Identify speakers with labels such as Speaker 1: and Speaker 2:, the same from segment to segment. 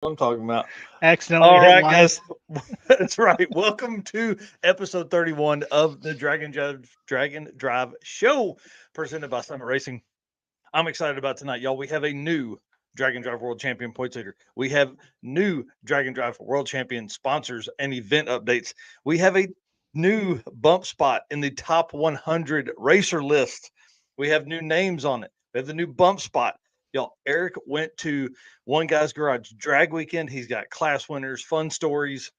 Speaker 1: I'm talking about.
Speaker 2: Accidentally
Speaker 1: All
Speaker 2: hit
Speaker 1: right,
Speaker 2: live.
Speaker 1: guys. That's right. Welcome to episode 31 of the Dragon Drive Show, presented by Summit Racing. I'm excited about tonight, y'all. We have a new Dragon Drive World Champion points leader. We have new Dragon Drive World Champion sponsors and event updates. We have a new bump spot in the top 100 racer list. We have new names on it. We have the new bump spot. Y'all, Eric went to One Guy's Garage drag weekend. He's got class winners, fun stories,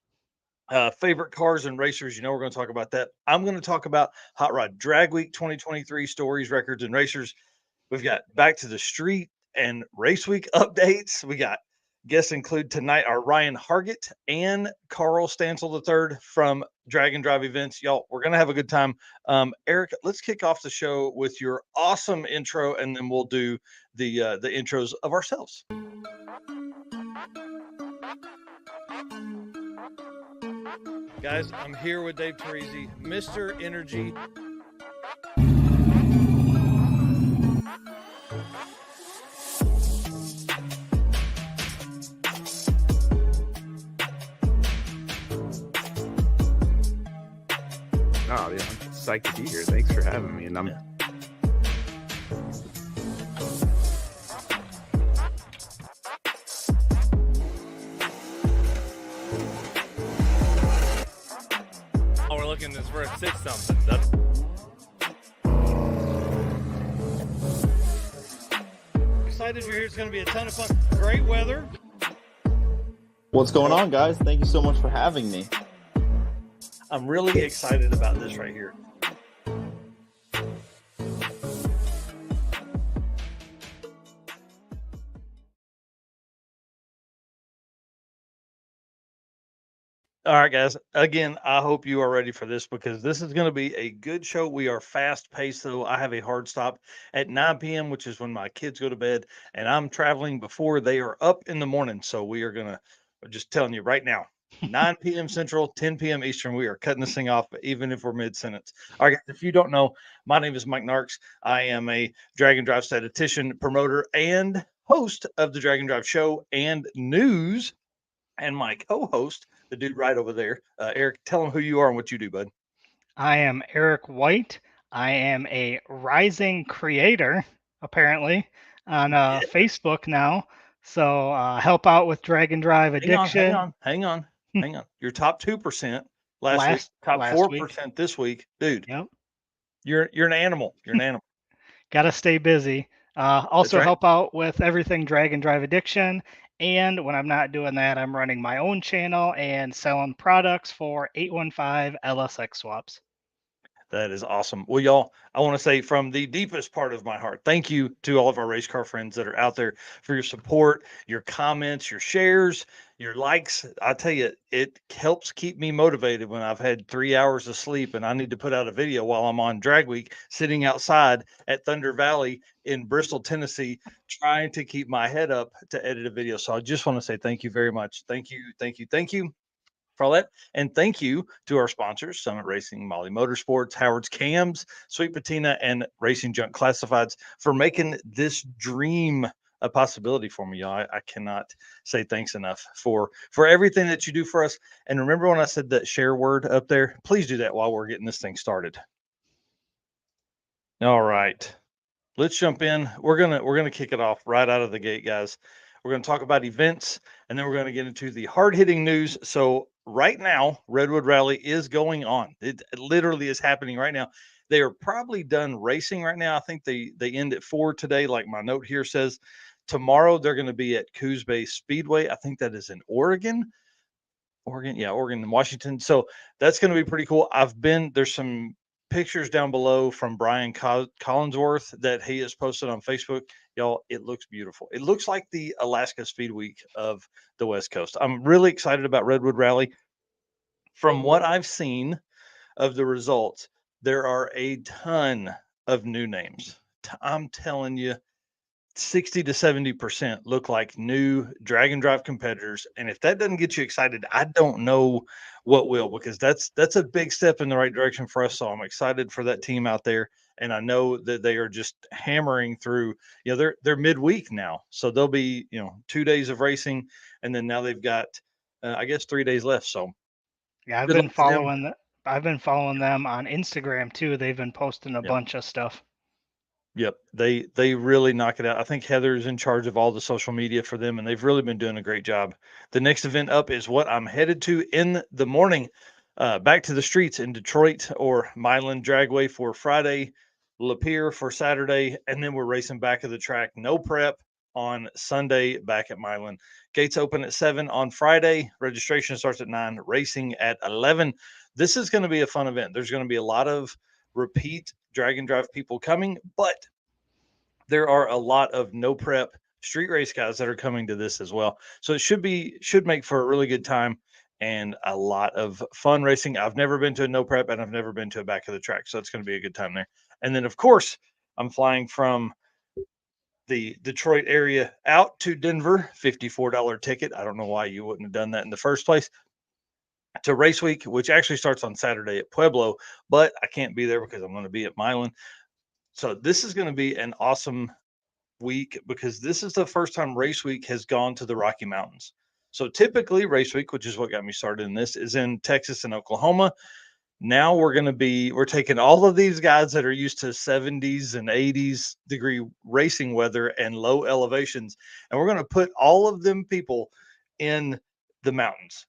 Speaker 1: favorite cars and racers. We're going to talk about that. I'm going to talk about Hot Rod Drag Week 2023 stories, records, and racers. We've got Back to the Street and Race Week updates. We got guests include tonight our Ryan Hargett and Carl Stancell III from Dragon Drive Events. Y'all, we're going to have a good time. Eric, let's kick off the show with your awesome intro, and then we'll do the intros of ourselves. Guys, I'm here with Dave Teresi, Mr. Energy.
Speaker 3: Oh, yeah, I'm psyched to be here. Thanks for having me. And I'm
Speaker 4: Oh, we're looking this for a 6-something. That's
Speaker 1: Excited you're here. It's going to be a ton of fun. Great weather.
Speaker 5: What's going on, guys? Thank you so much for having me.
Speaker 1: I'm really excited about this right here. All right, guys. Again, I hope you are ready for this because this is going to be a good show. We are fast paced, though. I have a hard stop at 9 p.m., which is when my kids go to bed, and I'm traveling before they are up in the morning. So we are going to, just telling you right now, 9 p.m. Central, 10 p.m. Eastern. We are cutting this thing off, even if we're mid sentence. All right, guys, if you don't know, my name is Mike Narks. I am a Dragon Drive statistician, promoter, and host of the Dragon Drive Show and news. And my co-host, the dude right over there, Eric. Tell him who you are and what you do, bud.
Speaker 2: I am Eric White. I am a rising creator, apparently, on
Speaker 1: Yeah.
Speaker 2: Facebook now. So help out with Dragon Drive
Speaker 1: Hang on, hang
Speaker 2: addiction.
Speaker 1: on, hang on, hang on. You're top 2% last week, top
Speaker 2: last week.
Speaker 1: 4% this week, dude.
Speaker 2: Yep.
Speaker 1: You're an animal. You're an animal.
Speaker 2: Got to stay busy.
Speaker 1: That's
Speaker 2: Also
Speaker 1: right.
Speaker 2: help out with everything Dragon Drive addiction. And when I'm not doing that, I'm running my own channel and selling products for 815 LSX swaps.
Speaker 1: That is awesome. Well, y'all, I want to say from the deepest part of my heart, thank you to all of our race car friends that are out there for your support, your comments, your shares, your likes. I tell you, it helps keep me motivated when I've had 3 hours of sleep and I need to put out a video while I'm on drag week, sitting outside at Thunder Valley in Bristol, Tennessee, trying to keep my head up to edit a video. So I just want to say thank you very much. Thank you, thank you, thank you for all that. And thank you to our sponsors, Summit Racing, Molly Motorsports, Howard's Cams, Sweet Patina, and Racing Junk Classifieds for making this dream a possibility for me, y'all. I cannot say thanks enough for everything that you do for us. And remember when I said that share word up there? Please do that while we're getting this thing started. All right. Let's jump in. We're gonna kick it off right out of the gate, guys. We're gonna talk about events, and then we're gonna get into the hard hitting news. So right now, Redwood Rally is going on. It literally is happening right now. They are probably done racing right now. I think they end at 4 today, like my note here says. Tomorrow they're going to be at Coos Bay Speedway. I think that is in Oregon. Oregon and Washington. So that's going to be pretty cool. There's some pictures down below from Brian Collinsworth that he has posted on Facebook. Y'all, it looks beautiful. It looks like the Alaska Speed Week of the West Coast. I'm really excited about Redwood Rally. From what I've seen of the results, there are a ton of new names. I'm telling you, 60 to 70% look like new Dragon Drive competitors. And if that doesn't get you excited, I don't know what will, because that's a big step in the right direction for us. So I'm excited for that team out there and I know that they are just hammering through. They're midweek now, so they'll be 2 days of racing, and then now they've got I guess 3 days left. So
Speaker 2: Yeah,
Speaker 1: good luck to them.
Speaker 2: I've been following them on Instagram too. They've been posting a
Speaker 1: Yep.
Speaker 2: bunch of stuff.
Speaker 1: Yep, they really knock it out. I think Heather's in charge of all the social media for them, and they've really been doing a great job. The next event up is what I'm headed to in the morning. Back to the streets in Detroit or Milan Dragway for Friday, Lapeer for Saturday, and then we're racing back of the track. No prep on Sunday back at Milan. Gates open at 7 on Friday. Registration starts at 9. Racing at 11. This is going to be a fun event. There's going to be a lot of repeat drag and drive people coming, but there are a lot of no prep street race guys that are coming to this as well. So it should make for a really good time and a lot of fun racing. I've never been to a no prep and I've never been to a back of the track. So it's going to be a good time there. And then of course I'm flying from the Detroit area out to Denver, $54 ticket. I don't know why you wouldn't have done that in the first place. To race week, which actually starts on Saturday at Pueblo, but I can't be there because I'm going to be at Milan. So this is going to be an awesome week because this is the first time race week has gone to the Rocky Mountains. So typically race week, which is what got me started in this, is in Texas and Oklahoma. Now we're taking all of these guys that are used to 70s and 80s degree racing weather and low elevations, and we're going to put all of them people in the mountains.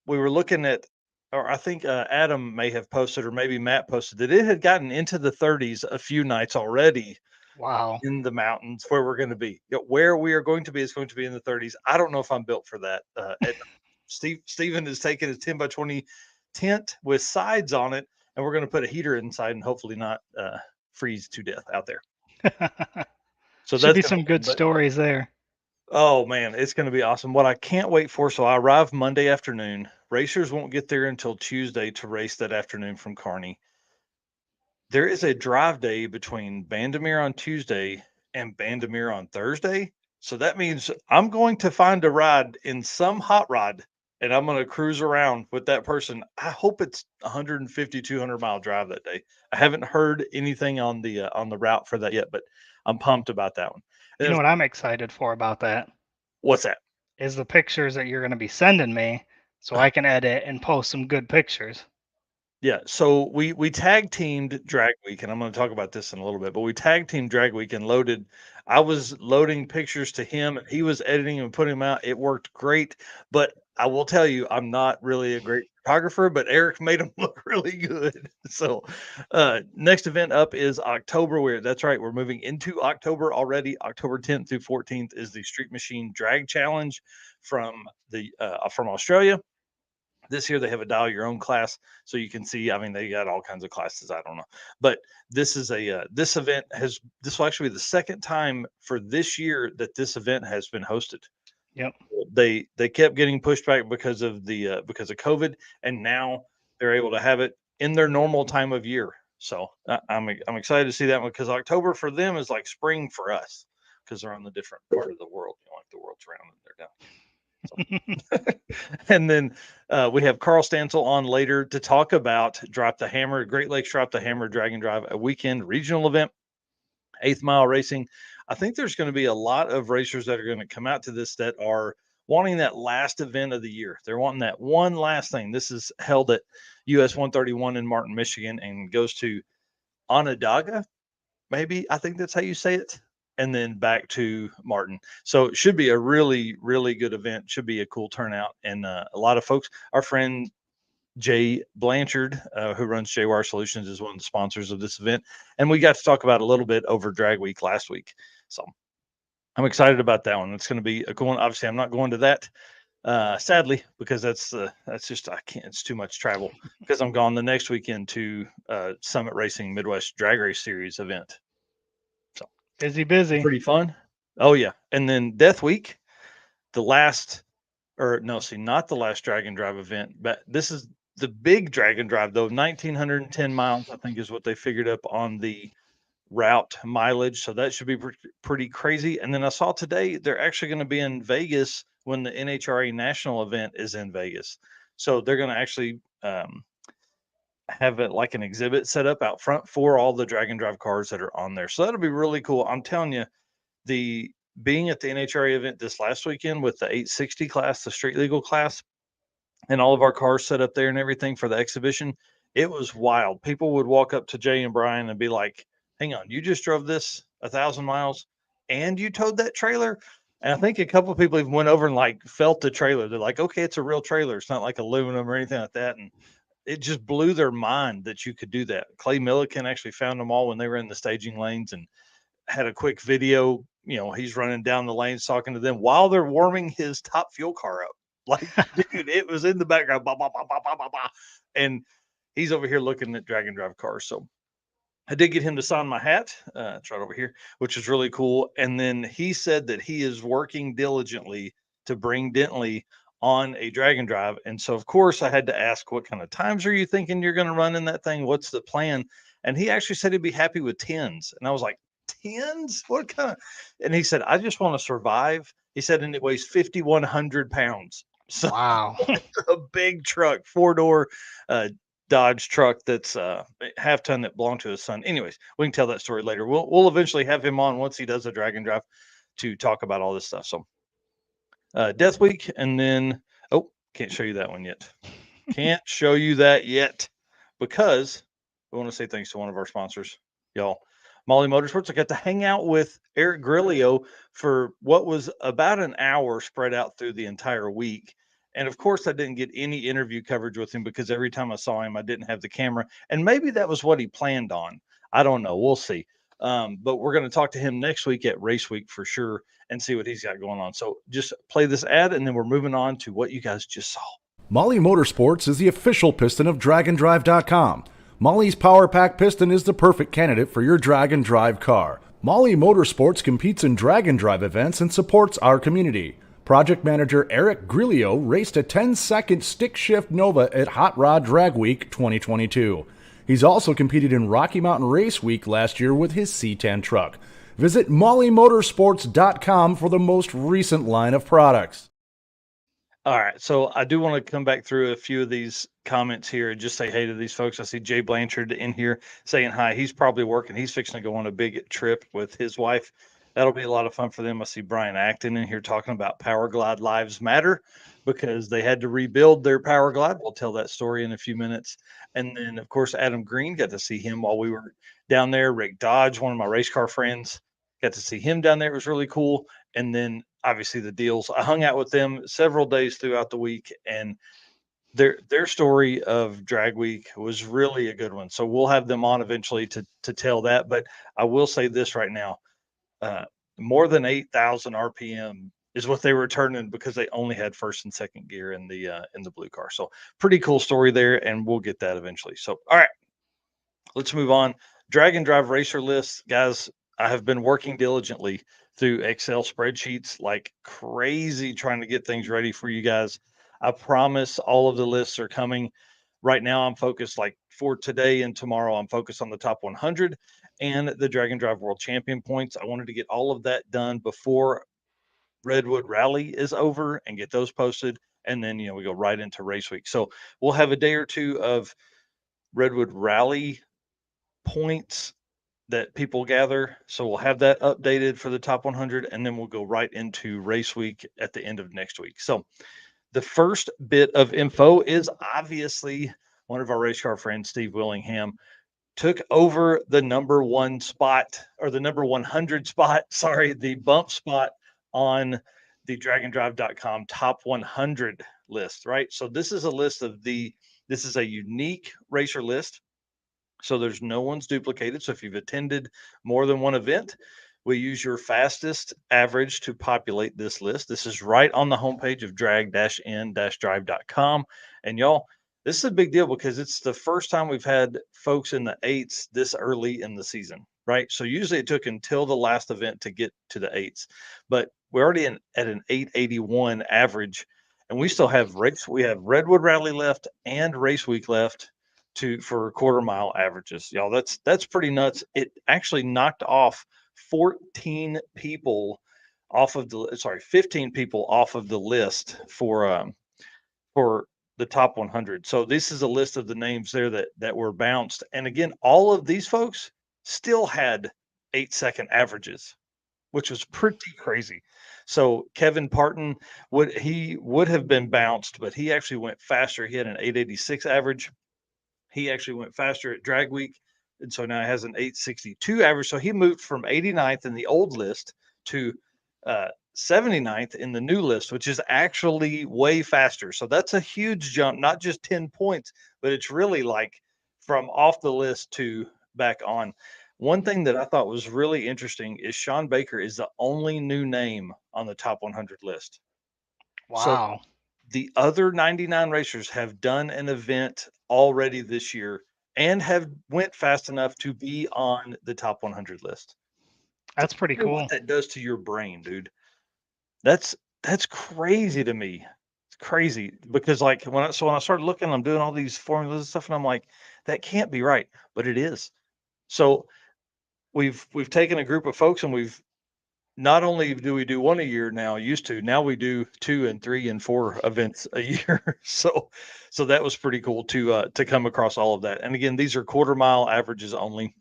Speaker 1: We were looking at, or I think Adam may have posted, or maybe Matt posted, that it had gotten into the 30s a few nights already.
Speaker 2: Wow.
Speaker 1: In the mountains where we're going to be. Where we are going to be is going to be in the 30s. I don't know if I'm built for that. Steven is taking his 10 by 20 tent with sides on it, and we're going to put a heater inside and hopefully not freeze to death out there. So
Speaker 2: Should
Speaker 1: that's
Speaker 2: be some good stories there.
Speaker 1: Oh man, it's going to be awesome. What I can't wait for. So I arrive Monday afternoon. Racers won't get there until Tuesday to race that afternoon from Kearney. There is a drive day between Bandamere on Tuesday and Bandamere on Thursday. So that means I'm going to find a ride in some hot rod and I'm going to cruise around with that person. I hope it's 150, 200-mile drive that day. I haven't heard anything on the route for that yet, but I'm pumped about that one.
Speaker 2: You know what I'm excited for about that?
Speaker 1: What's that?
Speaker 2: Is the pictures that you're going to be sending me so I can edit and post some good pictures.
Speaker 1: Yeah, so we tag teamed Drag Week, and I'm going to talk about this in a little bit, but we tag teamed Drag Week and I was loading pictures to him, he was editing and putting them out. It worked great, but I will tell you, I'm not really a great photographer, but Eric made them look really good. So next event up is October. That's right, we're moving into October already. October 10th through 14th is the Street Machine Drag Challenge from Australia. This year they have a dial your own class, so you can see. I mean, they got all kinds of classes. I don't know, but this is this event this will actually be the second time for this year that this event has been hosted.
Speaker 2: Yep.
Speaker 1: They kept getting pushed back because of COVID, and now they're able to have it in their normal time of year. So I'm excited to see that one because October for them is like spring for us because they're on the different part of the world. Like the world's round and they're down. And then we have Carl Stancell on later to talk about Drop the Hammer, Great Lakes Drop the Hammer Drag and Drive, a weekend regional event, 8th mile racing. I think there's going to be a lot of racers that are going to come out to this that are wanting that last event of the year. They're wanting that one last thing. This is held at US 131 in Martin, Michigan, and goes to Onondaga. Maybe I think that's how you say it. And then back to Martin. So it should be a really, really good event. Should be a cool turnout. And a lot of folks, our friend Jay Blanchard, who runs JWire Solutions, is one of the sponsors of this event. And we got to talk about it a little bit over Drag Week last week. So I'm excited about that one. It's going to be a cool one. Obviously, I'm not going to that, sadly, because that's just, I can't, it's too much travel because I'm gone the next weekend to Summit Racing Midwest Drag Race Series event.
Speaker 2: Busy.
Speaker 1: Pretty fun. Oh yeah. And then Death Week, not the last Drag and Drive event, but this is the big Drag and Drive though. 1,910 miles, I think, is what they figured up on the route mileage. So that should be pretty crazy. And then I saw today they're actually going to be in Vegas when the NHRA national event is in Vegas. So they're going to actually have it like an exhibit set up out front for all the drag and drive cars that are on there. So that'll be really cool. I'm telling you, the being at the NHRA event this last weekend with the 860 class, the street legal class, and all of our cars set up there and everything for the exhibition, it was wild. People would walk up to Jay and Brian and be like, "Hang on, you just drove this 1,000 miles and you towed that trailer?" And I think a couple of people even went over and like felt the trailer. They're like, "Okay, it's a real trailer. It's not like aluminum or anything like that." And it just blew their mind that you could do that. Clay Milliken actually found them all when they were in the staging lanes and had a quick video. He's running down the lanes talking to them while they're warming his top fuel car up. Like, dude, it was in the background, bah, bah, bah, bah, bah, bah, bah. And he's over here looking at drag and drive cars. So I did get him to sign my hat. It's right over here, which is really cool. And then he said that he is working diligently to bring Dentley on a drag and drive. And so, of course, I had to ask, what kind of times are you thinking you're going to run in that thing? What's the plan? And he actually said he'd be happy with 10s. And I was like, 10s? What kind of? And he said, I just want to survive. He said, and it weighs 5,100 pounds. So
Speaker 2: Wow.
Speaker 1: a big truck, 4-door Dodge truck that's half ton that belonged to his son. Anyways, we can tell that story later. We'll eventually have him on once he does a drag and drive to talk about all this stuff. So Death Week, and then can't show you that one yet. Can't show you that yet because we want to say thanks to one of our sponsors, y'all. Molly Motorsports. I got to hang out with Eric Grillo for what was about an hour spread out through the entire week. And of course, I didn't get any interview coverage with him because every time I saw him, I didn't have the camera. And maybe that was what he planned on. I don't know. We'll see. But we're going to talk to him next week at Race Week for sure and see what he's got going on. So just play this ad, and then we're moving on to what you guys just saw.
Speaker 6: Molly Motorsports is the official piston of DragAndDrive.com. Molly's Power Pack piston is the perfect candidate for your drag and drive car. Molly Motorsports competes in drag and drive events and supports our community. Project manager Eric Grillo raced a 10-second stick shift Nova at Hot Rod Drag Week 2022. He's also competed in Rocky Mountain Race Week last year with his C10 truck. Visit mollymotorsports.com for the most recent line of products.
Speaker 1: All right. So I do want to come back through a few of these comments here and just say hey to these folks. I see Jay Blanchard in here saying hi. He's probably working. He's fixing to go on a big trip with his wife. That'll be a lot of fun for them. I see Brian Acton in here talking about Power Glide Lives Matter because they had to rebuild their Power Glide. We'll tell that story in a few minutes. And then, of course, Adam Green, got to see him while we were down there. Rick Dodge, one of my race car friends, got to see him down there. It was really cool. And then obviously the deals. I hung out with them several days throughout the week, and their story of Drag Week was really a good one. So we'll have them on eventually to tell that. But I will say this right now. More than 8,000 RPM is what they were turning because they only had first and second gear in the blue car. So pretty cool story there, and we'll get that eventually. So all right, let's move on. Drag and drive racer lists, guys. I have been working diligently through Excel spreadsheets like crazy, trying to get things ready for you guys. I promise all of the lists are coming. Right now, I'm focused, like for today and tomorrow, I'm focused on the top 100 and the Drag and Drive World Champion points. I wanted to get all of that done before Redwood Rally is over and get those posted. And then, we go right into race week. So we'll have a day or two of Redwood Rally points that people gather. So we'll have that updated for the top 100, and then we'll go right into race week at the end of next week. So the first bit of info is obviously one of our race car friends, Steve Willingham, took over the number 1 spot, or the number 100 spot, the bump spot on the dragandrive.com top 100 list, right? So this is a list of this is a unique racer list. So there's no one's duplicated. So if you've attended more than one event, we use your fastest average to populate this list. This is right on the homepage of drag-n-drive.com. And y'all, this is a big deal because it's the first time we've had folks in the 8s this early in the season, right? So usually it took until the last event to get to the 8s, but we're already at an 881 average, and we still have we have Redwood Rally left and Race Week left for quarter mile averages. Y'all, that's pretty nuts. It actually knocked off 15 people off of the list for the top 100. So this is a list of the names there that were bounced. And again, all of these folks still had 8-second averages, which was pretty crazy. So Kevin Parton would have been bounced, but he actually went faster. He had an 886 average. He actually went faster at drag week. And so now he has an 862 average. So he moved from 89th in the old list to 79th in the new list, which is actually way faster. So that's a huge jump, not just 10 points, but it's really like from off the list to back on. One thing that I thought was really interesting is Sean Baker is the only new name on the top 100 list. So
Speaker 2: Wow.
Speaker 1: the other 99 racers have done an event already this year and have went fast enough to be on the top 100 list.
Speaker 2: That's pretty
Speaker 1: Wonder
Speaker 2: cool.
Speaker 1: What that does to your brain, dude. That's crazy to me. It's crazy because like when I started looking, I'm doing all these formulas and stuff, and I'm like, that can't be right, but it is. So we've taken a group of folks and we've not only do we do one a year now, now we do 2 and 3 and 4 events a year. So that was pretty cool to come across all of that. And again, these are quarter mile averages only.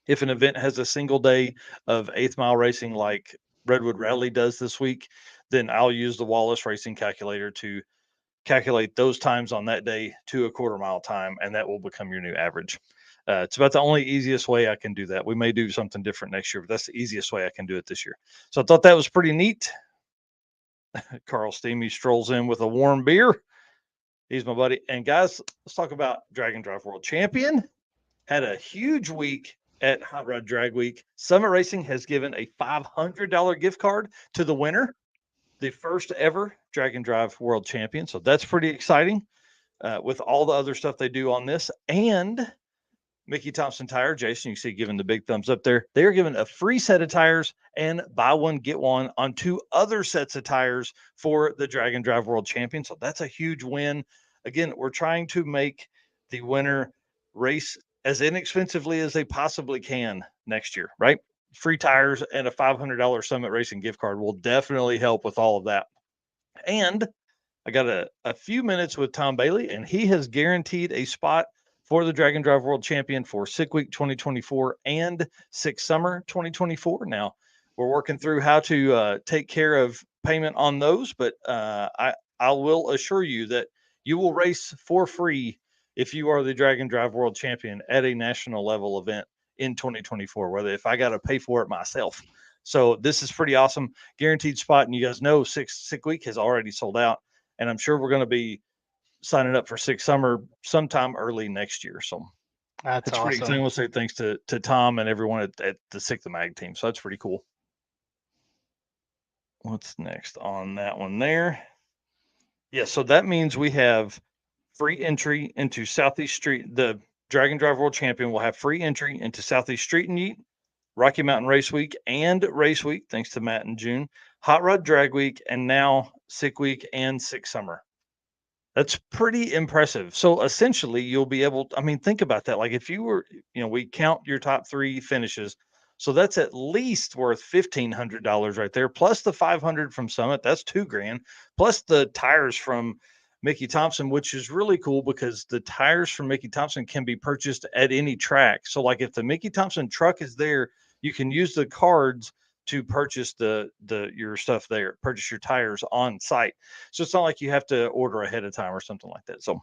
Speaker 1: If an event has a single day of 8th mile racing like Redwood Rally does this week, then I'll use the Wallace Racing calculator to calculate those times on that day to a quarter mile time, and that will become your new average. It's about the only easiest way I can do that. We may do something different next year, but that's the easiest way I can do it this year. So I thought that was pretty neat. Carl Steamy strolls in with a warm beer. He's my buddy. And guys, let's talk about Drag and Drive World Champion. Had a huge week at Hot Rod Drag Week. Summit Racing has given a $500 gift card to the winner, the first ever Drag and Drive World Champion. So that's pretty exciting with all the other stuff they do on this. And Mickey Thompson Tire, Jason, you see giving the big thumbs up there. They are giving a free set of tires and buy one, get one on 2 other sets of tires for the Drag and Drive World Champion. So that's a huge win. Again, we're trying to make the winner race as inexpensively as they possibly can next year, right? Free tires and a $500 Summit Racing gift card will definitely help with all of that. And I got a few minutes with Tom Bailey, and he has guaranteed a spot for the Drag and Drive World Champion for Sick Week 2024 and Sick Summer 2024. Now, we're working through how to take care of payment on those, but I will assure you that you will race for free if you are the Drag and Drive World Champion at a national level event in 2024, whether if I got to pay for it myself. So this is pretty awesome. Guaranteed spot. And you guys know Sick Week has already sold out. And I'm sure we're going to be signing up for Sick Summer sometime early next year. So
Speaker 2: That's
Speaker 1: it's pretty exciting.
Speaker 2: awesome.
Speaker 1: We'll say thanks to Tom and everyone at the Sick the Mag team. So that's pretty cool. What's next on that one there? Yeah, so that means we have free entry into Southeast Street. The Drag and Drive World Champion will have free entry into Southeast Street and Yeet, Rocky Mountain Race Week and Race Week, thanks to Matt and June, Hot Rod Drag Week, and now Sick Week and Sick Summer. That's pretty impressive. So essentially, you'll be able to, I mean, think about that. Like if you were, we count your top 3 finishes. So that's at least worth $1,500 right there, plus the $500 from Summit. That's $2,000, plus the tires from Mickey Thompson, which is really cool because the tires from Mickey Thompson can be purchased at any track. So like if the Mickey Thompson truck is there, you can use the cards to purchase your stuff there, purchase your tires on site. So it's not like you have to order ahead of time or something like that. So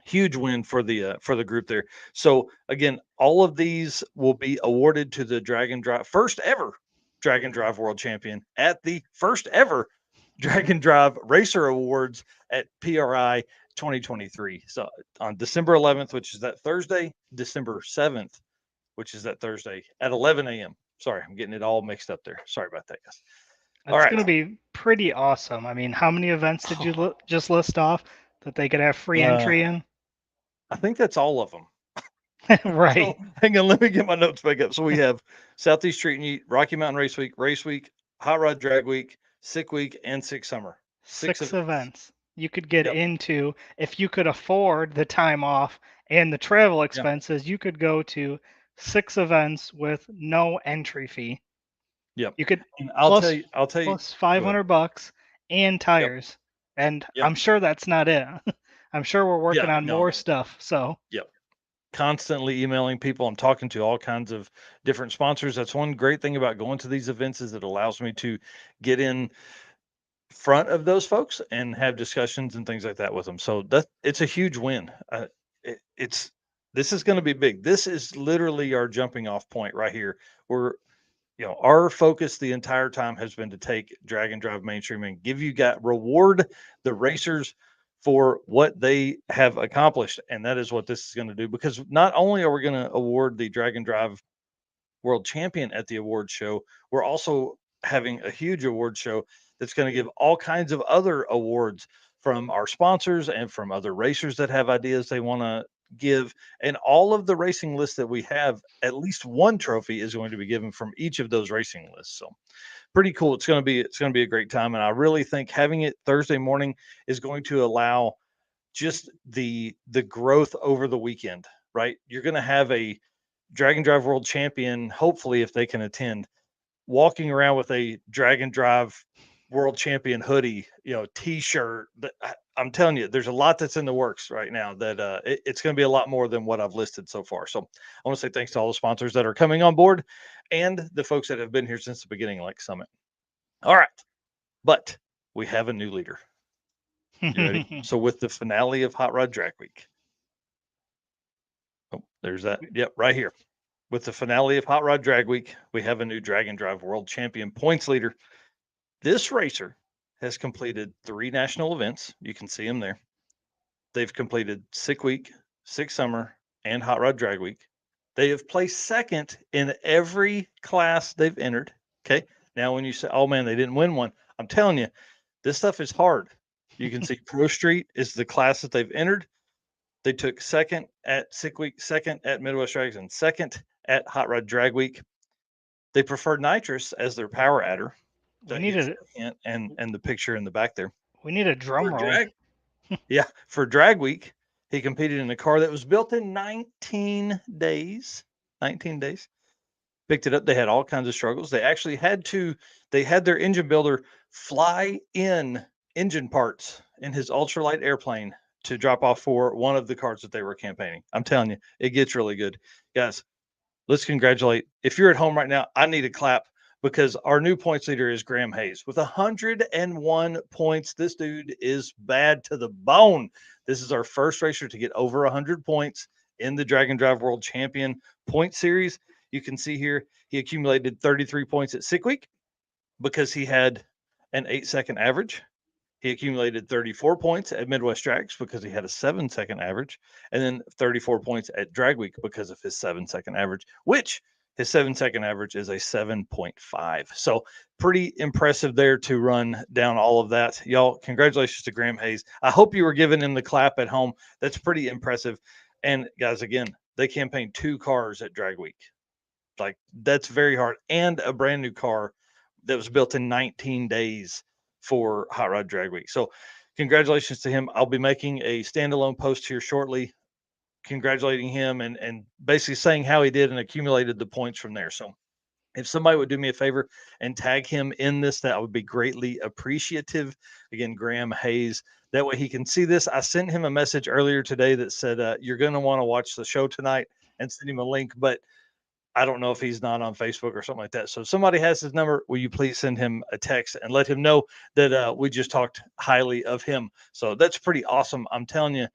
Speaker 1: huge win for the group there. So again, all of these will be awarded to the Drag and Drive, first ever Drag and Drive World Champion at the first ever Drag and Drive Racer Awards at PRI 2023. So on December 11th, which is that Thursday, December 7th, which is that Thursday at 11 a.m. Sorry, I'm getting it all mixed up there. Sorry about that, guys.
Speaker 2: It's going to be pretty awesome. I mean, how many events did you just list off that they could have free entry in?
Speaker 1: I think that's all of them.
Speaker 2: Right.
Speaker 1: So, hang on, let me get my notes back up. So we have Southeast Street and Yeet, Rocky Mountain Race Week, Hot Rod Drag Week, Sick Week, and Sick Summer.
Speaker 2: 6 events you could get into. If you could afford the time off and the travel expenses, you could go to 6 events with no entry fee.
Speaker 1: Yep.
Speaker 2: You could
Speaker 1: I'll tell you
Speaker 2: plus $500 and tires. And I'm sure that's not it. I'm sure we're working on
Speaker 1: no.
Speaker 2: more stuff. So
Speaker 1: Constantly emailing people. I'm talking to all kinds of different sponsors. That's one great thing about going to these events is it allows me to get in front of those folks and have discussions and things like that with them. So it's a huge win. This is going to be big. This is literally our jumping off point right here. Our focus the entire time has been to take Drag and Drive mainstream and reward the racers for what they have accomplished. And that is what this is going to do, because not only are we going to award the Drag and Drive world champion at the award show, we're also having a huge award show that's going to give all kinds of other awards from our sponsors and from other racers that have ideas they want to give. And all of the racing lists that we have, at least one trophy is going to be given from each of those racing lists. So pretty cool. It's going to be a great time. And I really think having it Thursday morning is going to allow just the growth over the weekend, right? You're going to have a Drag and Drive world champion, hopefully, if they can attend, walking around with a Drag and Drive world champion hoodie, t-shirt. I'm telling you, there's a lot that's in the works right now that it's going to be a lot more than what I've listed so far. So I want to say thanks to all the sponsors that are coming on board and the folks that have been here since the beginning, like Summit. All right, but we have a new leader. You ready? So with the finale of Hot Rod Drag Week. Oh, there's that. Yep, right here. With the finale of Hot Rod Drag Week, we have a new Drag and Drive world champion points leader. This racer has completed 3 national events. You can see them there. They've completed Sick Week, Sick Summer, and Hot Rod Drag Week. They have placed second in every class they've entered. Okay. Now, when you say, oh man, they didn't win one, I'm telling you, this stuff is hard. You can see Pro Street is the class that they've entered. They took second at Sick Week, second at Midwest Drags, and second at Hot Rod Drag Week. They prefer nitrous as their power adder.
Speaker 2: we need a
Speaker 1: and the picture in the back there.
Speaker 2: We need a drum roll.
Speaker 1: For Drag Week, he competed in a car that was built in 19 days. 19 days. Picked it up. They had all kinds of struggles. They actually had their engine builder fly in engine parts in his ultralight airplane to drop off for one of the cars that they were campaigning. I'm telling you, it gets really good. Guys, let's congratulate. If you're at home right now, I need a clap because our new points leader is Graham Hayes with 101 points. This dude is bad to the bone. This is our first racer to get over 100 points in the Drag and Drive World Champion point series. You can see here, he accumulated 33 points at Sick Week because he had an 8-second average. He accumulated 34 points at Midwest Drags because he had a 7-second average, and then 34 points at Drag Week because of his 7-second average, which his 7-second average is a 7.5. So pretty impressive there to run down all of that. Y'all, congratulations to Graham Hayes. I hope you were giving him the clap at home. That's pretty impressive. And guys, again, they campaigned 2 cars at Drag Week. Like, that's very hard. And a brand new car that was built in 19 days for Hot Rod Drag Week. So congratulations to him. I'll be making a standalone post here shortly congratulating him and basically saying how he did and accumulated the points from there. So if somebody would do me a favor and tag him in this, that would be greatly appreciative. Again, Graham Hayes. That way he can see this. I sent him a message earlier today that said, you're going to want to watch the show tonight, and send him a link, but I don't know if he's not on Facebook or something like that. So if somebody has his number, will you please send him a text and let him know that we just talked highly of him. So that's pretty awesome. I'm telling you,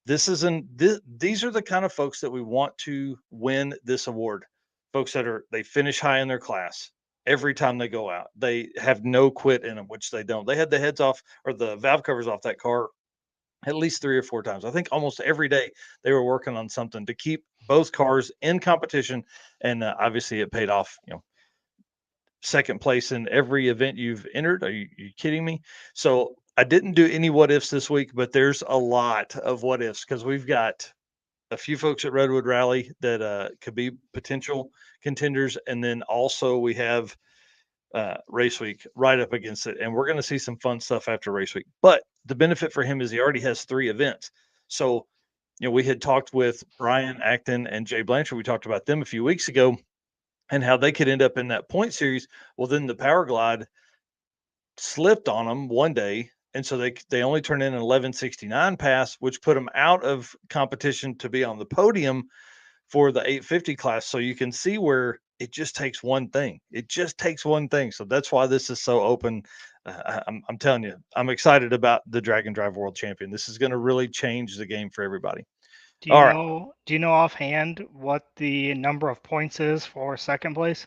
Speaker 1: these are the kind of folks that we want to win this award. Folks that they finish high in their class every time they go out. They have no quit in them, which they don't. They had the heads off or the valve covers off that car at least 3 or 4 times. I think almost every day they were working on something to keep both cars in competition. And obviously it paid off, second place in every event you've entered. Are you kidding me? So I didn't do any what ifs this week, but there's a lot of what ifs because we've got a few folks at Redwood Rally that could be potential contenders. And then also we have race week right up against it. And we're going to see some fun stuff after race week. But the benefit for him is he already has 3 events. So, we had talked with Brian Acton and Jay Blanchard. We talked about them a few weeks ago and how they could end up in that point series. Well, then the Power Glide slipped on them one day And so they only turned in an 1169 pass, which put them out of competition to be on the podium for the 850 class. So you can see where it just takes one thing. It just takes one thing. So that's why this is so open. I'm telling you, I'm excited about the Drag and Drive World Champion. This is going to really change the game for everybody.
Speaker 2: Do you know offhand what the number of points is for second place?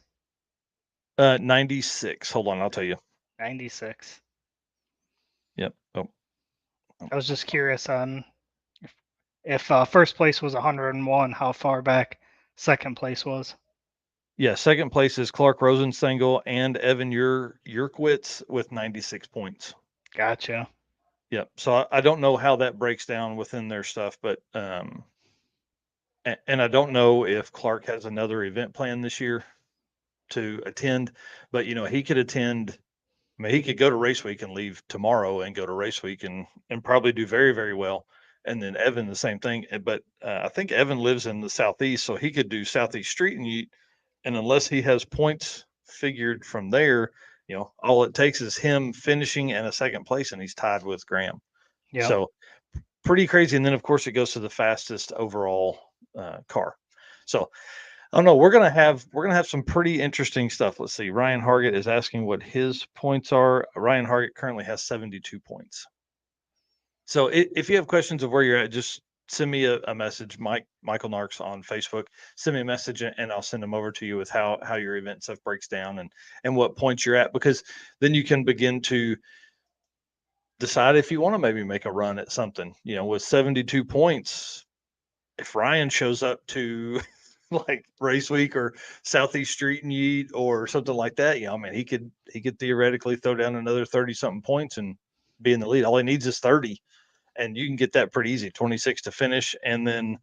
Speaker 1: 96. Hold on, I'll tell you.
Speaker 2: 96.
Speaker 1: Yep. Oh.
Speaker 2: I was just curious on if first place was 101, how far back second place was.
Speaker 1: Yeah, second place is Clark Rosenstengel and Evan Yerkwitz with 96 points.
Speaker 2: Gotcha.
Speaker 1: Yep. So I don't know how that breaks down within their stuff, but and I don't know if Clark has another event planned this year to attend, but he could attend. I mean, he could go to race week and leave tomorrow and go to race week and probably do very, very well. And then Evan, the same thing. But I think Evan lives in the Southeast, so he could do Southeast Street and unless he has points figured from there, all it takes is him finishing in a second place and he's tied with Graham.
Speaker 2: Yeah.
Speaker 1: So pretty crazy. And then of course it goes to the fastest overall car. So I don't know. We're gonna have some pretty interesting stuff. Let's see. Ryan Hargett is asking what his points are. Ryan Hargett currently has 72 points. So if you have questions of where you're at, just send me a message, Michael Narks on Facebook. Send me a message and I'll send them over to you with how your event stuff breaks down and what points you're at, because then you can begin to decide if you want to maybe make a run at something. With 72 points, if Ryan shows up to like race week or Southeast Street and Yeet or something like that, I mean, he could theoretically throw down another 30 something points and be in the lead. All he needs is 30. And you can get that pretty easy, 26 to finish, and then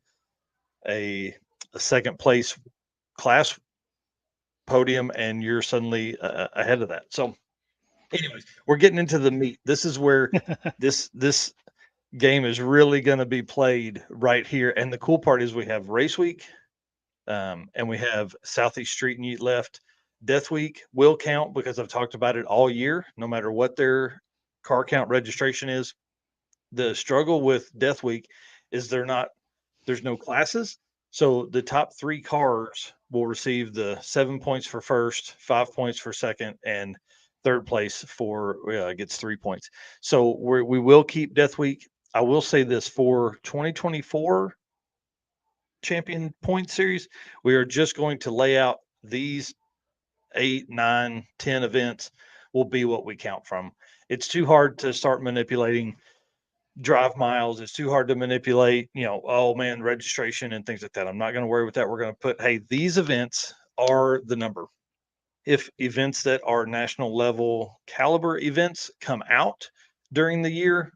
Speaker 1: a second place class podium, and you're suddenly ahead of that. So, anyways, we're getting into the meat. This is where this game is really going to be played right here. And the cool part is we have race week, and we have Southeast Street and Yeet left. Death week will count because I've talked about it all year, no matter what their car count registration is. The struggle with Death Week is there's no classes. So the top 3 cars will receive the 7 points for first, 5 points for second, and third place gets 3 points. So we will keep Death Week. I will say this for 2024 Champion Point Series, we are just going to lay out these 8, 9, 10 events will be what we count from. It's too hard to start manipulating drive miles. It's too hard to manipulate, registration and things like that. I'm not going to worry with that. We're going to put, hey, these events are the number. If events that are national level caliber events come out during the year,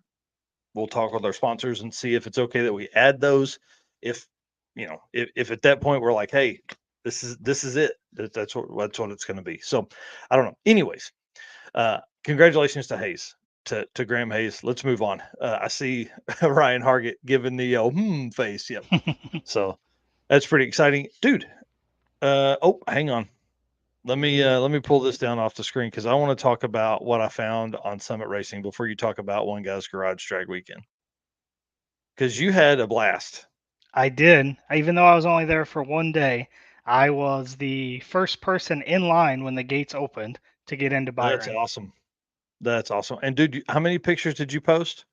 Speaker 1: we'll talk with our sponsors and see if it's okay that we add those. If at that point we're like, hey, this is it. That's what it's going to be. So I don't know. Anyways, congratulations to Hayes. To Graham Hayes. Let's move on. I see Ryan Hargett giving the face. Yep. So that's pretty exciting, dude. Hang on. Let me pull this down off the screen because I want to talk about what I found on Summit Racing before you talk about One Guy's Garage Drag Weekend. Because you had a blast.
Speaker 2: I did. Even though I was only there for one day, I was the first person in line when the gates opened to get into Byron.
Speaker 1: That's awesome. That's awesome. And dude, how many pictures did you post?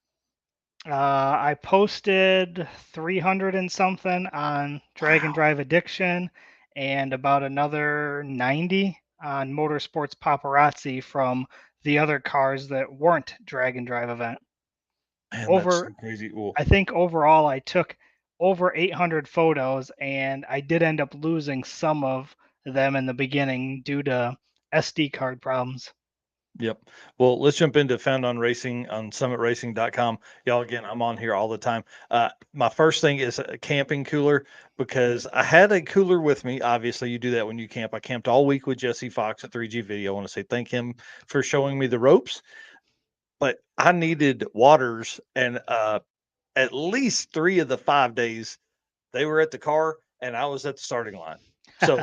Speaker 2: I posted 300 and something on Drag and Drive Addiction and about another 90 on Motorsports Paparazzi from the other cars that weren't Drag and Drive event.
Speaker 1: Man, that's so crazy.
Speaker 2: I think overall I took over 800 photos, and I did end up losing some of them in the beginning due to SD card problems.
Speaker 1: Yep. Well, let's jump into Found on Racing on summitracing.com. Y'all, again, I'm on here all the time. My first thing is a camping cooler because I had a cooler with me. Obviously, you do that when you camp. I camped all week with Jesse Fox at 3G Video. I want to say thank him for showing me the ropes. But I needed waters, and at least 3 of the 5 days, they were at the car, and I was at the starting line. So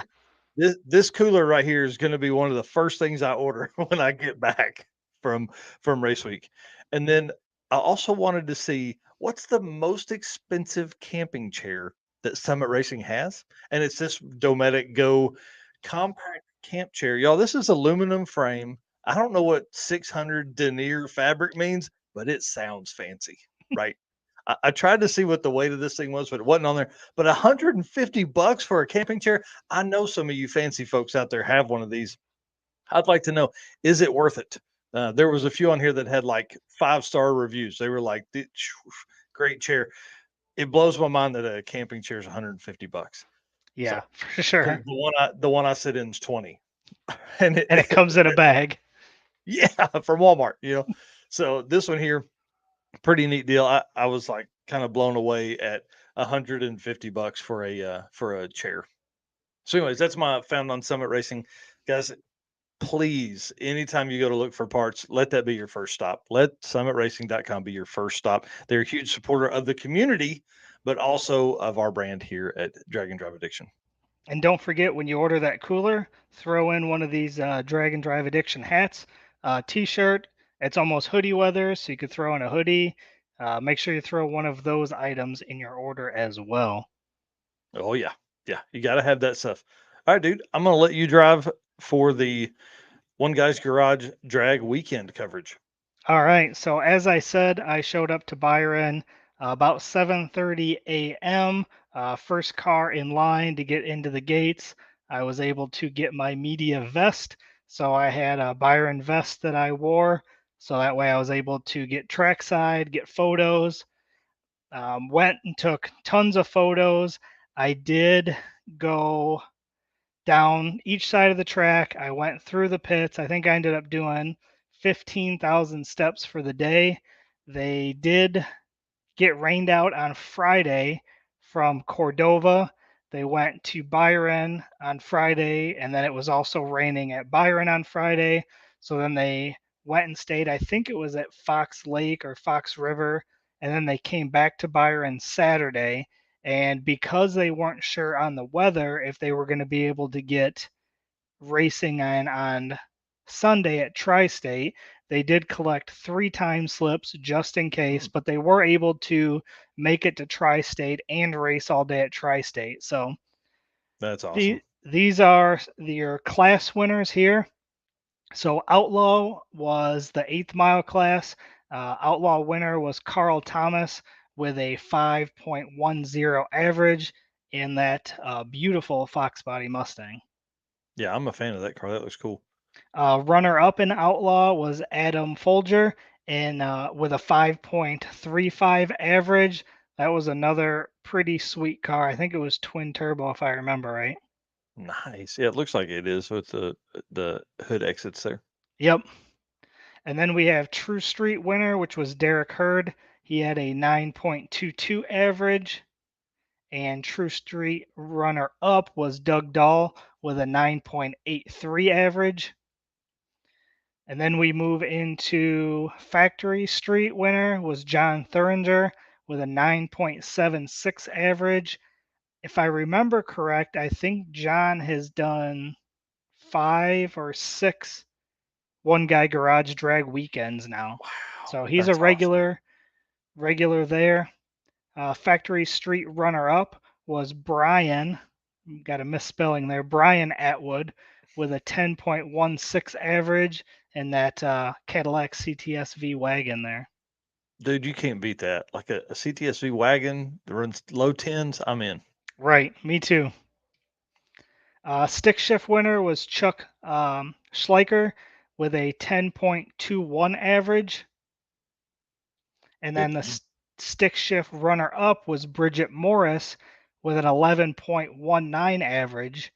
Speaker 1: this cooler right here is going to be one of the first things I order when I get back from race week. And then I also wanted to see what's the most expensive camping chair that Summit Racing has. And it's this Dometic Go compact camp chair. Y'all, this is aluminum frame. I don't know what 600 denier fabric means, but it sounds fancy, right? I tried to see what the weight of this thing was, but it wasn't on there. But $150 for a camping chair. I know some of you fancy folks out there have one of these. I'd like to know, is it worth it? There was a few on here that had like 5-star reviews. They were like, great chair. It blows my mind that a camping chair is $150.
Speaker 2: Yeah,
Speaker 1: So,
Speaker 2: for sure.
Speaker 1: the one I sit in is 20, and
Speaker 2: it comes in a bag.
Speaker 1: Yeah, from Walmart. So this one here, pretty neat deal. I was like kind of blown away at $150 for a chair. So, anyways, that's my found on Summit Racing, guys. Please, anytime you go to look for parts, let that be your first stop. Let summitracing.com be your first stop. They're a huge supporter of the community, but also of our brand here at Dragon Drive Addiction.
Speaker 2: And don't forget, when you order that cooler, throw in one of these Dragon Drive Addiction hats, t-shirt. It's almost hoodie weather, so you could throw in a hoodie. Make sure you throw one of those items in your order as well.
Speaker 1: Oh, yeah. Yeah, you got to have that stuff. All right, dude, I'm going to let you drive for the One Guy's Garage Drag weekend coverage.
Speaker 2: All right, so as I said, I showed up to Byron about 7:30 a.m. First car in line to get into the gates. I was able to get my media vest, so I had a Byron vest that I wore, so that way I was able to get trackside, get photos. Went and took tons of photos. I did go down each side of the track. I went through the pits. I think I ended up doing 15,000 steps for the day. They did get rained out on Friday from Cordova. They went to Byron on Friday, and then it was also raining at Byron on Friday. So then they went and stayed, I think it was at Fox Lake or Fox River, and then they came back to Byron Saturday. And because they weren't sure on the weather if they were going to be able to get racing on Sunday at Tri-State, they did collect 3 time slips just in case, but they were able to make it to Tri-State and race all day at Tri-State. So
Speaker 1: that's awesome.
Speaker 2: These are your class winners here. So Outlaw was the 8th mile class. Outlaw winner was Carl Thomas with a 5.10 average in that beautiful Fox Body Mustang.
Speaker 1: Yeah, I'm a fan of that car. That looks cool.
Speaker 2: Runner-up in Outlaw was Adam Folger with a 5.35 average. That was another pretty sweet car. I think it was twin turbo, if I remember right.
Speaker 1: Nice. Yeah, it looks like it is with the hood exits there.
Speaker 2: Yep. And then we have True Street winner, which was Derek Hurd. He had a 9.22 average. And True Street runner-up was Doug Dahl with a 9.83 average. And then we move into Factory Street winner was John Thuringer with a 9.76 average. If I remember correct, I think John has done 5 or 6 One Guy Garage Drag weekends now.
Speaker 1: Wow,
Speaker 2: so he's a regular there. Factory Street runner-up was Brian. Got a misspelling there. Brian Atwood with a 10.16 average in that Cadillac CTS-V wagon there.
Speaker 1: Dude, you can't beat that. Like a CTS-V wagon that runs low 10s, I'm in.
Speaker 2: Right, me too. Stick shift winner was Chuck Schleicher with a 10.21 average. And then the stick shift runner-up was Bridget Morris with an 11.19 average.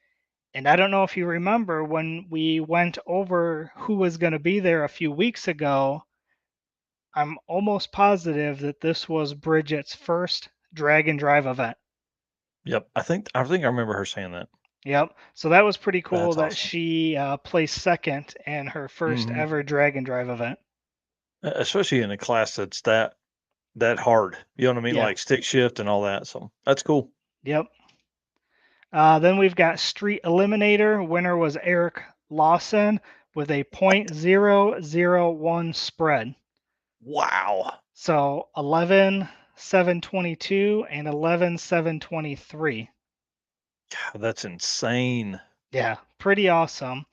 Speaker 2: And I don't know if you remember when we went over who was going to be there a few weeks ago, I'm almost positive that this was Bridget's first drag and drive event.
Speaker 1: Yep, I think I remember her saying that.
Speaker 2: Yep. So that was pretty cool.
Speaker 1: That's
Speaker 2: that
Speaker 1: awesome.
Speaker 2: She placed second in her first ever drag and drive event.
Speaker 1: Especially in a class that's that hard. You know what I mean?
Speaker 2: Yeah.
Speaker 1: Like stick shift and all that. So that's cool.
Speaker 2: Yep. Then we've got Street Eliminator. Winner was Eric Lawson with a .001 spread.
Speaker 1: Wow.
Speaker 2: So 11,722 and 11,723.
Speaker 1: God, that's insane.
Speaker 2: Yeah, pretty awesome.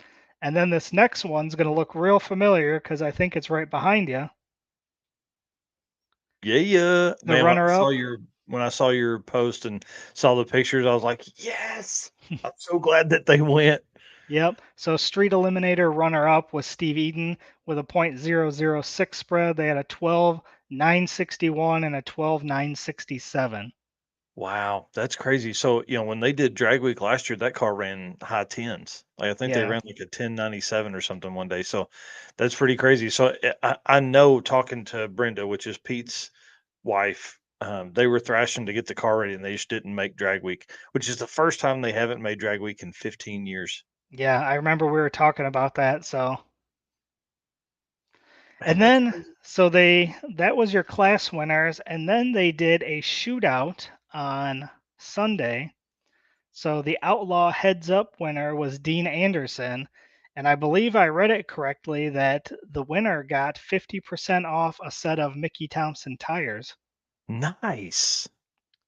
Speaker 2: And then this next one's going to look real familiar because I think it's right behind you.
Speaker 1: Yeah.
Speaker 2: The
Speaker 1: Man,
Speaker 2: runner-up.
Speaker 1: when I saw your post and saw the pictures, I was like, yes. I'm so glad that they went.
Speaker 2: Yep. So Street Eliminator runner-up was Steve Eden with a .006 spread. They had a 12,961 and a 12,967.
Speaker 1: Wow, that's crazy. So, when they did drag week last year, that car ran high tens. Like I think they
Speaker 2: Yeah.
Speaker 1: ran like a 1097 or something one day. So that's pretty crazy. So I know talking to Brenda, which is Pete's wife, they were thrashing to get the car ready and they just didn't make drag week, which is the first time they haven't made drag week in 15 years.
Speaker 2: Yeah, I remember we were talking about that. So,
Speaker 1: Man,
Speaker 2: and
Speaker 1: that's
Speaker 2: then,
Speaker 1: crazy.
Speaker 2: so that was your class winners. And then they did a shootout on Sunday. So the Outlaw heads up winner was Dean Anderson. And I believe I read it correctly that the winner got 50% off a set of Mickey Thompson tires.
Speaker 1: Nice.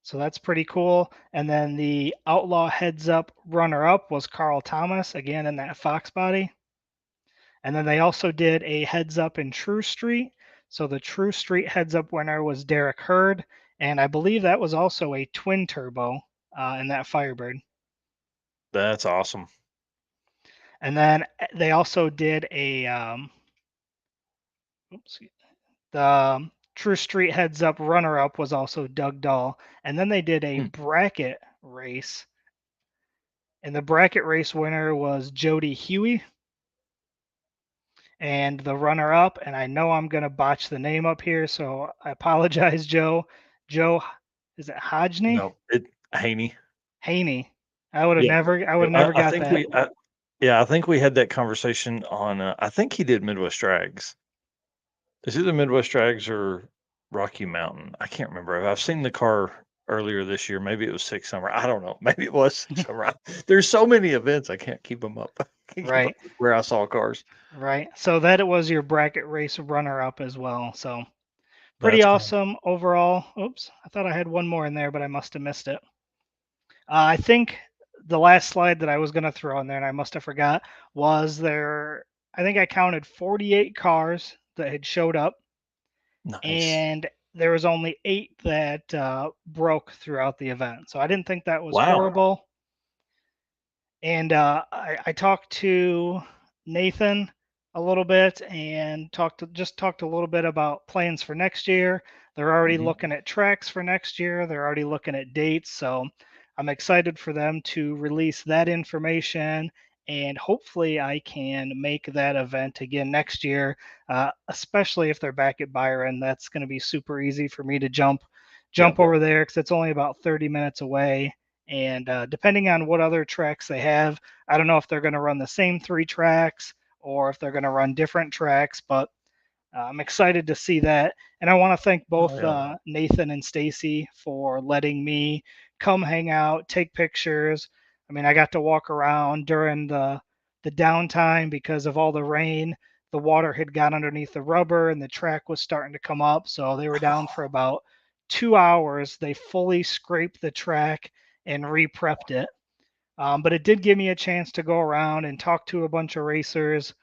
Speaker 2: So that's pretty cool. And then the Outlaw heads up runner up was Carl Thomas, again in that Fox body. And then they also did a heads up in True Street. So the True Street heads up winner was Derek Hurd. And I believe that was also a twin turbo in that Firebird.
Speaker 1: That's awesome.
Speaker 2: And then they also did a the True Street heads up runner up was also Doug Dahl. And then they did a bracket race. And the bracket race winner was Jody Huey. And the runner up, and I know I'm going to botch the name up here, so I apologize, Joe. Joe, is it Hodgney?
Speaker 1: No, Haney.
Speaker 2: Haney. I would have
Speaker 1: Yeah.
Speaker 2: never
Speaker 1: I
Speaker 2: got
Speaker 1: think
Speaker 2: that.
Speaker 1: I think we had that conversation on. I think he did Midwest Drags. Is it the Midwest Drags or Rocky Mountain? I can't remember. I've seen the car earlier this year. Maybe it was Six Summer. I don't know. Maybe it was Six Summer. There's so many events. I can't keep them up. I can't keep up
Speaker 2: Right,
Speaker 1: with where I saw cars.
Speaker 2: right. So that was your bracket race runner up as well. So pretty
Speaker 1: That's cool.
Speaker 2: awesome overall. Oops, I thought I had one more in there, but I must have missed it. I think the last slide that I was going to throw in there, and I must have forgot, was there. I think I counted 48 cars that had showed up,
Speaker 1: Nice.
Speaker 2: and there was only 8 that broke throughout the event. So I didn't think that was
Speaker 1: Wow.
Speaker 2: horrible. And I talked to Nathan a little bit and talked a little bit about plans for next year. They're already
Speaker 1: Mhm.
Speaker 2: looking at tracks for next year. They're already looking at dates. So I'm excited for them to release that information. And hopefully I can make that event again next year, especially if they're back at Byron. That's going to be super easy for me to jump over there because it's only about 30 minutes away. And depending on what other tracks they have, I don't know if they're going to run the same 3 tracks or if they're going to run different tracks, but I'm excited to see that. And I want to thank both Nathan and Stacy for letting me come hang out, take pictures. I mean, I got to walk around during the downtime because of all the rain. The water had got underneath the rubber and the track was starting to come up. So they were down for about 2 hours. They fully scraped the track and re-prepped it. But it did give me a chance to go around and talk to a bunch of racers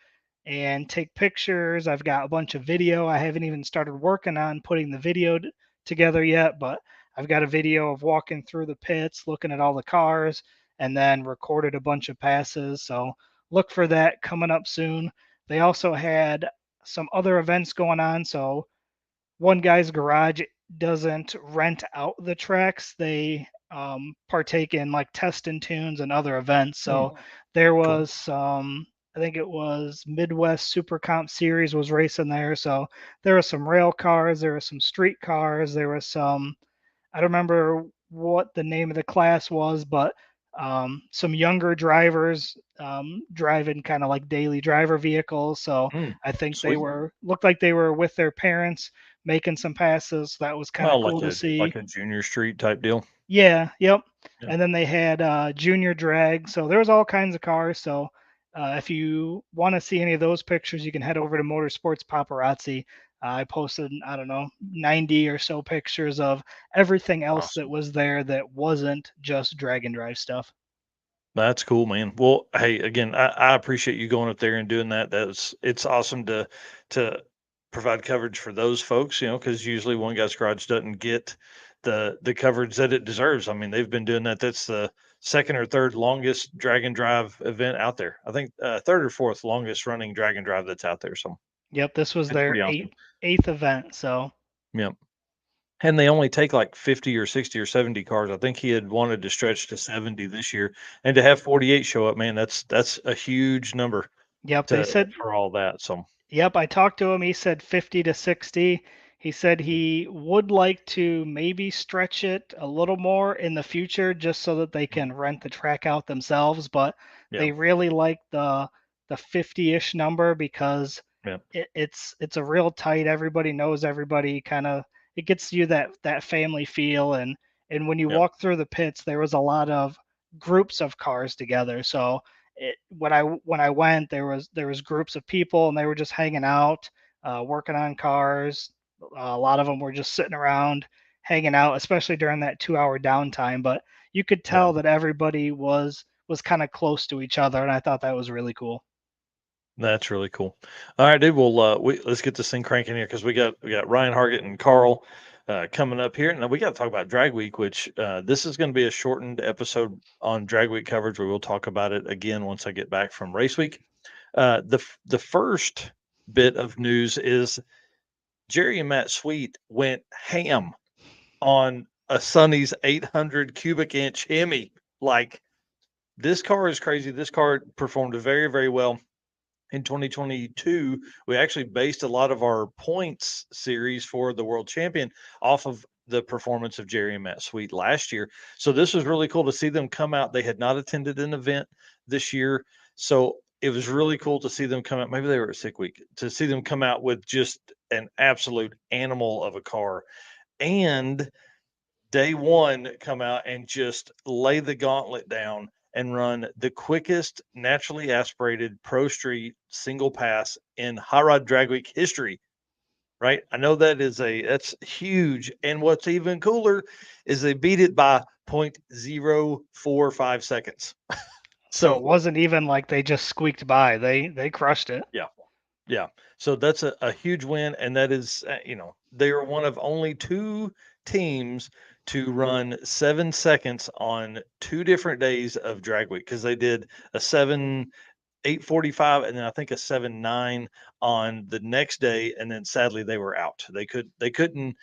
Speaker 2: and take pictures. I've got a bunch of video. I haven't even started working on putting the video together yet, but I've got a video of walking through the pits, looking at all the cars, and then recorded a bunch of passes. So look for that coming up soon. They also had some other events going on. So one guy's garage doesn't rent out the tracks. They partake in like test and tunes and other events. So there was some, I think it was Midwest Super Comp Series was racing there. So there were some rail cars, there were some street cars, there was some, I don't remember what the name of the class was, but some younger drivers driving kind of like daily driver vehicles. So I think they looked like they were with their parents making some passes. That was kind of cool to see.
Speaker 1: Like a junior street type deal.
Speaker 2: Yeah, yep.
Speaker 1: Yeah.
Speaker 2: And then they had junior drag. So there was all kinds of cars. So if you want to see any of those pictures, you can head over to Motorsports Paparazzi. I posted, I don't know, 90 or so pictures of everything else that was there that wasn't just drag and drive stuff.
Speaker 1: That's cool, man. Well, hey, again, I appreciate you going up there and doing that. It's awesome to provide coverage for those folks, because usually One Guy's Garage doesn't get the coverage that it deserves. I mean, they've been doing that. That's the second or third longest drag and drive event out there. I think third or fourth longest running drag and drive that's out there. So
Speaker 2: Yep, this was
Speaker 1: it's
Speaker 2: their
Speaker 1: pretty awesome.
Speaker 2: eighth event. So
Speaker 1: Yep. And they only take like 50 or 60 or 70 cars. I think he had wanted to stretch to 70 this year, and to have 48 show up, man, that's a huge number
Speaker 2: yep, they said
Speaker 1: for all that. So
Speaker 2: Yep, I talked to him. He said 50 to 60. He said he would like to maybe stretch it a little more in the future just so that they can rent the track out themselves, but
Speaker 1: yeah,
Speaker 2: they really like the 50-ish number because
Speaker 1: yeah,
Speaker 2: it's a real tight, everybody knows everybody, kind of it gets you that family feel, and when you
Speaker 1: yeah,
Speaker 2: walk through the pits there was a lot of groups of cars together. So when I went, there was groups of people and they were just hanging out, working on cars. A lot of them were just sitting around, hanging out, especially during that 2 hour downtime. But you could
Speaker 1: yeah.
Speaker 2: tell that everybody was kind of close to each other, and I thought that was really cool.
Speaker 1: That's really cool. All right, dude. Well, let's get this thing cranking here because we got Ryan Hargett and Carl coming up here. Now we got to talk about Drag Week, which this is going to be a shortened episode on Drag Week coverage. We will talk about it again once I get back from Race Week. The first bit of news is Jerry and Matt Sweet went ham on a Sonny's 800 cubic inch Hemi. Like, this car is crazy. This car performed very, very well. In 2022, we actually based a lot of our points series for the world champion off of the performance of Jerry and Matt Sweet last year. So this was really cool to see them come out. They had not attended an event this year. So it was really cool to see them come out. Maybe they were at sick week, to see them come out with just an absolute animal of a car. And day one come out and just lay the gauntlet down and run the quickest naturally aspirated pro street single pass in High Rod Drag Week history. Right? I know that's huge. And what's even cooler is they beat it by 0.045 seconds.
Speaker 2: So it wasn't even like they just squeaked by. They crushed it.
Speaker 1: Yeah. Yeah. So that's a huge win. And that is, they are one of only two teams to run 7 seconds on 2 different days of drag week, because they did a 8:45 and then I think a 7:09 on the next day, and then sadly they were out. They couldn't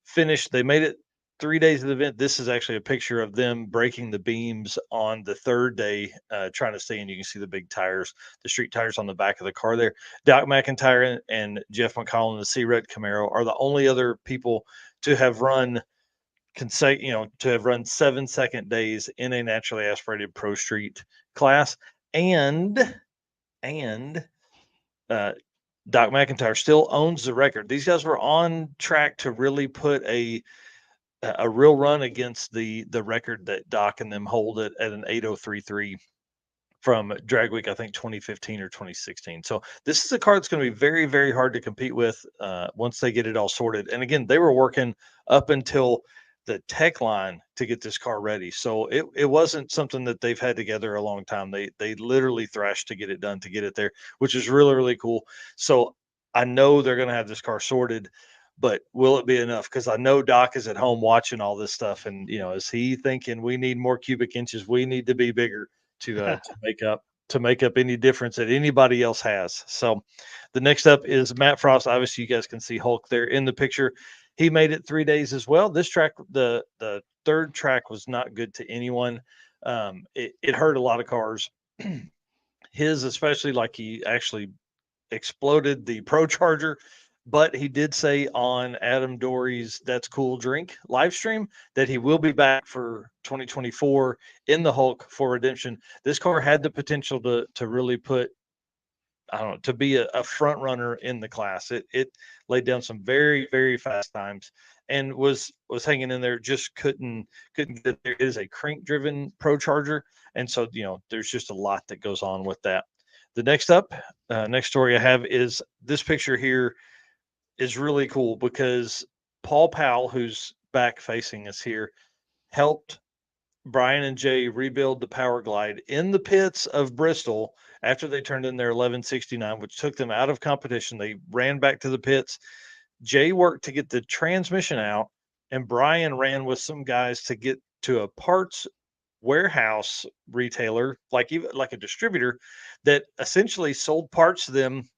Speaker 1: finish. They made it 3 days of the event. This is actually a picture of them breaking the beams on the third day, trying to stay in. You can see the big tires, the street tires on the back of the car there. Doc McIntyre and Jeff McCall in the C-Red Camaro are the only other people to have run to have run 7-second days in a naturally aspirated pro street class. And Doc McIntyre still owns the record. These guys were on track to really put a real run against the record that Doc and them hold it at an 8:03.3 from Drag Week, I think 2015 or 2016. So this is a car that's going to be very, very hard to compete with once they get it all sorted. And again, they were working up until the tech line to get this car ready. So it wasn't something that they've had together a long time. They literally thrashed to get it done, to get it there, which is really, really cool. So I know they're going to have this car sorted, but will it be enough? Because I know Doc is at home watching all this stuff, and is he thinking we need more cubic inches? We need to be bigger to make up any difference that anybody else has. So the next up is Matt Frost. Obviously, you guys can see Hulk there in the picture. He made it 3 days as well. This track, the third track, was not good to anyone. It hurt a lot of cars. His especially, like he actually exploded the Pro Charger. But he did say on Adam Dory's That's Cool Drink live stream that he will be back for 2024 in the Hulk for redemption. This car had the potential to really put, I don't know, to be a front runner in the class. It laid down some very, very fast times and was hanging in there, just couldn't get there. It is a crank driven Pro Charger. And so, there's just a lot that goes on with that. The next story I have is this picture here. is really cool because Paul Powell, who's back facing us here, helped Brian and Jay rebuild the Power Glide in the pits of Bristol after they turned in their 1169, which took them out of competition. They ran back to the pits. Jay worked to get the transmission out, and Brian ran with some guys to get to a parts warehouse retailer, even like a distributor that essentially sold parts to them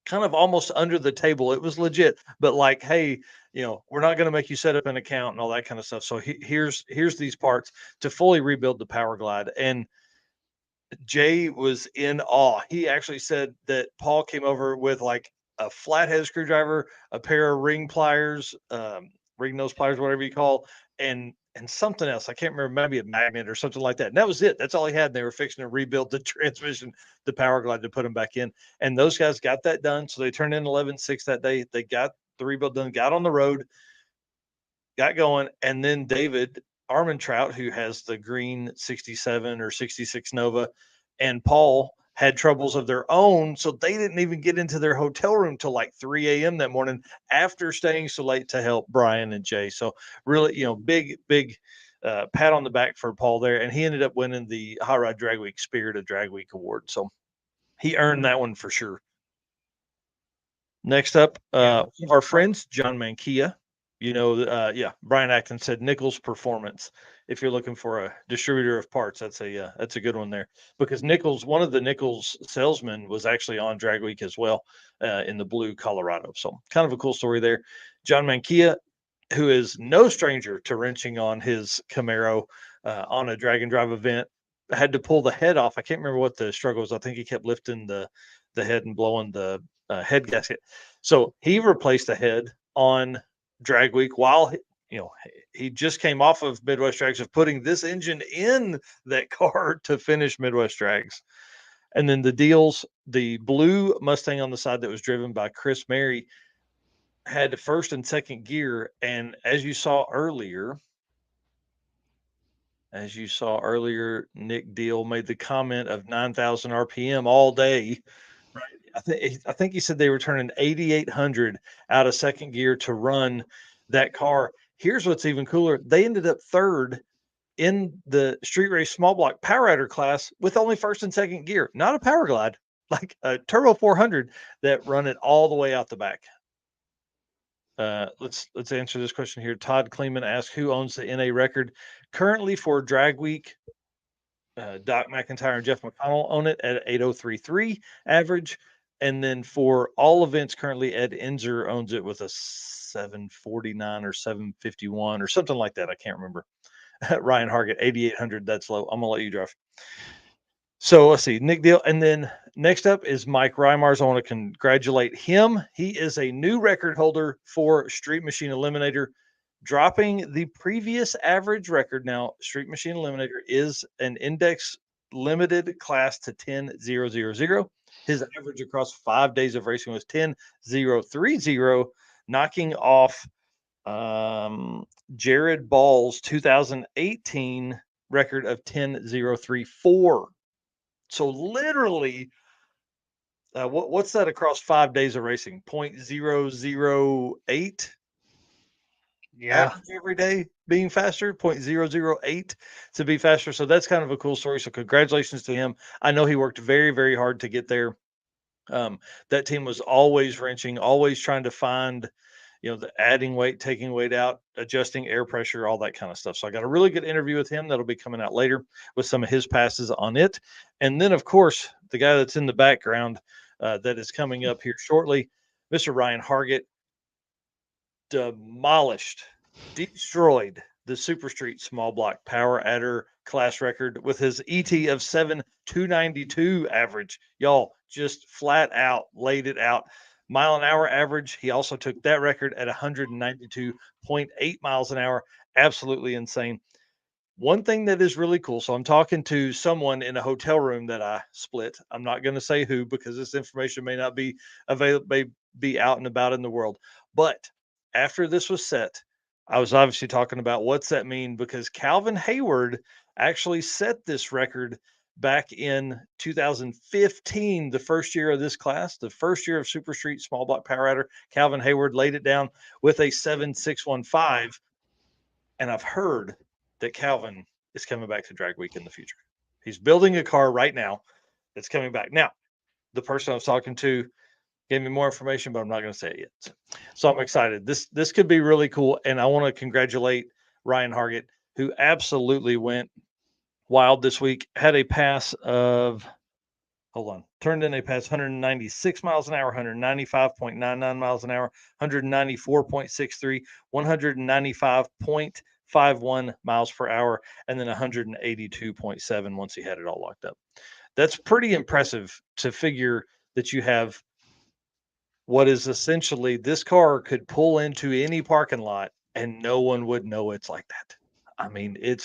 Speaker 1: kind of almost under the table. It was legit, but like, hey, we're not going to make you set up an account and all that kind of stuff. So here's these parts to fully rebuild the Power Glide. And Jay was in awe. He actually said that Paul came over with like a flathead screwdriver, a pair of ring pliers, ring nose pliers, whatever you call, and something else. I can't remember, maybe a magnet or something like that. And that was it. That's all he had. And they were fixing to rebuild the transmission, the Power Glide, to put them back in. And those guys got that done. So they turned in 11.6 that day. They got the rebuild done, got on the road, got going. And then David Armentrout, who has the green 67 or 66 Nova, and Paul had troubles of their own. So they didn't even get into their hotel room till like 3 a.m. that morning after staying so late to help Brian and Jay. So really, big pat on the back for Paul there. And he ended up winning the Hot Rod Drag Week Spirit of Drag Week Award. So he earned that one for sure. Next up, our friends, John Mankia. Brian Atkins said Nichols Performance. If you're looking for a distributor of parts, that's a good one there, because Nichols, one of the Nichols salesmen, was actually on Drag Week as well, in the blue Colorado. So kind of a cool story there. John Mankia, who is no stranger to wrenching on his Camaro on a drag and drive event, had to pull the head off. I can't remember what the struggle was. I think he kept lifting the head and blowing the head gasket. So he replaced the head on Drag Week while he just came off of Midwest Drags of putting this engine in that car to finish Midwest Drags. And then the deals, the blue Mustang on the side that was driven by Chris Mary had first and second gear. And as you saw earlier, Nick Deal made the comment of 9,000 RPM all day. Right. I think he said they were turning 8,800 out of second gear to run that car. Here's what's even cooler. They ended up third in the street race small block Power Rider class with only first and second gear, not a Power Glide, like a Turbo 400 that run it all the way out the back. Let's answer this question here. Todd Kleeman asked, who owns the NA record currently for Drag Week? Doc McIntyre and Jeff McConnell own it at 8033 average. And then for all events currently, Ed Enzer owns it with a 749 or 751 or something like that. I can't remember. Ryan Hargett, 8,800. That's low. I'm going to let you drive. So let's see, Nick Deal. And then next up is Mike Reimars. I want to congratulate him. He is a new record holder for Street Machine Eliminator, dropping the previous average record. Now, Street Machine Eliminator is an index limited class to 10,000. His average across 5 days of racing was 10,030, knocking off Jared Ball's 2018 record of 10,034. So literally, what's that across 5 days of racing? 0.008.
Speaker 2: Yeah.
Speaker 1: Every day being faster, 0.008 to be faster. So that's kind of a cool story. So congratulations to him. I know he worked very, very hard to get there. That team was always wrenching, always trying to find, the adding weight, taking weight out, adjusting air pressure, all that kind of stuff. So I got a really good interview with him that'll be coming out later with some of his passes on it. And then, of course, the guy that's in the background that is coming up here shortly, Mr. Ryan Hargett, destroyed the Super Street small block Power Adder class record with his ET of 7,292 average. Y'all, just flat out laid it out. Mile an hour average. He also took that record at 192.8 miles an hour. Absolutely insane. One thing that is really cool. So I'm talking to someone in a hotel room that I split. I'm not going to say who, because this information may not be available, may be out and about in the world. But after this was set, I was obviously talking about what's that mean, because Calvin Hayward actually set this record back in 2015, the first year of this class, the first year of Super Street Small Block Power Rider. Calvin Hayward laid it down with a 7.615. And I've heard that Calvin is coming back to Drag Week in the future. He's building a car right now that's coming back. Now, the person I was talking to gave me more information, but I'm not going to say it yet. So I'm excited. This could be really cool. And I want to congratulate Ryan Hargett, who absolutely went wild this week. Had a pass of, turned in a pass 196 miles an hour, 195.99 miles an hour, 194.63, 195.51 miles per hour, and then 182.7 once he had it all locked up. That's pretty impressive to figure that you have what is essentially this car could pull into any parking lot and no one would know it's like that. I mean, it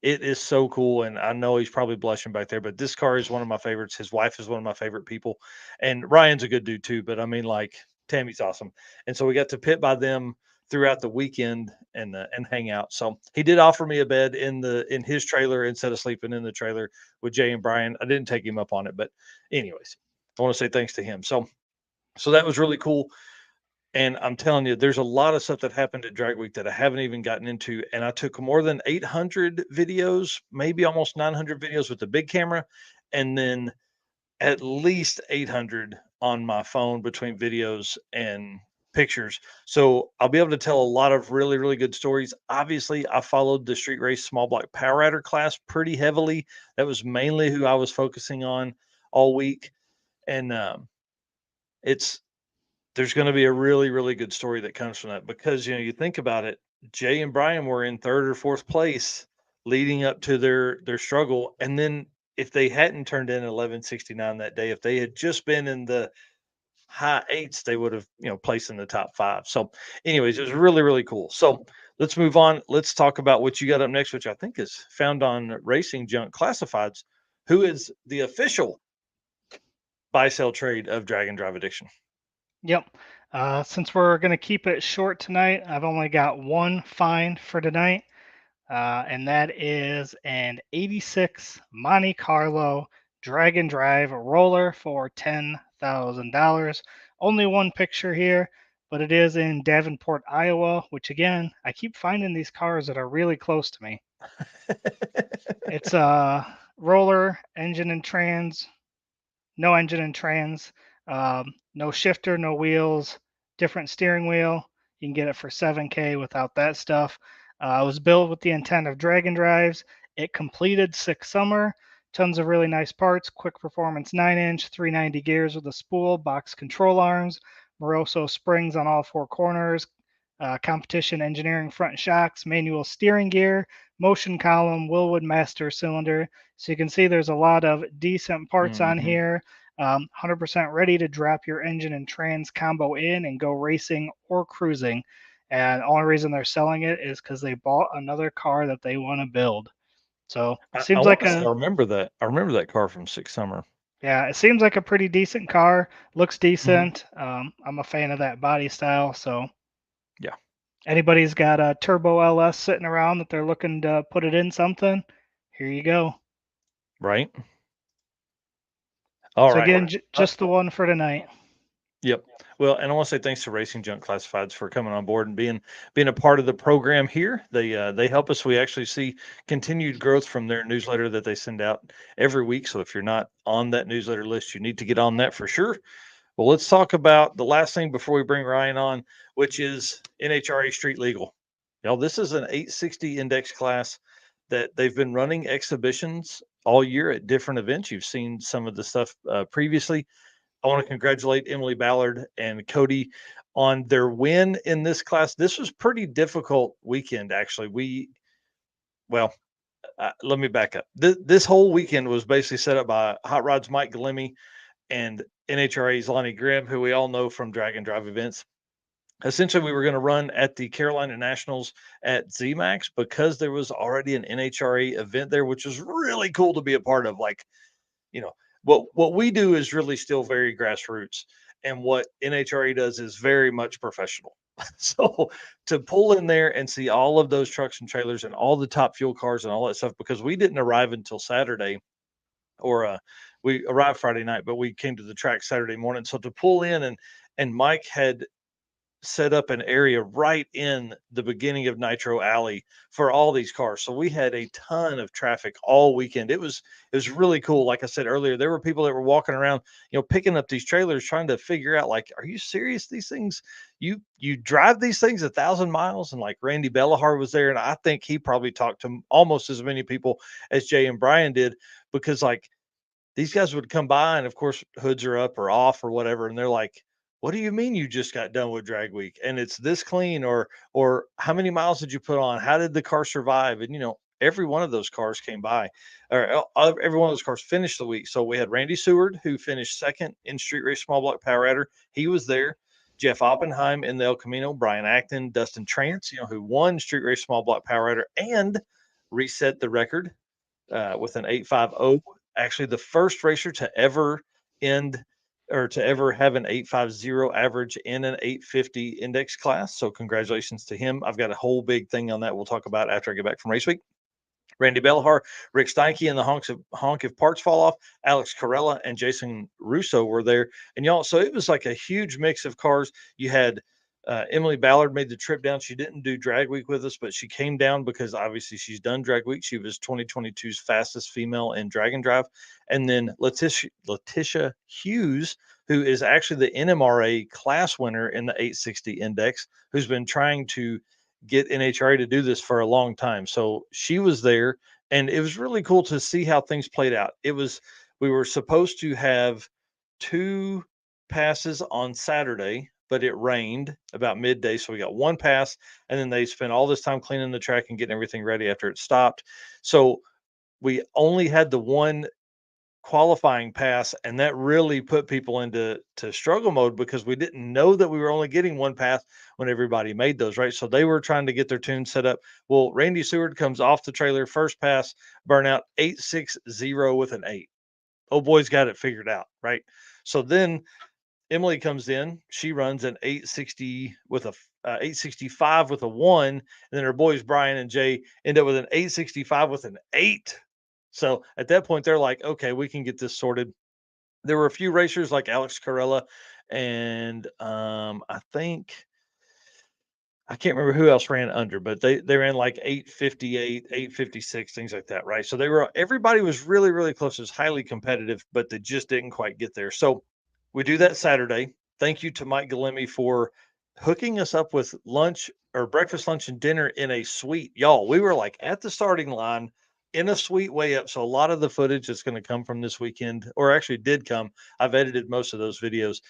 Speaker 1: is so cool. And I know he's probably blushing back there, but this car is one of my favorites. His wife is one of my favorite people. And Ryan's a good dude too. But I mean, like, Tammy's awesome. And so we got to pit by them throughout the weekend and hang out. So he did offer me a bed in his trailer instead of sleeping in the trailer with Jay and Brian. I didn't take him up on it, but anyways, I want to say thanks to him. So that was really cool. And I'm telling you, there's a lot of stuff that happened at Drag Week that I haven't even gotten into. And I took more than 800 videos, maybe almost 900 videos with the big camera, and then at least 800 on my phone between videos and pictures. So I'll be able to tell a lot of really, really good stories. Obviously, I followed the Street Race Small Block Power Rider class pretty heavily. That was mainly who I was focusing on all week. And there's going to be a really, really good story that comes from that because, you think about it, Jay and Brian were in third or fourth place leading up to their struggle. And then if they hadn't turned in 11.69 that day, if they had just been in the high eights, they would have, placed in the top 5. So anyways, it was really, really cool. So let's move on. Let's talk about what you got up next, which I think is found on Racing Junk Classifieds, who is the official buy, sell, trade of Drag and Drive Addiction.
Speaker 2: Yep. Since we're going to keep it short tonight, I've only got one find for tonight, and that is an 86 Monte Carlo Drag and Drive roller for $10,000. Only one picture here, but it is in Davenport, Iowa, which again, I keep finding these cars that are really close to me. It's a roller, engine and trans, no engine and trans, no shifter, no wheels, different steering wheel. You can get it for $7K without that stuff. It was built with the intent of drag and drives. It completed 6 summer. Tons of really nice parts. Quick performance 9-inch, 390 gears with a spool, box control arms, Moroso springs on all 4 corners, competition engineering front shocks, manual steering gear, motion column, Willwood master cylinder. So you can see there's a lot of decent parts on here. 100% ready to drop your engine and trans combo in and go racing or cruising. And the only reason they're selling it is because they bought another car that they want to build. So it seems like
Speaker 1: I remember that. I remember that car from 6 summer.
Speaker 2: Yeah, it seems like a pretty decent car. Looks decent. I'm a fan of that body style. So
Speaker 1: yeah,
Speaker 2: anybody's got a turbo LS sitting around that they're looking to put it in something, here you go.
Speaker 1: Right. All right.
Speaker 2: Again, just the one for tonight.
Speaker 1: Yep. Well, and I want to say thanks to Racing Junk Classifieds for coming on board and being a part of the program here. They help us. We actually see continued growth from their newsletter that they send out every week. So if you're not on that newsletter list, you need to get on that for sure. Well, let's talk about the last thing before we bring Ryan on, which is NHRA Street Legal. This is an 860 index class that they've been running exhibitions all year at different events. You've seen some of the stuff previously. I want to congratulate Emily Ballard and Cody on their win in this class. This was pretty difficult weekend, actually. Let me back up. This whole weekend was basically set up by Hot Rod's Mike Glemmy and NHRA's Lonnie Grimm, who we all know from Drag and Drive events. Essentially, we were going to run at the Carolina Nationals at ZMAX because there was already an NHRA event there, which was really cool to be a part of. What we do is really still very grassroots, and what NHRA does is very much professional. So to pull in there and see all of those trucks and trailers and all the top fuel cars and all that stuff, because we didn't arrive until Saturday, we arrived Friday night, but we came to the track Saturday morning. So to pull in, and Mike had set up an area right in the beginning of Nitro Alley for all these cars. So we had a ton of traffic all weekend. It was really cool. Like I said earlier, there were people that were walking around, picking up these trailers, trying to figure out, like, are you serious? These things, you drive these things 1,000 miles? And like Randy Bellahar was there, and I think he probably talked to almost as many people as Jay and Brian did, because like these guys would come by, and of course hoods are up or off or whatever, and they're like, what do you mean you just got done with drag week and it's this clean? Or how many miles did you put on? How did the car survive? And every one of those cars came by, or every one of those cars finished the week. So we had Randy Seward, who finished second in Street Race Small Block Power Adder. He was there. Jeff Oppenheim in the El Camino, Brian Acton, Dustin Trance, who won Street Race Small Block Power Adder and reset the record with an 850. Actually, the first racer to ever end or to ever have an 850 average in an 850 index class. So congratulations to him. I've got a whole big thing on that we'll talk about after I get back from race week. Randy Bellahar, Rick Steinke, and the Honk if Parts Fall Off, Alex Carella, and Jason Russo were there. And y'all, so it was like a huge mix of cars. You had Emily Ballard made the trip down. She didn't do drag week with us, but she came down because obviously she's done drag week. She was 2022's fastest female in drag and drive. And then Letitia Hughes, who is actually the NMRA class winner in the 860 index, who's been trying to get NHRA to do this for a long time. So she was there, and it was really cool to see how things played out. We were supposed to have 2 passes on Saturday, but it rained about midday. So we got 1 pass, and then they spent all this time cleaning the track and getting everything ready after it stopped. So we only had the 1 qualifying pass, and that really put people into struggle mode because we didn't know that we were only getting 1 pass when everybody made those, right? So they were trying to get their tune set up. Well, Randy Seward comes off the trailer, first pass, burnout 860 with an 8. Oh, boy's got it figured out, right? So then Emily comes in, she runs an 860 with a 865 with a 1, and then her boys Brian and Jay end up with an 865 with an 8. So at that point, they're like, okay, we can get this sorted. There were a few racers like Alex Carella, and I can't remember who else ran under, but they ran like 858, 856, things like that, right? So everybody was really, really close. It was highly competitive, but they just didn't quite get there. So we do that Saturday. Thank you to Mike Galemi for hooking us up with lunch or breakfast, lunch, and dinner in a suite. Y'all, we were like at the starting line in a suite way up. So a lot of the footage that's going to come from this weekend, or actually did come, I've edited most of those videos,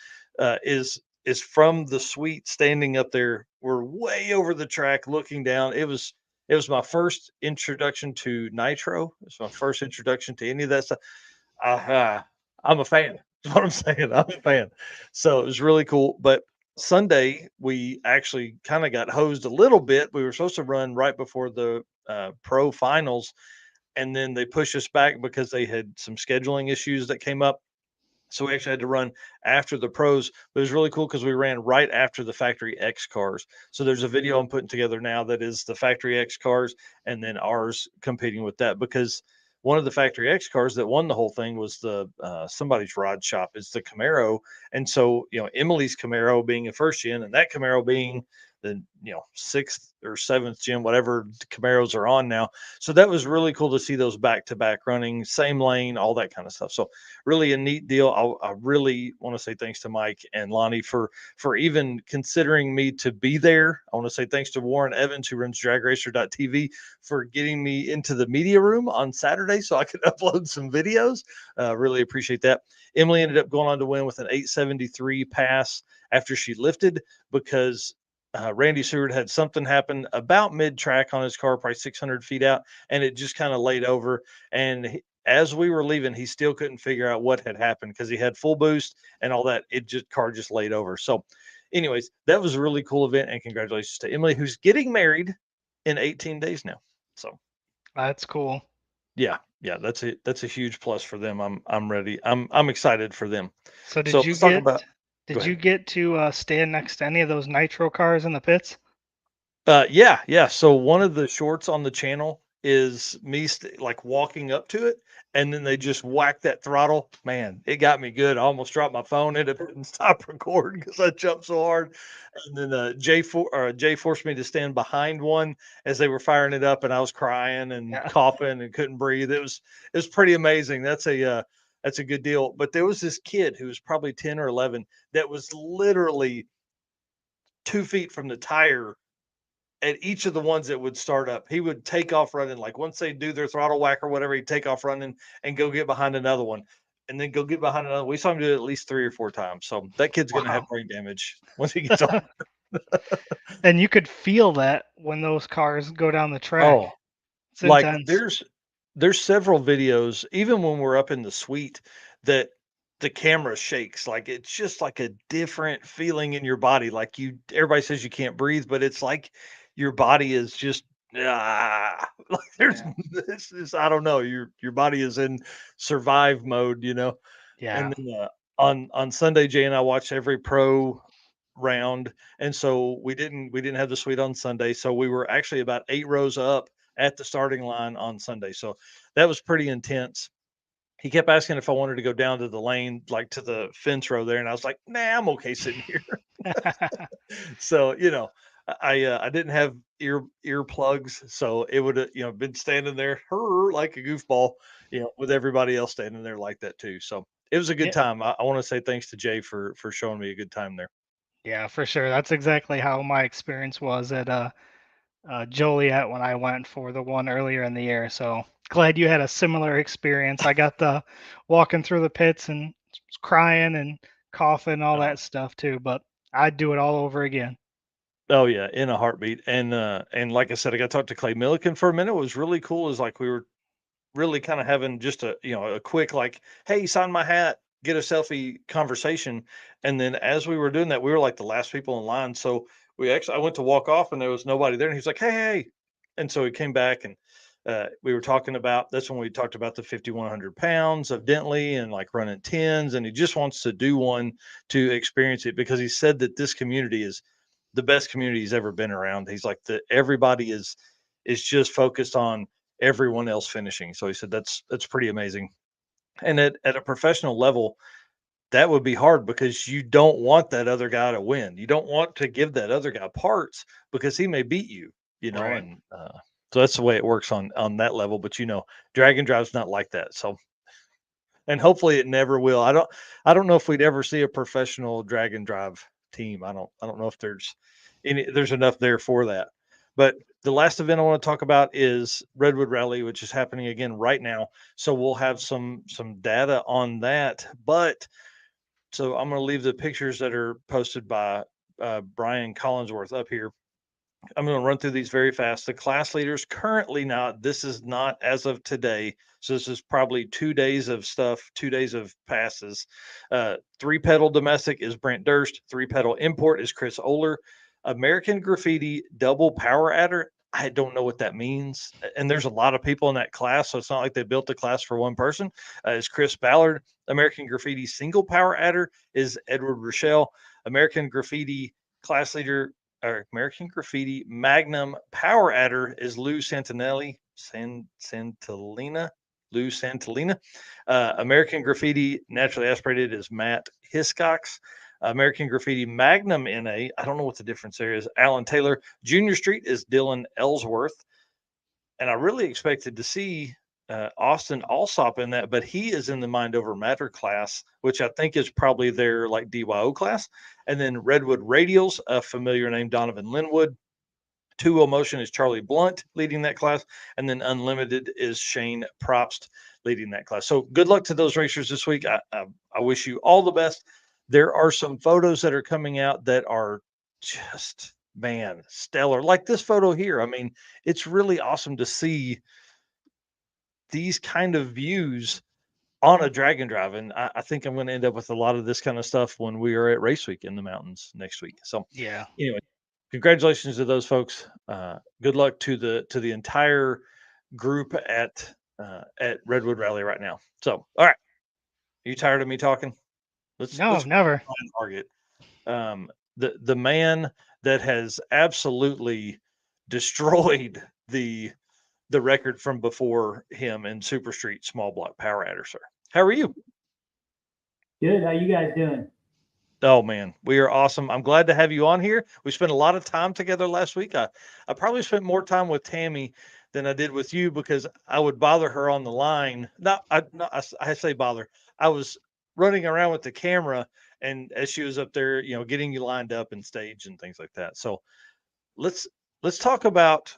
Speaker 1: is from the suite standing up there. We're way over the track looking down. It was my first introduction to Nitro. It's my first introduction to any of that stuff. I'm a fan. That's what I'm saying. I'm a fan. So it was really cool. But Sunday, we actually kind of got hosed a little bit. We were supposed to run right before the pro finals, and then they pushed us back because they had some scheduling issues that came up. So we actually had to run after the pros, but it was really cool because we ran right after the Factory X cars. So there's a video I'm putting together now that is the Factory X cars and then ours competing with that, because one of the Factory X cars that won the whole thing was the somebody's rod shop. It's the Camaro. And so, Emily's Camaro being a first gen and that Camaro being the 6th or 7th gen, whatever Camaros are on now. So that was really cool to see those back-to-back running, same lane, all that kind of stuff. So really a neat deal. I really want to say thanks to Mike and Lonnie for even considering me to be there. I want to say thanks to Warren Evans, who runs dragracer.tv, for getting me into the media room on Saturday so I could upload some videos. Really appreciate that. Emily ended up going on to win with an 873 pass after she lifted, because Randy Seward had something happen about mid-track on his car, probably 600 feet out, and it just kind of laid over. And as we were leaving, he still couldn't figure out what had happened because he had full boost and all that. Car just laid over. So anyways, that was a really cool event, and congratulations to Emily, who's getting married in 18 days now. So
Speaker 2: That's cool.
Speaker 1: Yeah, that's a huge plus for them. I'm ready. I'm excited for them.
Speaker 2: So
Speaker 1: So let's talk about.
Speaker 2: did you get to stand next to any of those Nitro cars in the pits?
Speaker 1: Yeah. So one of the shorts on the channel is me like walking up to it, and then they just whack that throttle. Man, it got me good. I almost dropped my phone, ended up hitting stop recording because I jumped so hard. And then Jay forced me to stand behind one as they were firing it up, and I was crying and
Speaker 2: Yeah.
Speaker 1: coughing and couldn't breathe. It was pretty amazing. That's a good deal. But there was this kid who was probably 10 or 11 that was literally 2 feet from the tire at each of the ones that would start up. He would take off running. Like once they do their throttle whack or whatever, he'd take off running and go get behind another one and then go get behind another. We saw him do it at least 3 or 4 times. So that kid's going to have
Speaker 2: Wow.
Speaker 1: brain damage once he gets on.
Speaker 2: And you could feel that when those cars go down the track.
Speaker 1: Oh,
Speaker 2: It's
Speaker 1: like
Speaker 2: intense.
Speaker 1: there's several videos, even when we're up in the suite, that the camera shakes. Like it's just like a different feeling in your body. Like everybody says you can't breathe, but it's like your body is just like there's
Speaker 2: Yeah.
Speaker 1: this is I don't know. Your body is in survive mode,
Speaker 2: Yeah.
Speaker 1: And then on Sunday, Jay and I watched every pro round, and so we didn't have the suite on Sunday, so we were actually about 8 rows up at the starting line on Sunday. So that was pretty intense. He kept asking if I wanted to go down to the lane, like to the fence row there, and I was like, "Nah, I'm okay sitting here." So I didn't have earplugs, so it would have been standing there like a goofball, with everybody else standing there like that too. So it was a good
Speaker 2: Yeah.
Speaker 1: time. I want to say thanks to Jay for showing me a good time there.
Speaker 2: Yeah, for sure. That's exactly how my experience was at Joliet when I went for the one earlier in the year. So glad you had a similar experience. I got the walking through the pits and crying and coughing and all
Speaker 1: Oh,
Speaker 2: that stuff too, but I'd do it all over again.
Speaker 1: oh yeah, in a heartbeat. And like I said, I got to talk to Clay Milliken for a minute. What was really cool is like we were really kind of having just a quick like, hey, sign my hat, get a selfie conversation. And then as we were doing that, we were like the last people in line. So I went to walk off and there was nobody there. And he was like, hey. And so he came back and we were talking about, that's when we talked about the 5,100 pounds of Dentley and like running tens. And he just wants to do one to experience it because he said that this community is the best community he's ever been around. He's like everybody is just focused on everyone else finishing. So he said that's pretty amazing. And at a professional level, that would be hard because you don't want that other guy to win. You don't want to give that other guy parts because he may beat you,
Speaker 2: Right.
Speaker 1: and so that's the way it works on that level. But Dragon Drive's not like that. So and hopefully it never will. I don't know if we'd ever see a professional Dragon Drive team. I don't know if there's enough there for that. But the last event I want to talk about is Redwood Rally, which is happening again right now. So we'll have some data on that. But so I'm going to leave the pictures that are posted by Brian Collinsworth up here. I'm going to run through these very fast. The class leaders currently now, this is not as of today. So this is probably 2 days of stuff, 2 days of passes. 3-pedal domestic is Brent Durst. 3-pedal import is Chris Oler. American Graffiti double power adder. I don't know what that means. And there's a lot of people in that class. So it's not like they built the class for one person. Is Chris Ballard. American Graffiti single power adder is Edward Rochelle. American Graffiti class leader or American Graffiti Magnum Power Adder is Lou Santinelli, Santillina, Lou Santillina. American Graffiti Naturally Aspirated is Matt Hiscox. American Graffiti Magnum NA, I don't know what the difference there is, Alan Taylor. Junior Street is Dylan Ellsworth. And I really expected to see Austin Alsop in that, but he is in the Mind Over Matter class, which I think is probably their like DYO class. And then Redwood Radials, a familiar name, Donovan Linwood. 2 Motion is Charlie Blunt leading that class. And then Unlimited is Shane Probst leading that class. So good luck to those racers this week. I wish you all the best. There are some photos that are coming out that are just, man, stellar. Like this photo here. I mean, it's really awesome to see these kind of views on a Dragon Drive. And I think I'm going to end up with a lot of this kind of stuff when we are at Race Week in the mountains next week. So
Speaker 2: Yeah.
Speaker 1: anyway, congratulations to those folks. Good luck to the entire group at Redwood Rally right now. So, all right. Are you tired of me talking? Let's
Speaker 2: No, never.
Speaker 1: Ryan Hargett. The man that has absolutely destroyed the the record from before him in Super Street Small Block Power Adder, sir. How are you?
Speaker 7: Good. How you guys doing?
Speaker 1: Oh man, we are awesome. I'm glad to have you on here. We spent a lot of time together last week. I probably spent more time with Tammy than I did with you because I would bother her on the line. I say bother. I was running around with the camera, and as she was up there, getting you lined up and stage and things like that. So let's talk about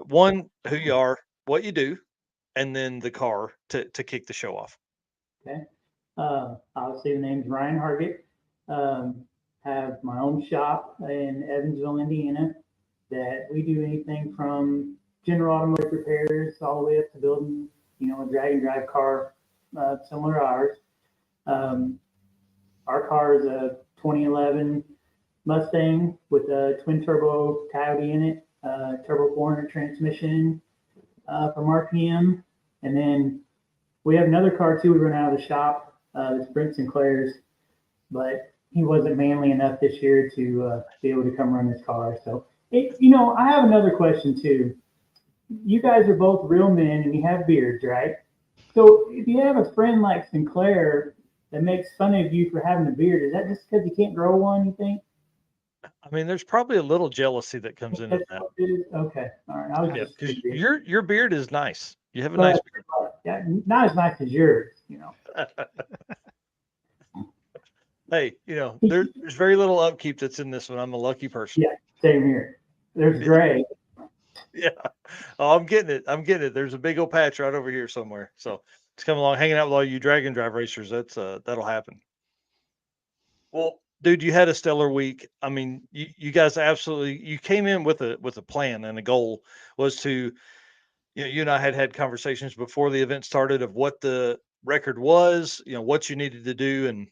Speaker 1: one, who you are, what you do, and then the car to kick the show off.
Speaker 7: Okay. Obviously, the name's Ryan Hargett. Have my own shop in Evansville, Indiana, that we do anything from general automotive repairs all the way up to building, a drag and drive car similar to ours. Our car is a 2011 Mustang with a twin turbo Coyote in it, turbo 400 transmission from RPM. And then we have another car too we run out of the shop. It's Brent Sinclair's, but he wasn't manly enough this year to be able to come run this car. So, I have another question too. You guys are both real men and you have beards, right? So if you have a friend like Sinclair that makes fun of you for having a beard, is that just because you can't grow one, you think?
Speaker 1: I mean, there's probably a little jealousy that comes into that.
Speaker 7: Okay, all right. I was
Speaker 1: Yeah,
Speaker 7: just
Speaker 1: because
Speaker 7: curious.
Speaker 1: your beard is nice. You have a nice beard.
Speaker 7: Yeah, not as nice as yours,
Speaker 1: Hey, there's very little upkeep that's in this one. I'm a lucky person.
Speaker 7: Yeah, same here. There's gray.
Speaker 1: Yeah. Oh, I'm getting it. There's a big old patch right over here somewhere. So it's coming along, hanging out with all you drag and drive racers. That'll happen. Well, dude, you had a stellar week. I mean, you guys you came in with a plan, and a goal was to, you and I had conversations before the event started of what the record was, what you needed to do and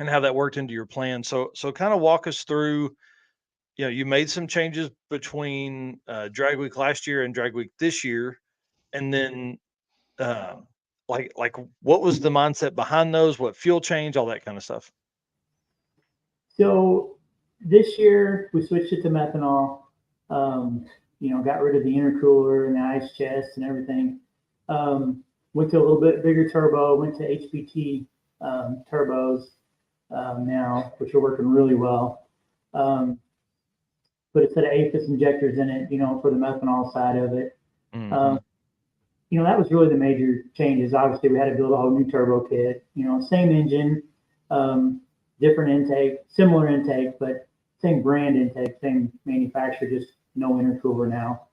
Speaker 1: how that worked into your plan. So kind of walk us through, you made some changes between Drag Week last year and Drag Week this year. And then like what was the mindset behind those, what fuel change, all that kind of stuff.
Speaker 7: So this year we switched it to methanol. Got rid of the intercooler and the ice chest and everything. Went to a little bit bigger turbo. Went to HPT turbos now, which are working really well. Put a set of APHIS injectors in it, for the methanol side of it.
Speaker 1: Mm-hmm.
Speaker 7: That was really the major changes. Obviously, we had to build a whole new turbo kit. Same engine, different intake, similar intake, but same brand intake, same manufacturer, just no intercooler now.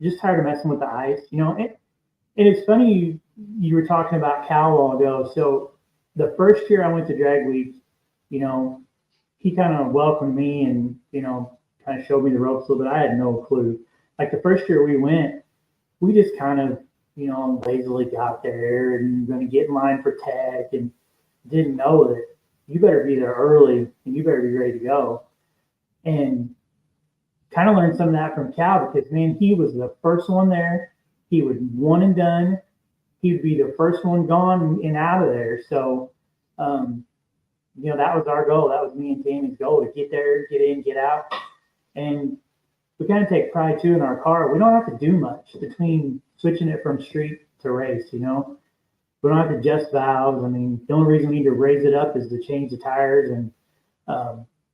Speaker 7: Just tired of messing with the ice, and it's funny you were talking about Cal a while ago. So the first year I went to Drag Week, he kind of welcomed me and, kind of showed me the ropes a little bit. I had no clue. Like the first year we went, we just kind of, lazily got there and going to get in line for tech and didn't know that you better be there early and you better be ready to go. And kind of learned some of that from Cal because, man, he was the first one there. He would one and done. He would be the first one gone and out of there. So, that was our goal. That was me and Tammy's goal, to get there, get in, get out. And we kind of take pride too in our car. We don't have to do much between switching it from street to race, We don't have to adjust valves. I mean, the only reason we need to raise it up is to change the tires, and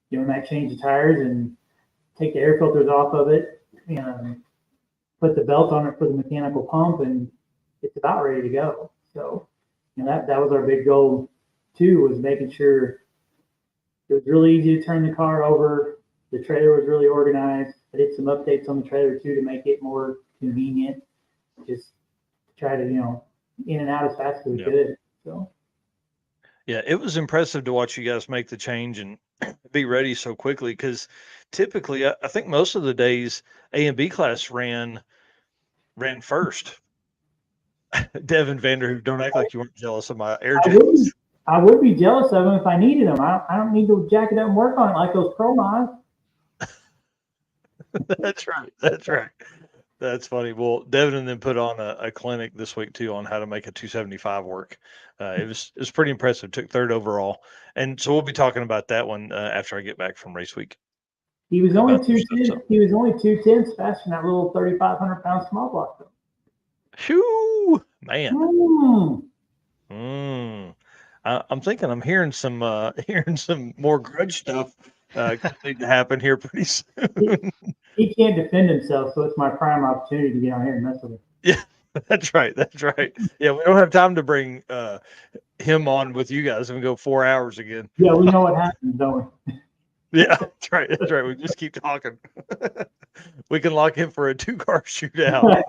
Speaker 7: we might change the tires and take the air filters off of it, and put the belt on it for the mechanical pump, and it's about ready to go. So, that was our big goal too, was making sure it was really easy to turn the car over. The trailer was really organized. I did some updates on the trailer too to make it more convenient. Just try to, in and out as fast as we could. So.
Speaker 1: Yeah, it was impressive to watch you guys make the change and be ready so quickly, because typically I think most of the days A and B class ran first. Devin Vanderhoof, don't act like you weren't jealous of my air jackets.
Speaker 7: I would be jealous of them if I needed them. I don't need to jack it up and work on it like those pro mods.
Speaker 1: That's right. That's funny. Well, Devin then put on a clinic this week too on how to make a 275 work. It was pretty impressive. Took third overall, and so we'll be talking about that one after I get back from race week.
Speaker 7: He was only
Speaker 1: about their stuff,
Speaker 7: 210.
Speaker 1: so.
Speaker 7: He was only 210 faster than that little 3,500-pound small block.
Speaker 1: Shoo, man.
Speaker 7: Mm.
Speaker 1: I'm thinking I'm hearing some more grudge stuff need to happen here pretty soon.
Speaker 7: He can't defend himself, so it's my prime opportunity to get on here and mess with him.
Speaker 1: Yeah, that's right. That's right. Yeah, we don't have time to bring him on with you guys and go 4 hours again.
Speaker 7: Yeah, we know what happens, don't we?
Speaker 1: Yeah, that's right. That's right. We just keep talking. We can lock him for a 2-car shootout.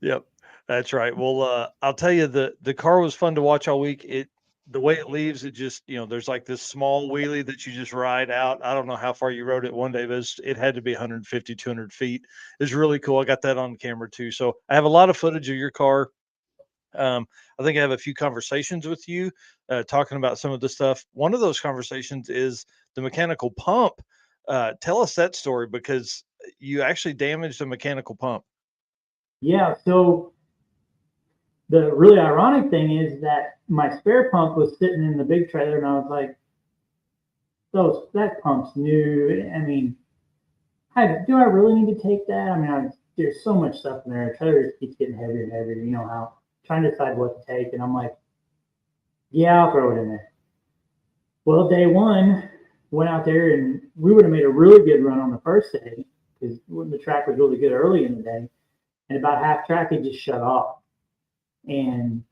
Speaker 1: Yep, that's right. Well, I'll tell you, the car was fun to watch all week. The way it leaves, it just, there's like this small wheelie that you just ride out. I don't know how far you rode it one day, but it had to be 150, 200 feet. It's really cool. I got that on camera too. So I have a lot of footage of your car. I think I have a few conversations with you talking about some of the stuff. One of those conversations is the mechanical pump. Tell us that story, because you actually damaged a mechanical pump.
Speaker 7: Yeah, so the really ironic thing is that my spare pump was sitting in the big trailer, and I was like, that pump's new. I mean, do I really need to take that? I mean, there's so much stuff in there. The trailer just keeps getting heavier and heavier. You know how trying to decide what to take, and I'm like, yeah, I'll throw it in there. Well, day one, went out there, and we would have made a really good run on the first day because the track was really good early in the day. And about half track, it just shut off. And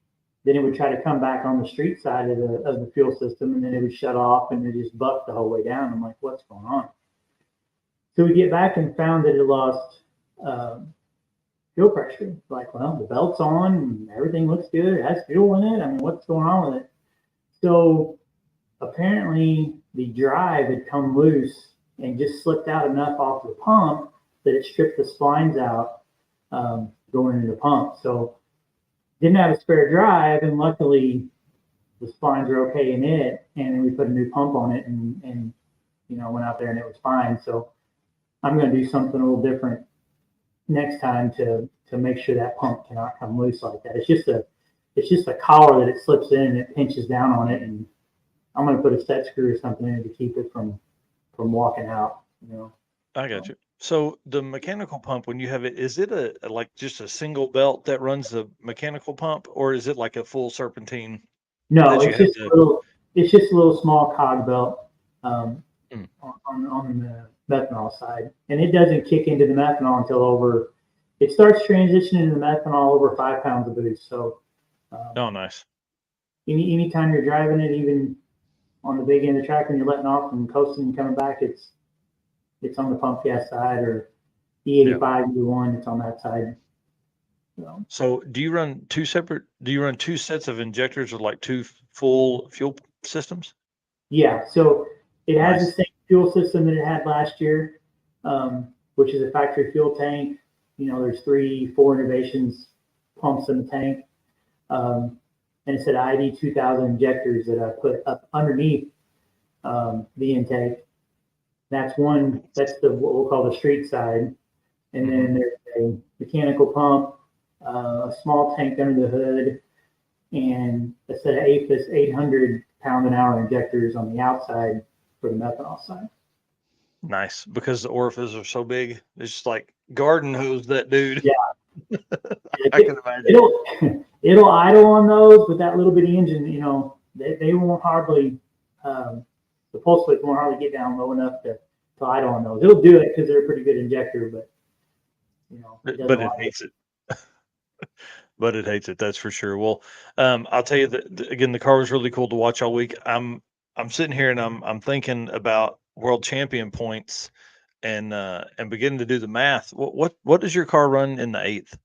Speaker 7: then it would try to come back on the street side of the fuel system, and then it would shut off, and it just bucked the whole way down. I'm like, what's going on? So we get back and found that it lost fuel pressure. Like, well, the belt's on, and everything looks good. It has fuel in it. I mean, what's going on with it? So apparently the drive had come loose and just slipped out enough off the pump that it stripped the splines out going into the pump. So didn't have a spare drive, and luckily the splines were okay in it, and then we put a new pump on it, and went out there and it was fine. So I'm going to do something a little different next time to make sure that pump cannot come loose like that. It's just a collar that it slips in and it pinches down on it, and I'm going to put a set screw or something in it to keep it from walking out.
Speaker 1: I got you. So the mechanical pump, when you have it, is it like just a single belt that runs the mechanical pump, or is it like a full serpentine?
Speaker 7: No, it's just a little small cog belt on the methanol side, and it doesn't kick into the methanol until it starts transitioning into the methanol over 5 pounds of boost. So,
Speaker 1: oh, nice.
Speaker 7: Anytime you're driving it, even on the big end of the track, when you're letting off and coasting and coming back, it's on the pump gas side, or E85 E1, it's on that side.
Speaker 1: So do you run two sets of injectors with like 2 full fuel systems?
Speaker 7: Yeah, so it has
Speaker 1: Nice.
Speaker 7: the same fuel system that it had last year, which is a factory fuel tank. There's 4 innovations pumps in the tank. And it said ID 2000 injectors that I put up underneath the intake. That's what we'll call the street side. And then there's a mechanical pump, a small tank under the hood, and a set of APHIS 800 pound-an-hour injectors on the outside for the methanol side.
Speaker 1: Nice, because the orifices are so big. It's just like garden hose that dude.
Speaker 7: Yeah.
Speaker 1: I can imagine.
Speaker 7: It'll idle on those with that little bitty engine. They won't hardly the pulse width won't hardly get down low enough to idle on those. It'll do it because they're a pretty good injector, but
Speaker 1: but it hates it. But it hates it. That's for sure. Well, I'll tell you that again, the car was really cool to watch all week. I'm sitting here and I'm thinking about world champion points and beginning to do the math. What does your car run in the 8th?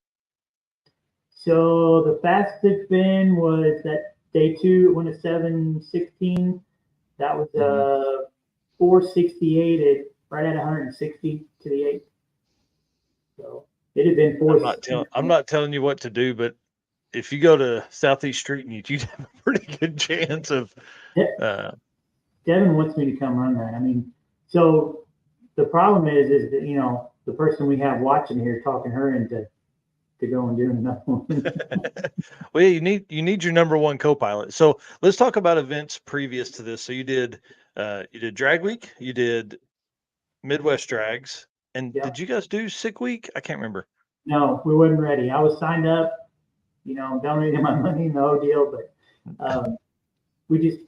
Speaker 7: So the fastest it's been was that day 2, it went to 7:16. That was 468 right at 160 to the 8th. So it had been 4.
Speaker 1: I'm not telling you what to do, but if you go to Southeast Street and you'd have a pretty good chance of.
Speaker 7: Devin wants me to come run that. I mean, so the problem is that the person we have watching here talking her into go and do another one.
Speaker 1: Well, you need your number one co-pilot. So let's talk about events previous to this. So you did Drag Week, you did Midwest Drags. And
Speaker 7: Yep.
Speaker 1: did you guys do Sick Week? I can't remember.
Speaker 7: No, we wasn't ready. I was signed up, donating my money, no deal, but we just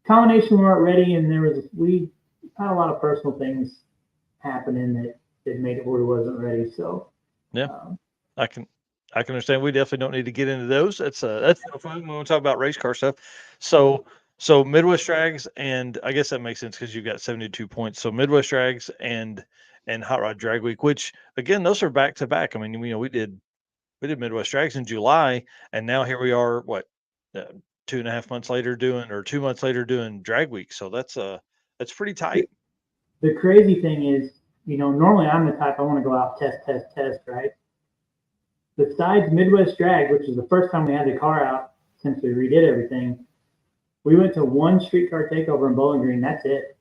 Speaker 7: combination we weren't ready, and we had a lot of personal things happening that made it where we wasn't ready. So
Speaker 1: yeah, I can understand. We definitely don't need to get into those. That's no fun when we talk about race car stuff. So Midwest Drags, and I guess that makes sense because you've got 72 points. So Midwest Drags and Hot Rod Drag Week, which again, those are back to back. I mean, we did Midwest Drags in July, and now here we are, 2.5 months later or 2 months later doing Drag Week. So that's pretty tight.
Speaker 7: the crazy thing is, normally I'm the type I want to go out, test, right? Besides Midwest Drag, which is the first time we had the car out since we redid everything, we went to one streetcar takeover in Bowling Green. That's it.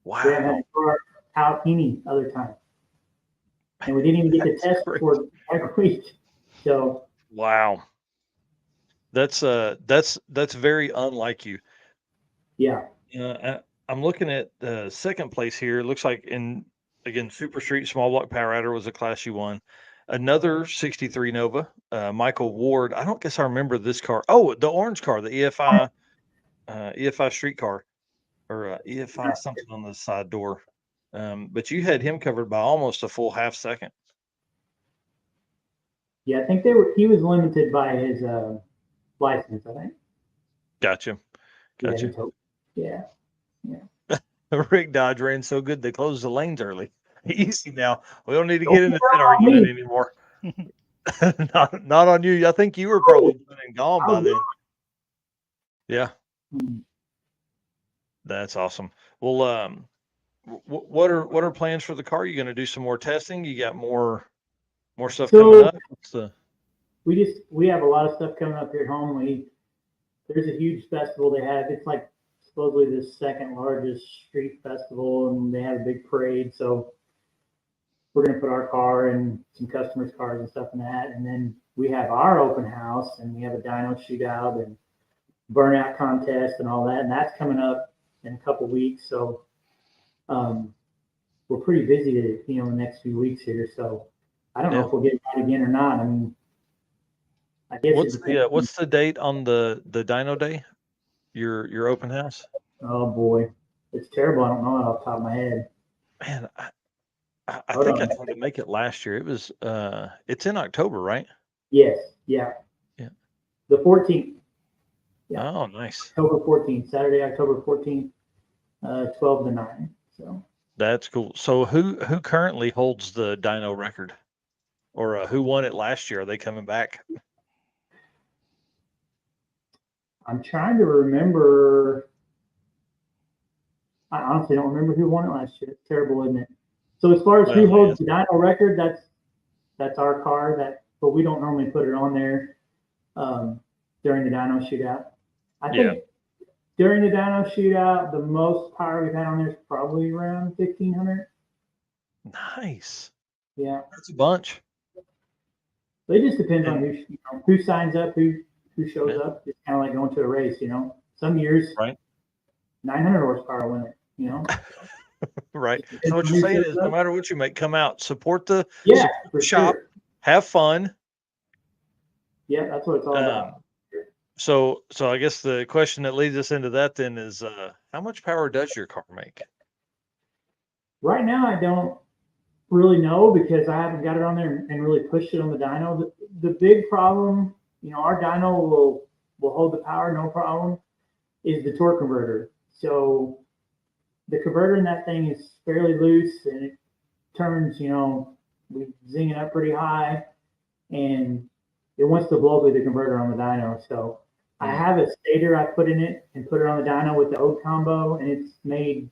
Speaker 1: Wow.
Speaker 7: We haven't had the car out any other time. And we didn't even get to test for Drag Week. So
Speaker 1: wow. That's very unlike you.
Speaker 7: yeah.
Speaker 1: I'm looking at the second place here. It looks like Super Street Small Block Power Rider was a Class U1. Another 63 Nova, Michael Ward. I don't guess I remember this car. Oh, the orange car, the EFI street car, or EFI something on the side door. But you had him covered by almost a full half second.
Speaker 7: Yeah, I think he was limited by his license, I think.
Speaker 1: Gotcha.
Speaker 7: Yeah.
Speaker 1: Rick Dodge ran so good they closed the lanes early. Easy now. We don't need to get into that argument anymore. not on you. I think you were probably done and gone by then. Yeah. That's awesome. Well, what are plans for the car? You going to do some more testing? You got more stuff coming up?
Speaker 7: We have a lot of stuff coming up here at home. There's a huge festival they have. It's like supposedly the second largest street festival, and they have a big parade. So we're going to put our car and some customers' cars and stuff in that. And then we have our open house, and we have a dyno shootout and burnout contest and all that. And that's coming up in a couple weeks. So we're pretty busy in the next few weeks here. So I don't know if we'll get it out again or not. I mean, I guess
Speaker 1: what's the date on the dyno day? Your open house?
Speaker 7: Oh boy, it's terrible. I don't know it off the top of my head.
Speaker 1: Man, I think I tried to make it last year. It was it's in October, right?
Speaker 7: Yes. Yeah. The 14th.
Speaker 1: Yeah. Oh, nice.
Speaker 7: October 14th, Saturday, October 14th, 12 to 9. So
Speaker 1: that's cool. So who currently holds the dyno record, or who won it last year? Are they coming back?
Speaker 7: I'm trying to remember. I honestly don't remember who won it last year. It's terrible, isn't it? So as far as who holds the dyno record, that's our car. But we don't normally put it on there during the dyno shootout. I think during the dyno shootout, the most power we've had on there is probably around 1,500.
Speaker 1: Nice.
Speaker 7: Yeah,
Speaker 1: that's a bunch.
Speaker 7: But it just depends on who signs up, who shows up. It's kind of like going to a race, Some years, 900 horsepower win it,
Speaker 1: Right. So what you're saying is, no matter what you make, come out, support the shop, have fun.
Speaker 7: Yeah, that's what it's all about.
Speaker 1: So I guess the question that leads us into that then is, how much power does your car make?
Speaker 7: Right now, I don't really know because I haven't got it on there and really pushed it on the dyno. The big problem, our dyno will hold the power, no problem, is the torque converter. So the converter in that thing is fairly loose, and it turns, we zing it up pretty high, and it wants to blow through the converter on the dyno. So I have a stator I put in it and put it on the dyno with the oak combo, and it's made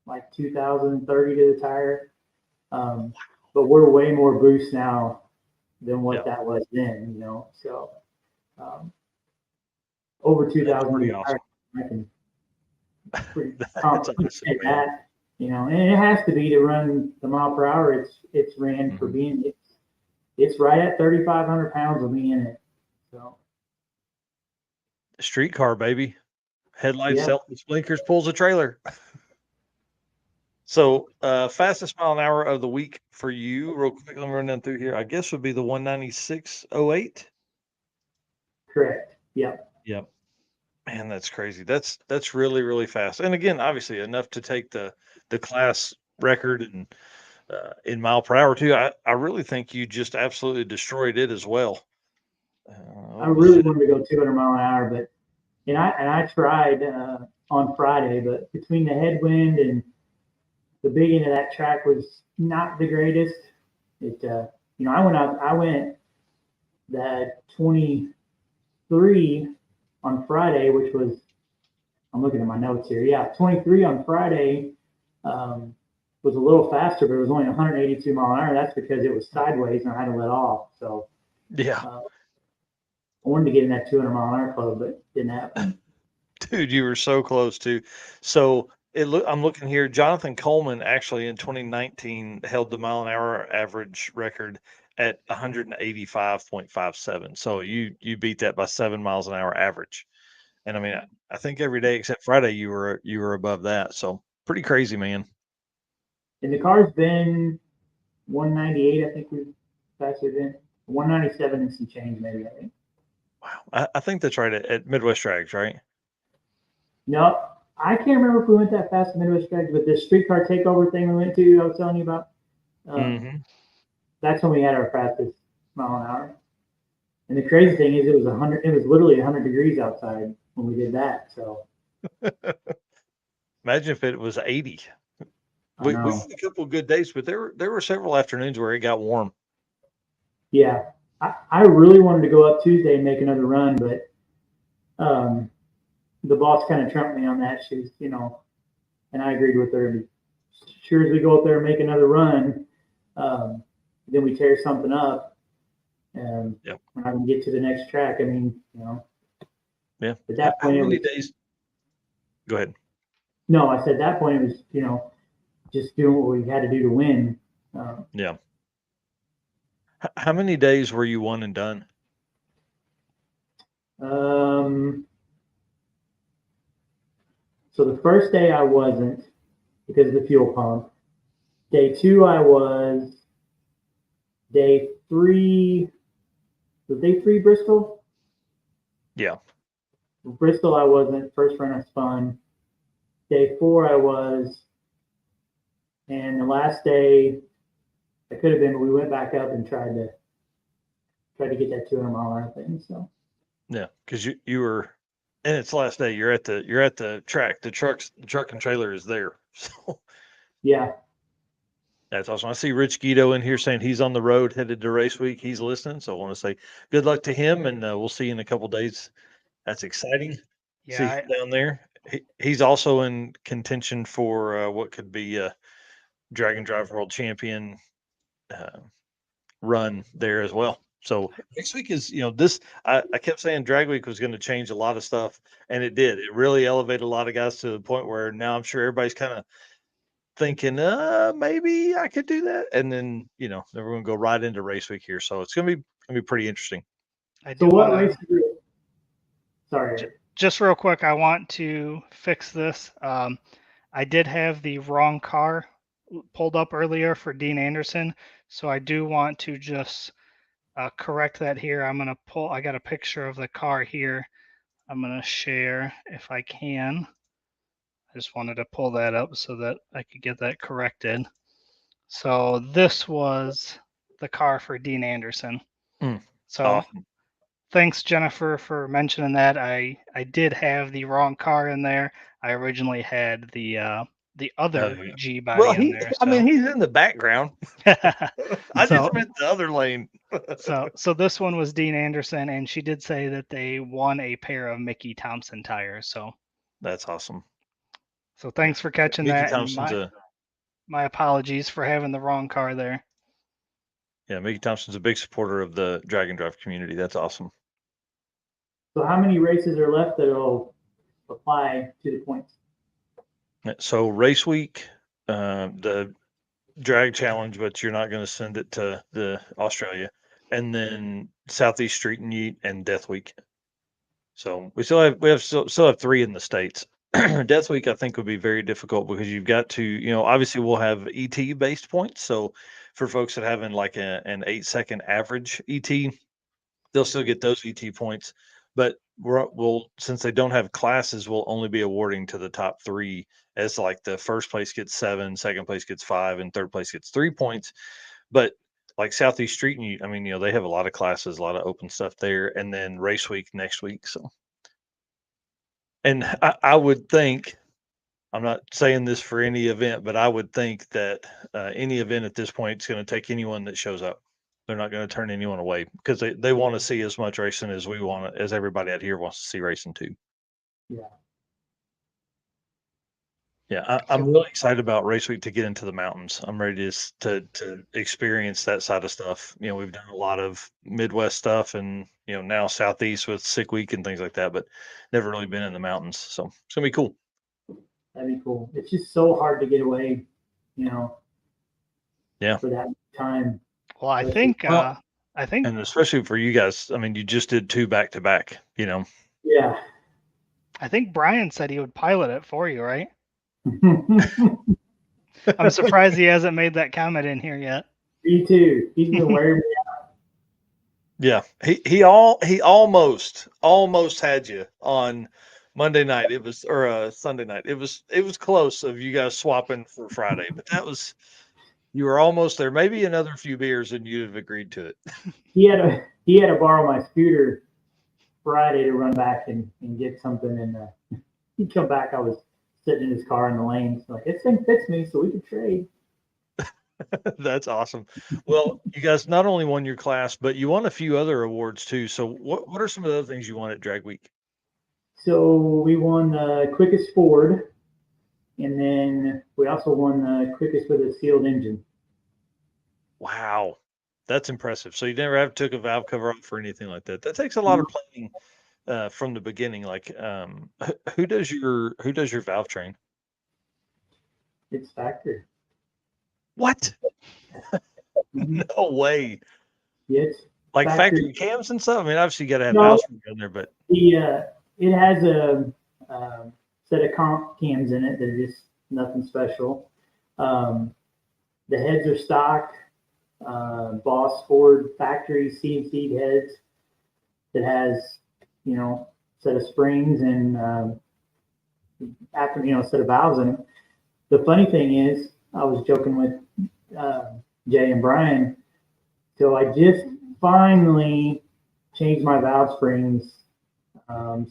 Speaker 7: like 2,030 to the tire. But we're way more boost now than what that was then, So over 2,000
Speaker 1: pretty awesome.
Speaker 7: I can say that, and it has to be to run the mile per hour it's ran for being it's right at 3,500 pounds of me in it. So
Speaker 1: street car, baby. Headlights, self blinkers, pulls a trailer. So, fastest mile an hour of the week for you, real quick. Let me run down through here. I guess would be the 196.08.
Speaker 7: Correct. Yep.
Speaker 1: Yep. Man, that's crazy. That's really, really fast. And again, obviously enough to take the class record and in mile per hour too. I really think you just absolutely destroyed it as well.
Speaker 7: I really wanted to go 200 mile an hour, but I tried on Friday, but between the headwind and the big end of that track was not the greatest. It I went that 23 on Friday, which was, I'm looking at my notes here. Yeah, 23 on Friday was a little faster, but it was only 182 mile an hour. That's because it was sideways and I had to let off. So
Speaker 1: Yeah.
Speaker 7: I wanted to get in that 200 mile an hour club, but didn't happen.
Speaker 1: Dude, you were so close to. So I'm looking here. Jonathan Coleman actually in 2019 held the mile an hour average record at 185.57. So you beat that by 7 miles an hour average. And I mean, I think every day except Friday you were above that. So pretty crazy, man.
Speaker 7: And the car's been 198. I think we've faster than 197 and some change, maybe. I think.
Speaker 1: Wow, I think that's right at Midwest Drags, right?
Speaker 7: No, I can't remember if we went that fast at Midwest Drags, but this streetcar takeover thing we went to, I was telling you about. That's when we had our fastest mile an hour. And the crazy thing is, it was 100. It was literally 100 degrees outside when we did that. So
Speaker 1: imagine if it was 80. We had a couple of good days, but there were several afternoons where it got warm.
Speaker 7: Yeah, I really wanted to go up Tuesday and make another run, but the boss kind of trumped me on that. She's, and I agreed with her. Sure as we go up there and make another run, then we tear something up, and we're not going to get to the next track. I mean,
Speaker 1: Yeah.
Speaker 7: At that point,
Speaker 1: how many days? Go ahead.
Speaker 7: No, I said at that point it was, just doing what we had to do to win.
Speaker 1: Yeah. How many days were you one and done?
Speaker 7: So the first day I wasn't because of the fuel pump. Day 2 I was. Day 3 was day 3 Bristol?
Speaker 1: Yeah.
Speaker 7: Bristol I wasn't. First run I spun. Day 4 I was. And the last day I could have been, but we went back up and tried to get that 200 mile an hour thing. So
Speaker 1: yeah, because you were, and it's the last day. You're at the track. The truck and trailer is there. So
Speaker 7: yeah,
Speaker 1: that's awesome. I see Rich Guido in here saying he's on the road headed to race week. He's listening, so I want to say good luck to him, and we'll see you in a couple days. That's exciting.
Speaker 2: Yeah,
Speaker 1: see him down there. He's also in contention for what could be a Drag and Drive World Champion run there as well. So next week is, this, I kept saying Drag Week was going to change a lot of stuff, and it did. It really elevated a lot of guys to the point where now I'm sure everybody's kind of thinking, maybe I could do that. And then, then we're going to go right into race week here. So it's going to be pretty interesting.
Speaker 7: So what race? Sorry.
Speaker 2: Just real quick, I want to fix this. I did have the wrong car pulled up earlier for Dean Anderson, so I do want to just correct that here. I got a picture of the car here. I'm going to share if I can. I just wanted to pull that up so that I could get that corrected. So this was the car for Dean Anderson. So
Speaker 1: awesome.
Speaker 2: Thanks, Jennifer, for mentioning that. I did have the wrong car in there. I originally had the other G body in there. So.
Speaker 1: I mean, he's in the background. I just meant the other lane.
Speaker 2: so this one was Dean Anderson, and she did say that they won a pair of Mickey Thompson tires. So
Speaker 1: that's awesome.
Speaker 2: So thanks for catching
Speaker 1: Mickey
Speaker 2: that.
Speaker 1: Thompson's
Speaker 2: my apologies for having the wrong car there.
Speaker 1: Yeah, Mickey Thompson's a big supporter of the Drag and Drive community. That's awesome.
Speaker 7: So how many races are left that will apply to the points?
Speaker 1: So race week, the drag challenge, but you're not going to send it to the Australia, and then Southeast Street and Yeet and Death Week. So we still have 3 in the States. Death Week, I think, would be very difficult because you've got to, obviously we'll have ET based points. So for folks that have like an 8-second average ET, they'll still get those ET points. But we'll since they don't have classes, we'll only be awarding to the top 3, as like the first place gets 7, second place gets 5, and third place gets 3 points. But like Southeast Street, and they have a lot of classes, a lot of open stuff there, and then race week next week. So, and I would think, I'm not saying this for any event, but I would think that any event at this point is going to take anyone that shows up. They're not going to turn anyone away because they want to see as much racing as we want, as everybody out here wants to see racing too.
Speaker 7: Yeah.
Speaker 1: Yeah, I'm really excited about race week to get into the mountains. I'm ready to experience that side of stuff. We've done a lot of Midwest stuff, and now Southeast with Sick Week and things like that, but never really been in the mountains. So it's gonna be cool.
Speaker 7: That'd be cool. It's just so hard to get away,
Speaker 1: Yeah.
Speaker 7: for that time.
Speaker 2: Well, I think,
Speaker 1: and especially for you guys, I mean, you just did 2 back to back.
Speaker 7: Yeah.
Speaker 2: I think Brian said he would pilot it for you, right? I'm surprised he hasn't made that comment in here yet.
Speaker 7: Me too. He's been wearing me out.
Speaker 1: Yeah, he almost had you on Monday night. It was or Sunday night. It was close of you guys swapping for Friday, but you were almost there. Maybe another few beers and you'd have agreed to it.
Speaker 7: He had to borrow my scooter Friday to run back and get something, and he'd come back. I was sitting in his car in the lane. So like, this thing fits me, so we could trade.
Speaker 1: That's awesome. Well, you guys not only won your class, but you won a few other awards too. So what are some of the other things you won at Drag Week?
Speaker 7: So we won the quickest Ford, and then we also won the quickest with a sealed engine.
Speaker 1: Wow, that's impressive. So you never have took a valve cover off or anything like that. That takes a lot of planning from the beginning. Like, who does your valve train?
Speaker 7: It's factory.
Speaker 1: What? No way.
Speaker 7: Yes.
Speaker 1: Like factory cams and stuff. I mean, obviously you got to have
Speaker 7: No.
Speaker 1: valves in there, but
Speaker 7: It has a set of comp cams in it. They're just nothing special. The heads are stock. Boss Ford factory CNC heads that has, set of springs and set of valves in it. The funny thing is, I was joking with Jay and Brian. So I just finally changed my valve springs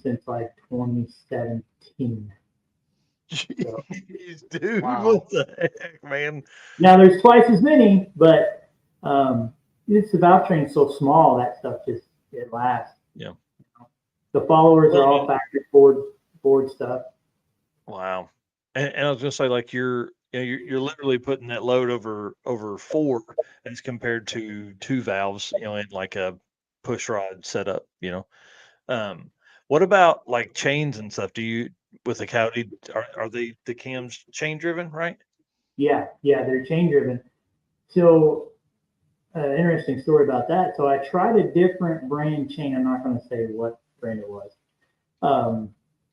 Speaker 7: since like 2017.
Speaker 1: Jeez, dude,
Speaker 2: Wow.
Speaker 1: what the heck, man?
Speaker 7: Now there's twice as many, but it's the valve train's so small that stuff just it lasts.
Speaker 1: Yeah.
Speaker 7: The followers are all factory Ford stuff.
Speaker 1: Wow. And I was gonna say, like, you're literally putting that load over 4 as compared to 2 valves, in like a push rod setup. What about like chains and stuff? Do you with the Coyote are they the cams chain driven, right?
Speaker 7: Yeah, they're chain driven. So interesting story about that. So I tried a different brand chain. I'm not going to say what brand it was.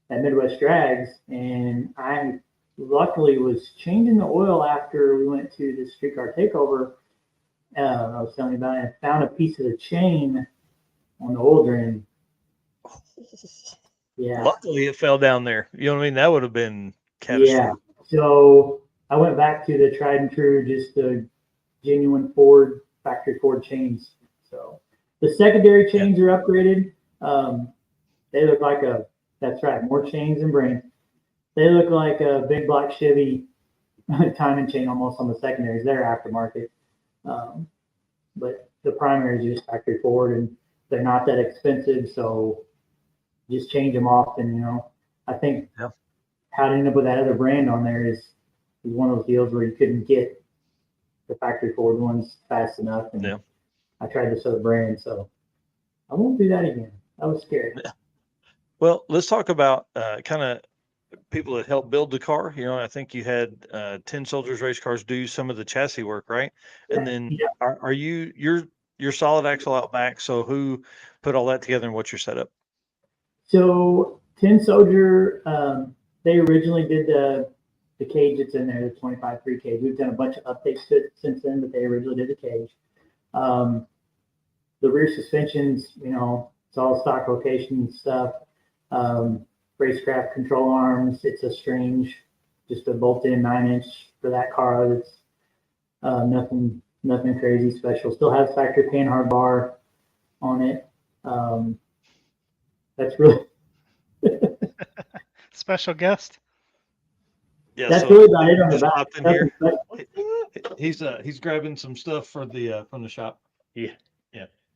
Speaker 7: At Midwest Drags, and I luckily was changing the oil after we went to the streetcar takeover. I was telling you about it. I found a piece of the chain on the oil drain. Yeah.
Speaker 1: Luckily, it fell down there. You know what I mean? That would have been catastrophic.
Speaker 7: Yeah. So I went back to the tried and true, just the genuine Ford, factory Ford chains. So the secondary chains are upgraded. They look like that's right, more chains and brains. They look like a big black Chevy timing chain almost on the secondaries. They're aftermarket. But the primaries are just factory Ford, and they're not that expensive. So just change them off. And, I think how to end up with that other brand on there is one of those deals where you couldn't get the factory Ford ones fast enough. And I tried this other brand, so I won't do that again. That was scary.
Speaker 1: Well, let's talk about kind of people that helped build the car. I think you had 10 Soldiers race cars do some of the chassis work, right? And then are you're solid axle out back. So who put all that together and what's your setup?
Speaker 7: So 10 Soldier, they originally did the cage that's in there, the 25-3 cage. We've done a bunch of updates to it since then, but they originally did the cage. The rear suspensions, it's all stock location stuff. Racecraft control arms. It's a strange, just a bolted-in 9-inch for that car. That's nothing crazy special. Still has factory Panhard bar on it. That's really
Speaker 2: Special guest.
Speaker 1: Yeah,
Speaker 7: that's
Speaker 1: so
Speaker 7: really about it on the
Speaker 1: just
Speaker 7: back.
Speaker 1: popped in
Speaker 7: Nothing
Speaker 1: here.
Speaker 7: special.
Speaker 1: He's grabbing some stuff from the shop.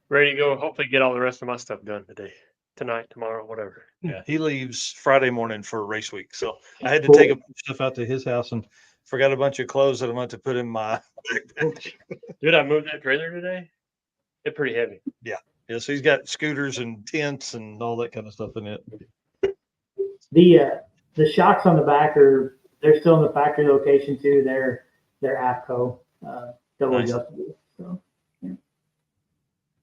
Speaker 8: Ready to go. Hopefully, get all the rest of my stuff done today, tonight, tomorrow, whatever.
Speaker 1: Yeah, he leaves Friday morning for race week, so I had to
Speaker 7: Cool.
Speaker 1: take a bunch of stuff out to his house and forgot a bunch of clothes that I meant to put in my backpack.
Speaker 8: Dude, I moved that trailer today. It's pretty heavy.
Speaker 1: Yeah, so he's got scooters and tents and all that kind of stuff in it.
Speaker 7: The shocks on the back they're still in the factory location too. They're AFCO double
Speaker 1: Nice.
Speaker 7: adjustable. So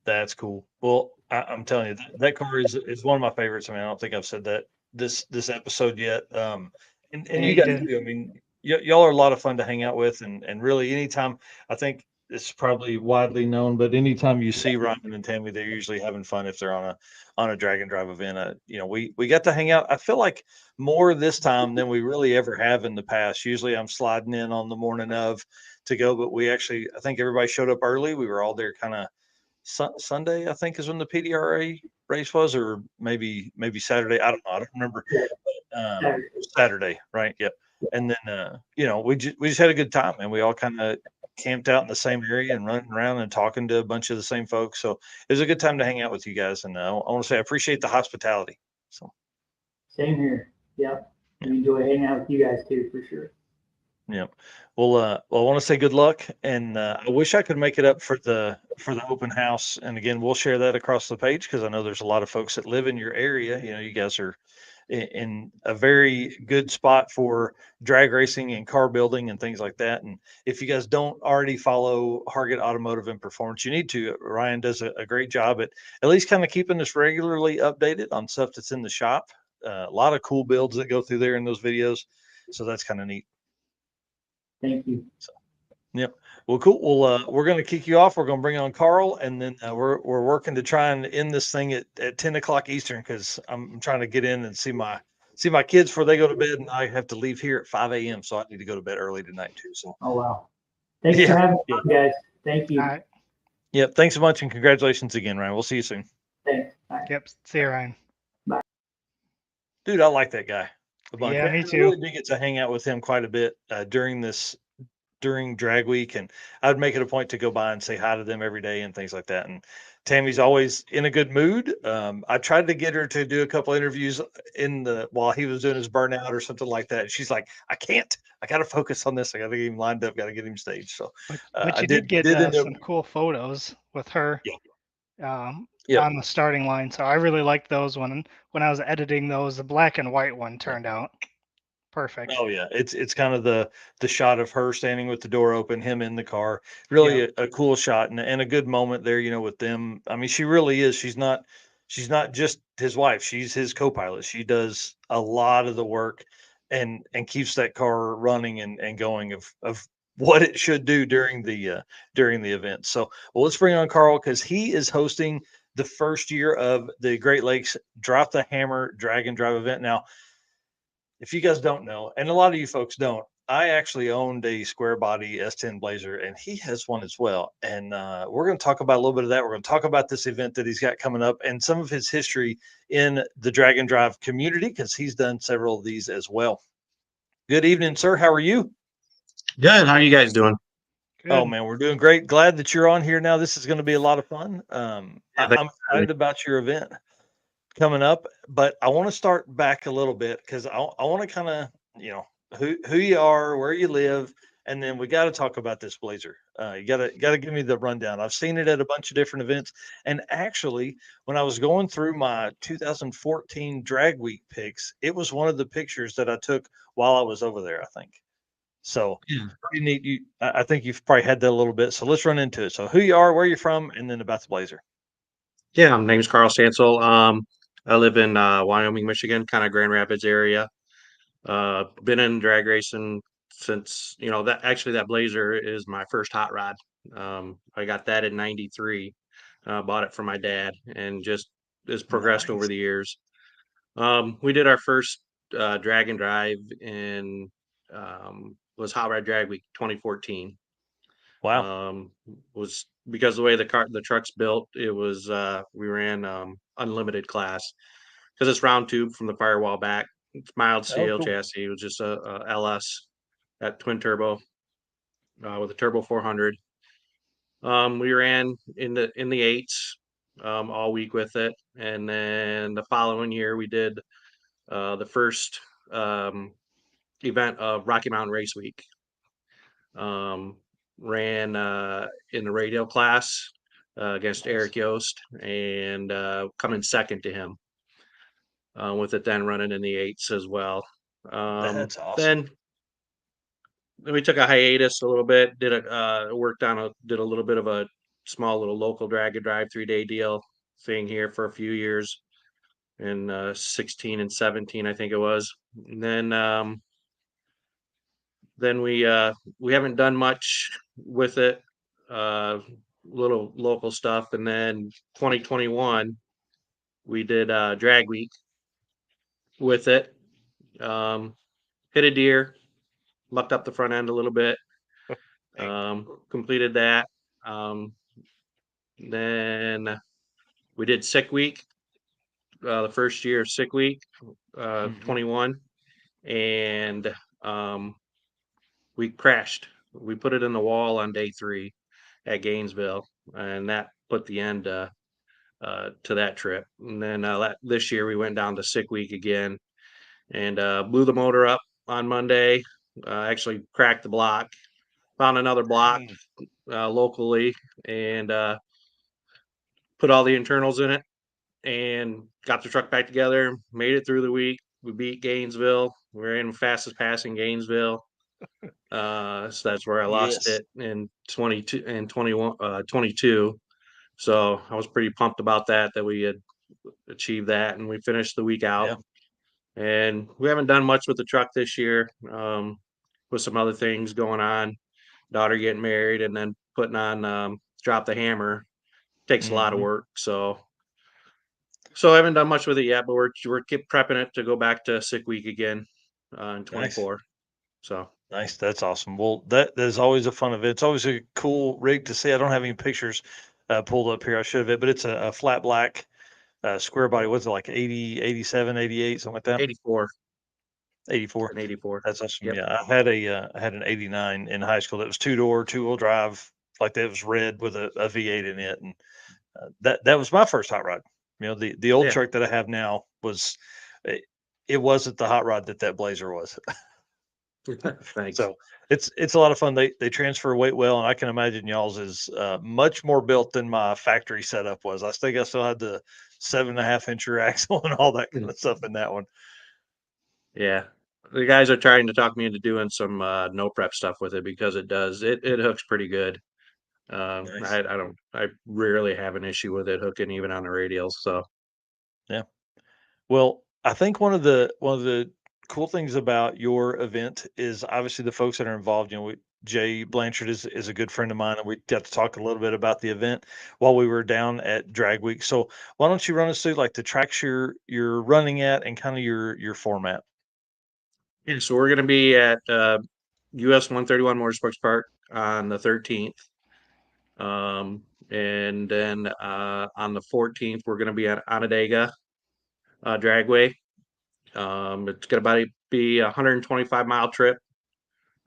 Speaker 1: That's cool. Well, I'm telling you, that car is one of my favorites. I mean, I don't think I've said that this episode yet. And
Speaker 2: Yeah,
Speaker 1: you
Speaker 2: you
Speaker 1: guys
Speaker 2: did.
Speaker 1: do. I mean, y'all are a lot of fun to hang out with, and really anytime, I think it's probably widely known, but anytime you see Ryan and Tammy, they're usually having fun if they're on a drag and drive event. We got to hang out. I feel like more this time than we really ever have in the past. Usually I'm sliding in on the morning of to go, but I think everybody showed up early. We were all there kind of Sunday, I think, is when the PDRA race was, or maybe Saturday. I don't know. I don't remember. Saturday, right? Yep. And then we just had a good time, and we all kind of camped out in the same area and running around and talking to a bunch of the same folks. So it was a good time to hang out with you guys, and I want to say I appreciate the hospitality. So
Speaker 7: same here. Yep. We enjoy hanging out with you guys too, for sure.
Speaker 1: yeah. Well, I want to say good luck, and I wish I could make it up for the open house. And again, we'll share that across the page because I know there's a lot of folks that live in your area. You guys are in a very good spot for drag racing and car building and things like that. And if you guys don't already follow Harget Automotive and Performance, you need to. Ryan does a great job at least kind of keeping us regularly updated on stuff that's in the shop. A lot of cool builds that go through there in those videos, so that's kind of neat.
Speaker 7: Thank you.
Speaker 1: Yep. Well, cool. Well, we're going to kick you off. We're going to bring on Carl, and then we're working to try and end this thing at 10 o'clock Eastern because I'm trying to get in and see my kids before they go to bed, and I have to leave here at 5 a.m. So I need to go to bed early tonight too. So.
Speaker 7: Oh wow. Thanks for having me, guys. Thank you.
Speaker 2: All right.
Speaker 1: Yep. Thanks so much, and congratulations again, Ryan. We'll see you soon.
Speaker 7: Thanks. Bye.
Speaker 2: Yep. See you, Ryan.
Speaker 1: Dude, I like that guy.
Speaker 2: Yeah, me
Speaker 1: I
Speaker 2: too.
Speaker 1: really did get to hang out with him quite a bit during drag week, and I would make it a point to go by and say hi to them every day and things like that. And Tammy's always in a good mood. I tried to get her to do a couple interviews while he was doing his burnout or something like that. She's like, I can't. I got to focus on this. I got to get him lined up. Got to get him staged. So,
Speaker 2: But you did get some cool photos with her. On the starting line. So I really liked those when I was editing those. The black and white one turned out perfect.
Speaker 1: Oh yeah, it's kind of the shot of her standing with the door open, him in the car. Really a cool shot and a good moment there, with them. I mean, she really is. She's not just his wife. She's his co-pilot. She does a lot of the work and keeps that car running and going of what it should do during the event. So, well, let's bring on Carl because he is hosting the first year of the Great Lakes Drop the Hammer Drag and Drive event. Now, if you guys don't know, and a lot of you folks don't, I actually owned a square body S10 Blazer, and he has one as well. And we're going to talk about a little bit of that. We're going to talk about this event that he's got coming up and some of his history in the Drag and Drive community because he's done several of these as well. Good evening, sir. How are you?
Speaker 9: Good. How are you guys doing?
Speaker 2: Good.
Speaker 1: Oh man, we're doing great. Glad that you're on here now. This is going to be a lot of fun. I'm excited about your event coming up, but I want to start back a little bit because I want to kind of, who you are, where you live, and then we got to talk about this Blazer. You got to give me the rundown. I've seen it at a bunch of different events, and actually, when I was going through my 2014 Drag Week pics, it was one of the pictures that I took while I was over there, I think. So pretty neat. I think you've probably had that a little bit. So let's run into it. So who you are, where you're from, and then about the Blazer.
Speaker 9: Yeah, my name's Carl Stancell. I live in Wyoming, Michigan, kind of Grand Rapids area. Been in drag racing since, that Blazer is my first hot rod. I got that in 93. Bought it from my dad and just has progressed over
Speaker 1: Nice.
Speaker 9: the years. We did our first drag and drive in was Hot Rod Drag Week 2014.
Speaker 1: Wow.
Speaker 9: Was because the way the truck's built, it was we ran unlimited class because it's round tube from the firewall back. It's mild
Speaker 1: Oh,
Speaker 9: CL
Speaker 1: cool.
Speaker 9: chassis. It was just a LS at twin turbo with a turbo 400. We ran in the eights all week with it, and then the following year we did the first event of Rocky Mountain Race Week. Ran in the radial class against Eric Yost and coming second to him with it then running in the eights as well.
Speaker 1: That's awesome.
Speaker 9: Then we took a hiatus a little bit, did a little bit of a small little local drag and drive 3-day deal thing here for a few years in 16 and 17, I think it was. And then we haven't done much with it, little local stuff. And then 2021, we did drag week with it. Hit a deer, mucked up the front end a little bit. Completed that. Then we did sick week, the first year of sick week, 21, and we crashed. We put it in the wall on day 3 at Gainesville, and that put the end to that trip. And then this year we went down to sick week again and blew the motor up on Monday. Actually cracked the block, found another block locally, and put all the internals in it and got the truck back together. Made it through the week. We beat Gainesville. We were in fastest pass in Gainesville. So that's where I lost
Speaker 1: Yes.
Speaker 9: it in 22 and 21, 22. So I was pretty pumped about that we had achieved that, and we finished the week out.
Speaker 1: Yeah.
Speaker 9: And we haven't done much with the truck this year, with some other things going on. Daughter getting married, and then putting on Drop the Hammer takes a lot of work. So I haven't done much with it yet, but we're keep prepping it to go back to sick week again in 24. So
Speaker 1: Nice. That's awesome. Well, that is always a fun event. It's always a cool rig to see. I don't have any pictures pulled up here. I should have it, but it's a flat black square body. What's it like 80, 87, 88, something like that?
Speaker 9: 84.
Speaker 1: 84.
Speaker 9: An 84.
Speaker 1: That's awesome.
Speaker 9: Yep.
Speaker 1: Yeah. I had an 89 in high school that was 2-door, 2-wheel drive, like that was red with a V8 in it. And that was my first hot rod. The old truck that I have now was, it wasn't the hot rod that Blazer was.
Speaker 9: Thanks.
Speaker 1: So it's a lot of fun. They transfer weight well, and I can imagine y'all's is much more built than my factory setup was. I think I still had the 7.5-inch rear axle and all that kind of stuff in that one.
Speaker 9: Yeah, the guys are trying to talk me into doing some no prep stuff with it because it hooks pretty good.
Speaker 1: Nice.
Speaker 9: I rarely have an issue with it hooking even on the radials. So
Speaker 1: yeah. Well, I think one of the cool things about your event is obviously the folks that are involved. Jay Blanchard is a good friend of mine, and we got to talk a little bit about the event while we were down at Drag Week. So why don't you run us through like the tracks you're running at and kind of your format?
Speaker 9: yeah, so we're gonna be at US 131 Motorsports Park on the 13th. And then on the 14th we're gonna be at Onondaga Dragway. It's gonna be a 125-mile trip.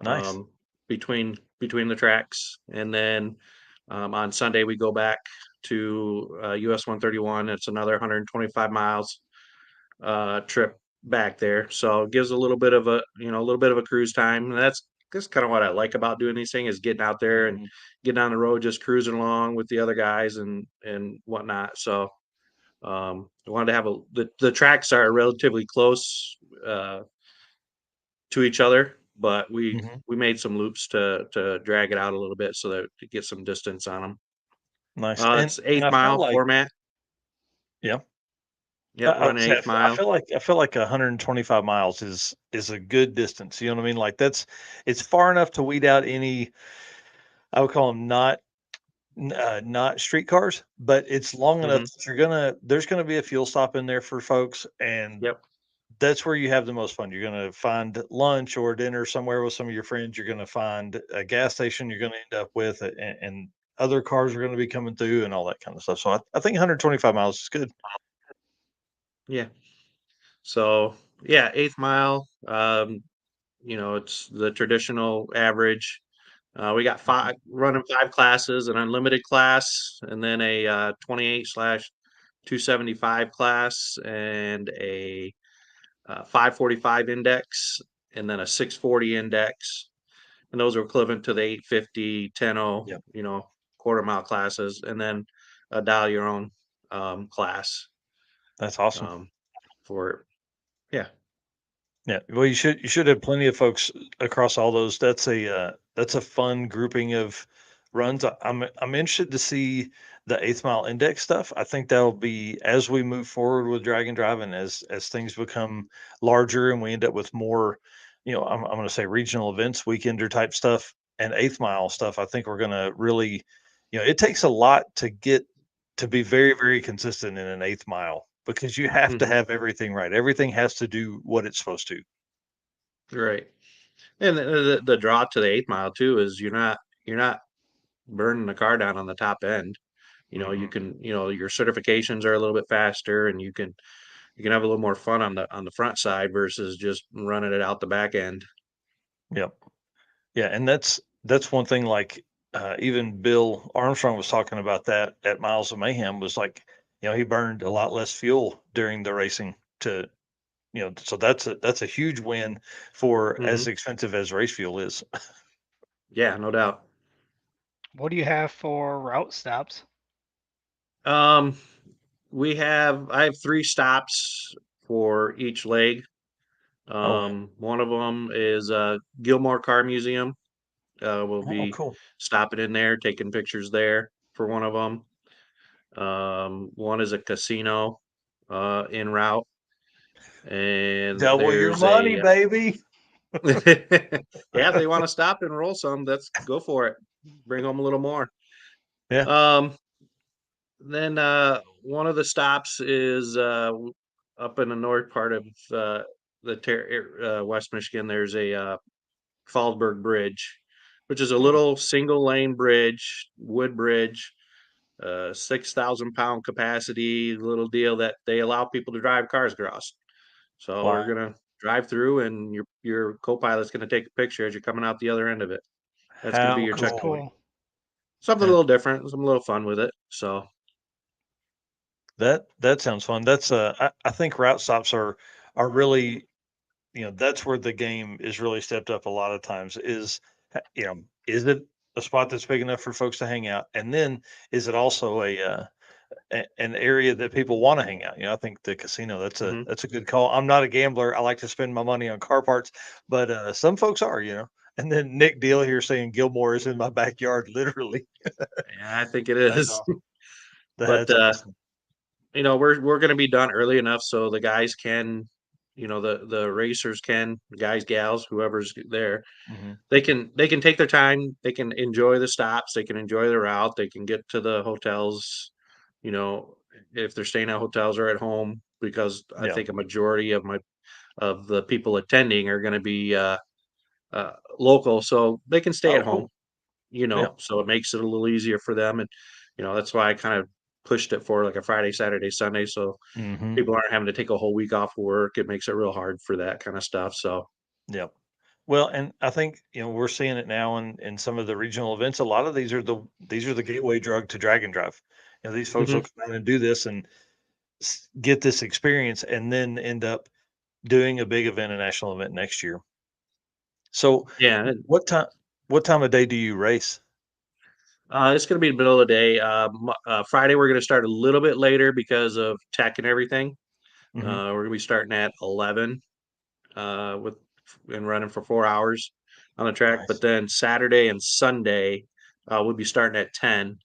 Speaker 1: Nice.
Speaker 9: Between the tracks, and then on Sunday we go back to US 131. It's another 125 miles trip back there. So it gives a little bit of a cruise time. And that's kind of what I like about doing these things, is getting out there and getting on the road, just cruising along with the other guys and whatnot. So I wanted to have the tracks are relatively close to each other, but we made some loops to drag it out a little bit so that to get some distance on them.
Speaker 1: Nice.
Speaker 9: It's 8 mile format.
Speaker 1: Yeah.
Speaker 9: Yep,
Speaker 1: I would
Speaker 9: running
Speaker 1: say
Speaker 9: eighth mile.
Speaker 1: I feel like 125 miles is a good distance. You know what I mean? Like it's far enough to weed out any, I would call them not streetcars, but it's long enough
Speaker 9: Mhm.
Speaker 1: that there's gonna be a fuel stop in there for folks, and
Speaker 9: Yep.
Speaker 1: that's where you have the most fun. You're gonna find lunch or dinner somewhere with some of your friends. You're gonna find a gas station you're gonna end up with, and other cars are gonna be coming through and all that kind of stuff. So I think 125 miles is good.
Speaker 9: Yeah. So yeah, eighth mile. It's the traditional average. We got
Speaker 1: Mhm.
Speaker 9: running 5 classes, an unlimited class, and then a 28/275 class, and a 545 index, and then a 640 index. And those are equivalent to the 850, 10-0,
Speaker 1: Yep.
Speaker 9: quarter mile classes, and then a dial your own class
Speaker 1: That's awesome.
Speaker 9: um, for, yeah.
Speaker 1: Yeah, well, you should have plenty of folks across all those. That's a fun grouping of runs. I'm interested to see the eighth mile index stuff. I think that'll be as we move forward with drag and drive, and as things become larger and we end up with more, I'm going to say regional events, weekender type stuff, and eighth mile stuff. I think we're going to really, it takes a lot to get to be very, very consistent in an eighth mile because you have to
Speaker 9: Mhm.
Speaker 1: have everything right. Everything has to do what it's supposed to.
Speaker 9: Right. And the draw to the eighth mile too is you're not burning the car down on the top end. You
Speaker 1: Mhm.
Speaker 9: can, your certifications are a little bit faster, and you can have a little more fun on the front side versus just running it out the back end.
Speaker 1: Yep. Yeah, and that's one thing. Like even Bill Armstrong was talking about that at Miles of Mayhem. Was like, he burned a lot less fuel during the racing to, so that's a huge win for
Speaker 9: Hmm.
Speaker 1: as expensive as race fuel is.
Speaker 9: Yeah, no doubt.
Speaker 2: What do you have for route stops?
Speaker 9: Um, I have 3 stops for each leg.
Speaker 1: Oh,
Speaker 9: One of them is Gilmore Car Museum. We'll
Speaker 1: oh,
Speaker 9: be
Speaker 1: cool.
Speaker 9: stopping in there, taking pictures there for one of them. One is a casino en route, and
Speaker 1: Double your
Speaker 9: there's
Speaker 1: money,
Speaker 9: a
Speaker 1: baby.
Speaker 9: yeah, if they want to stop and roll some, let's go for it. Bring home a little more.
Speaker 1: Yeah.
Speaker 9: Um, then one of the stops is up in the north part of West Michigan. There's a Fallsburg Bridge, which is a
Speaker 1: Hmm.
Speaker 9: little single lane bridge, wood bridge, 6,000 pound capacity, little deal that they allow people to drive cars across. So we're
Speaker 1: Wow.
Speaker 9: gonna drive through, and your co-pilot's gonna take a picture as you're coming out the other end of it. That's gonna be
Speaker 1: How
Speaker 9: your
Speaker 2: That's
Speaker 1: cool.
Speaker 9: checkpoint.
Speaker 2: cool.
Speaker 9: Something a
Speaker 1: Yeah.
Speaker 9: little different, some little fun with it. So
Speaker 1: That sounds fun. I think route stops are really, that's where the game is really stepped up a lot of times is it a spot that's big enough for folks to hang out? And then is it also an area that people want to hang out? I think the casino,
Speaker 9: mhm.
Speaker 1: that's a good call. I'm not a gambler. I like to spend my money on car parts, but some folks are. And then Nick Deal here saying Gilmore is in my backyard, literally.
Speaker 9: Yeah, I think it
Speaker 1: That's
Speaker 9: is.
Speaker 1: awesome.
Speaker 9: But
Speaker 1: That's awesome.
Speaker 9: we're gonna be done early enough so the guys can, the racers can, the guys, gals, whoever's there,
Speaker 1: Hmm.
Speaker 9: they can take their time, they can enjoy the stops, they can enjoy the route, they can get to the hotels, you know, if they're staying at hotels or at home, because I
Speaker 1: Yeah.
Speaker 9: think a majority of the people attending are gonna be local, so they can stay
Speaker 1: Oh,
Speaker 9: at home,
Speaker 1: cool. Yeah.
Speaker 9: so it makes it a little easier for them. And that's why I kind of pushed it for like a Friday, Saturday, Sunday, so
Speaker 1: Hmm.
Speaker 9: people aren't having to take a whole week off of work. It makes it real hard for that kind of stuff. So
Speaker 1: Yeah. Well, and I think, we're seeing it now in some of the regional events. A lot of these are the gateway drug to drag and drive. These folks will
Speaker 9: mhm.
Speaker 1: come out and do this and get this experience and then end up doing a big event, a national event next year. So
Speaker 9: Yeah,
Speaker 1: what time what time of day do you race?
Speaker 9: it's going to be the middle of the day. Friday we're going to start a little bit later because of tech and everything.
Speaker 1: Hmm.
Speaker 9: We're going to be starting at 11 with and running for 4 hours on the track. But
Speaker 1: Nice.
Speaker 9: then Saturday and Sunday we'll be starting at 10.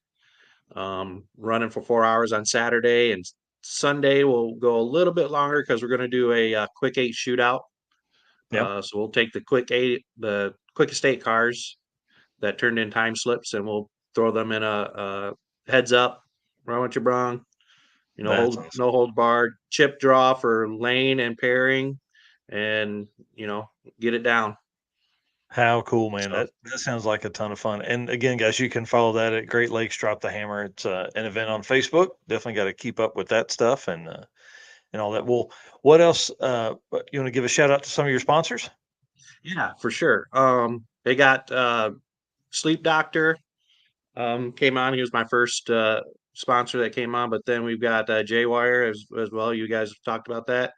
Speaker 9: Running for 4 hours on Saturday and Sunday we'll go a little bit longer because we're going to do a quick 8 shootout.
Speaker 1: Yeah.
Speaker 9: So we'll take the quickest 8 cars that turned in time slips, and we'll throw them in a heads up, run what you brung,
Speaker 1: That's awesome.
Speaker 9: no hold barred, chip draw for lane and pairing, and get it down.
Speaker 1: How cool, man.
Speaker 9: So-
Speaker 1: That sounds like a ton of fun. And again, guys, you can follow that at Great Lakes Drop the Hammer. It's an event on Facebook. Definitely got to keep up with that stuff and all that. Well, what else? You want to give a shout out to some of your sponsors?
Speaker 9: Yeah, for sure. They got Sleep Doctor came on. He was my first sponsor that came on, but then we've got J-Wire as well. You guys have talked about that.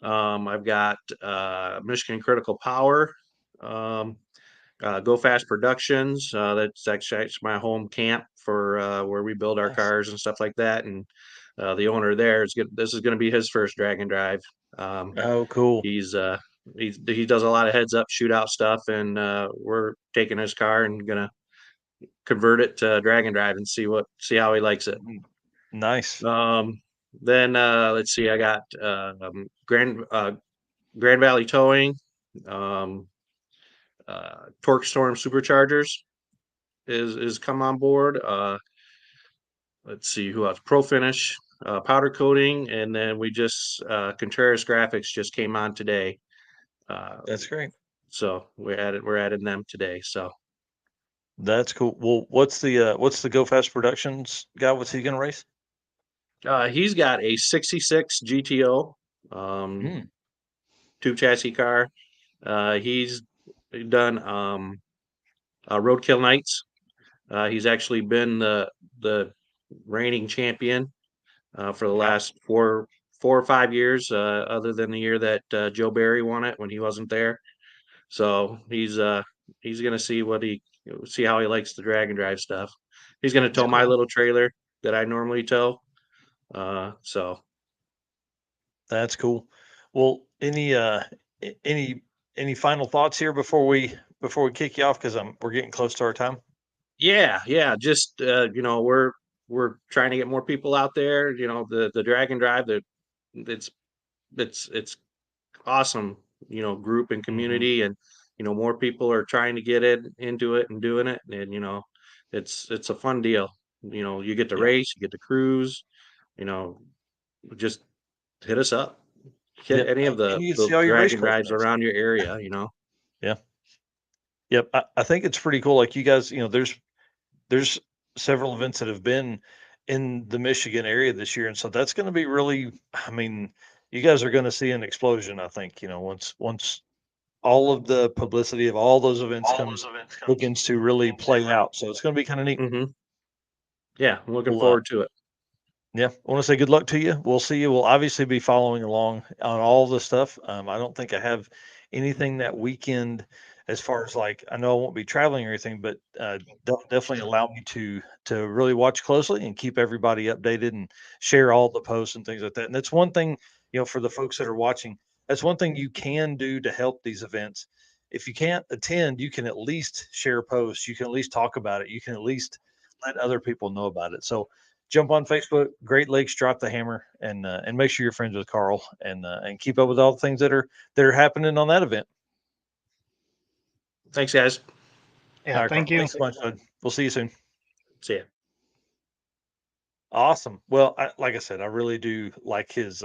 Speaker 9: I've got Michigan Critical Power, Go Fast Productions. That's actually my home camp for where we build our
Speaker 1: Nice.
Speaker 9: cars and stuff like that. And the owner there is good. This is going to be his first drag and drive.
Speaker 1: Oh, cool.
Speaker 9: He does a lot of heads up shootout stuff, and we're taking his car and gonna convert it to drag and drive and see how he likes it.
Speaker 1: Nice.
Speaker 9: Then let's see, I got Grand Valley Towing, Torque Storm Superchargers is come on board. Let's see who else. Pro Finish, powder coating, and then we just Contreras Graphics just came on today.
Speaker 1: That's great.
Speaker 9: So we're adding them today. So
Speaker 1: That's cool. Well, what's the Go Fast Productions guy? What's he gonna race?
Speaker 9: he's got a 66 GTO tube chassis car. He's done Roadkill Nights. He's actually been the reigning champion for the last 4 or 5 years, other than the year that Joe Barry won it when he wasn't there. So he's gonna see how he likes the drag and drive stuff. He's gonna tow my little trailer that I normally tow. So
Speaker 1: That's cool. Well, any final thoughts here before we kick you off, because we're getting close to our time.
Speaker 9: yeah, just we're trying to get more people out there. The drag and drive, it's awesome, group and community, and more people are trying to get into it and doing it, and it's a fun deal. You get to race, you get to cruise, just hit us up. Hit any of
Speaker 1: And you can see all
Speaker 9: the
Speaker 1: your
Speaker 9: drag
Speaker 1: race
Speaker 9: and
Speaker 1: car
Speaker 9: drives
Speaker 1: friends.
Speaker 9: around your area.
Speaker 1: Yeah. Yep. I think it's pretty cool. Like you guys, there's several events that have been in the Michigan area this year, and so that's going to be really. I mean, you guys are going to see an explosion. I think once all of the publicity of all those events begins to really play out. So it's going to be kind of neat.
Speaker 9: Mm-hmm. Yeah, I'm looking
Speaker 1: Well,
Speaker 9: forward to it.
Speaker 1: Yeah, I want to say good luck to you. We'll see you. We'll obviously be following along on all the stuff. I don't think I have anything that weekend as far as like I know I won't be traveling or anything, but definitely allow me to really watch closely and keep everybody updated and share all the posts and things like that. And that's one thing, for the folks that are watching, that's one thing you can do to help these events. If you can't attend, you can at least share posts. You can at least talk about it. You can at least let other people know about it. So jump on Facebook, Great Lakes Drop the Hammer, and make sure you're friends with Carl and keep up with all the things that are happening on that event.
Speaker 9: Thanks, guys.
Speaker 2: Yeah,
Speaker 1: right,
Speaker 2: thank
Speaker 1: Carl,
Speaker 2: you.
Speaker 1: thanks so much, bud. We'll see you soon.
Speaker 9: See ya.
Speaker 1: Awesome. Well, like I said, I really do like his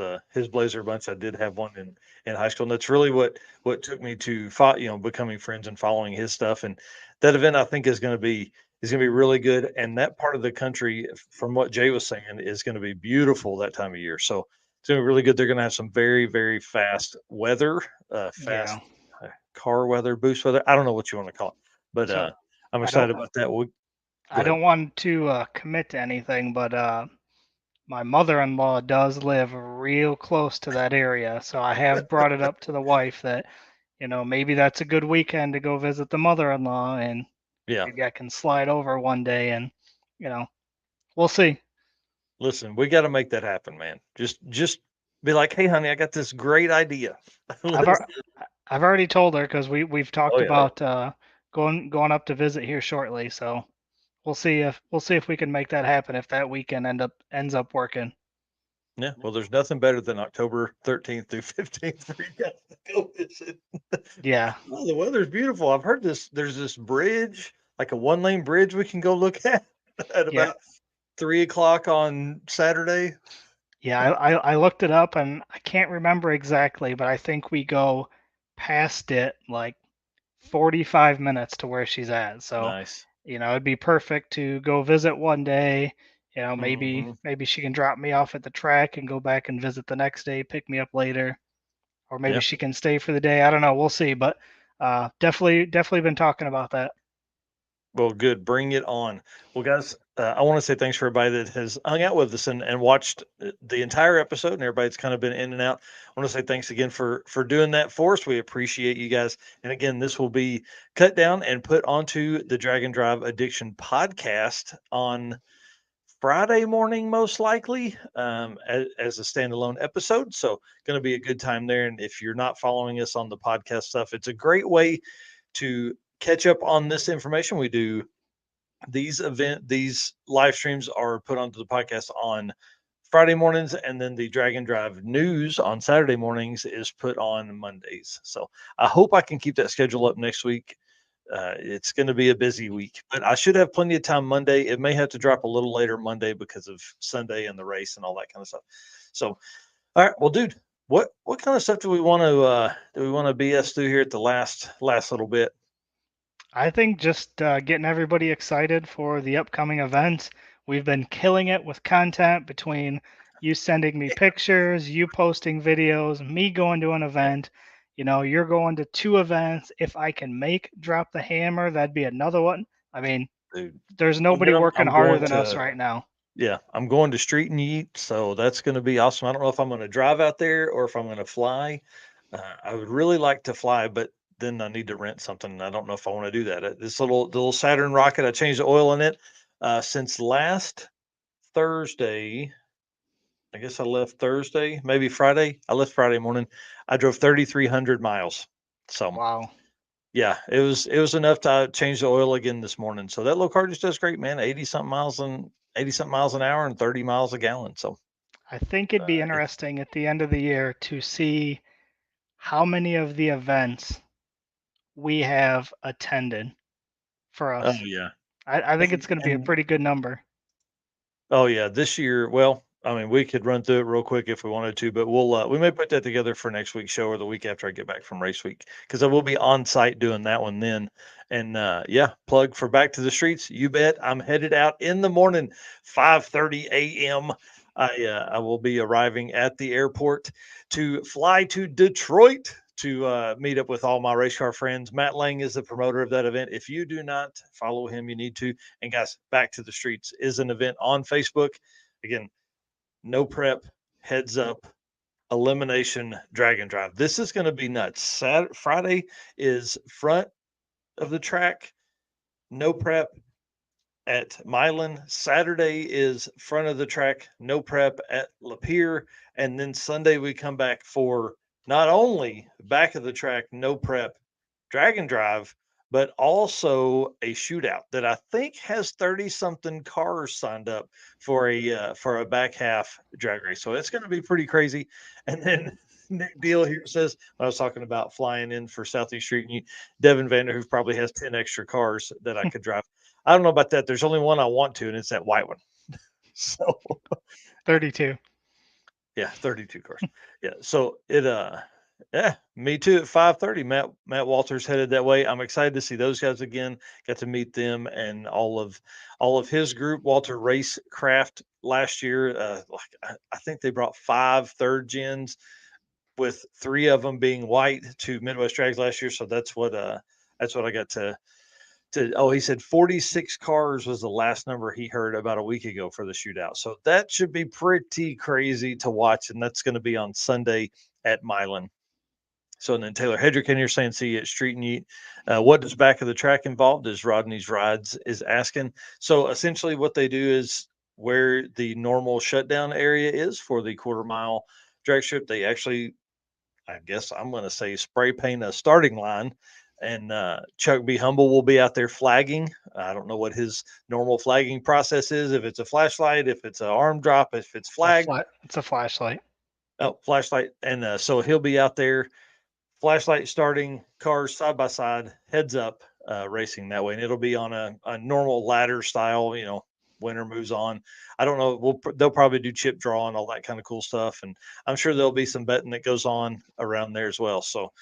Speaker 1: Blazer bunch. I did have one in high school, and that's really what took me to becoming friends and following his stuff. And that event I think is going to be really good. And that part of the country, from what Jay was saying, is going to be beautiful that time of year. So it's going to be really good. They're going to have some very, very fast weather, car weather, boost weather. I don't know what you want to call it, but
Speaker 2: So,
Speaker 1: I'm excited about that.
Speaker 2: I don't want to commit to anything, but my mother-in-law does live real close to that area, so I have brought it up to the wife that, maybe that's a good weekend to go visit the mother-in-law, and maybe I can slide over one day, and we'll see.
Speaker 1: Listen, we got to make that happen, man. Just be like, hey, honey, I got this great idea.
Speaker 2: I've already told her because we've talked
Speaker 1: yeah.
Speaker 2: about going up to visit here shortly, so. We'll see if we can make that happen if that weekend ends up working.
Speaker 1: Yeah, well, there's nothing better than October 13th through 15th for you guys to go visit.
Speaker 2: Yeah.
Speaker 1: Oh, the weather's beautiful. I've heard there's this bridge, like a 1-lane bridge we can go look at
Speaker 2: Yeah.
Speaker 1: about 3 o'clock on Saturday.
Speaker 2: Yeah, I looked it up and I can't remember exactly, but I think we go past it like 45 minutes to where she's at. So,
Speaker 1: Nice.
Speaker 2: it'd be perfect to go visit one day. Maybe
Speaker 1: Mhm.
Speaker 2: maybe she can drop me off at the track and go back and visit the next day, pick me up later, or maybe
Speaker 1: Yeah.
Speaker 2: she can stay for the day. I don't know. We'll see, but definitely been talking about that.
Speaker 1: Well, good. Bring it on. Well, guys, I want to say thanks for everybody that has hung out with us and watched the entire episode, and everybody that's kind of been in and out. I want to say thanks again for doing that for us. We appreciate you guys. And again, this will be cut down and put onto the Drag and Drive Addiction podcast on Friday morning, most likely, as a standalone episode. So, going to be a good time there. And if you're not following us on the podcast stuff, it's a great way to catch up on this information. We do these live streams are put onto the podcast on Friday mornings, and then the Drag and Drive news on Saturday mornings is put on Mondays. So I hope I can keep that schedule up next week. It's going to be a busy week, but I should have plenty of time Monday. It may have to drop a little later Monday because of Sunday and the race and all that kind of stuff. So, all right, well, dude, what kind of stuff do we want to BS through here at the last little bit?
Speaker 2: I think just getting everybody excited for the upcoming event. We've been killing it with content between you sending me pictures, you posting videos, me going to an event. You're going to 2 events. If I can make Drop the Hammer, that'd be another one. I mean,
Speaker 1: Dude,
Speaker 2: there's nobody
Speaker 1: then
Speaker 2: working
Speaker 1: I'm
Speaker 2: harder
Speaker 1: going
Speaker 2: than us
Speaker 1: to
Speaker 2: right now.
Speaker 1: Yeah, I'm going to Street and Yeet, so that's going to be awesome. I don't know if I'm going to drive out there or if I'm going to fly. I would really like to fly, but then I need to rent something. And I don't know if I want to do that. The little Saturn rocket, I changed the oil in it since last Thursday. I guess I left Thursday, maybe Friday. I left Friday morning. I drove 3,300 miles. So
Speaker 2: Wow.
Speaker 1: yeah, it was enough to change the oil again this morning. So that little car just does great, man. 80 something miles an hour and 30 miles a gallon. So
Speaker 2: I think it'd be interesting at the end of the year to see how many of the events we have attended for
Speaker 1: oh
Speaker 2: us.
Speaker 1: yeah.
Speaker 2: I think it's going to be a
Speaker 1: And
Speaker 2: pretty good number.
Speaker 1: oh yeah, this year, well, I mean, we could run through it real quick if we wanted to, but we may put that together for next week's show or the week after I get back from race week because I will be on site doing that one then. And yeah, plug for Back to the Streets. You bet. I'm headed out in the morning, 5:30 a.m. I will be arriving at the airport to fly to Detroit to meet up with all my race car friends. Matt Lang is the promoter of that event. If you do not follow him, you need to. And guys, Back to the Streets is an event on Facebook. Again, no prep, heads up, elimination, drag and drive. This is going to be nuts. Friday is front of the track, no prep at Milan. Saturday is front of the track, no prep at Lapeer. And then Sunday we come back for not only back of the track, no prep, drag and drive, but also a shootout that I think has 30 something cars signed up for a back half drag race. So it's going to be pretty crazy. And then Nick Deal here says, when I was talking about flying in for Southeast Street, and Devin Vanderhoof probably has 10 extra cars that I could drive. I don't know about that. There's only one I want to, and it's that white one. So
Speaker 2: 32.
Speaker 1: yeah, 32 cars. Yeah. So yeah, me too at 5:30. Matt Walters headed that way. I'm excited to see those guys again. Got to meet them and all of his group. Walter Racecraft last year. I think they brought 5 third gens, with 3 of them being white, to Midwest Drags last year. So that's what I got to. He said 46 cars was the last number he heard about a week ago for the shootout. So that should be pretty crazy to watch. And that's going to be on Sunday at Milan. So and then Taylor Hedrick in here saying, see you at Street and Eat. What does back of the track involved is Rodney's Rides is asking. So essentially what they do is where the normal shutdown area is for the quarter-mile drag strip, they actually, I guess I'm going to say, spray paint a starting line and Chuck B. Humble will be out there flagging. I don't know what his normal flagging process is. If it's a flashlight, if it's an arm drop, if it's flag.
Speaker 2: It's a flashlight.
Speaker 1: Oh, flashlight. And so he'll be out there, flashlight starting, cars side by side, heads up, racing that way. And it'll be on a normal ladder style, winner moves on. I don't know. They'll probably do chip draw and all that kind of cool stuff. And I'm sure there'll be some betting that goes on around there as well. So,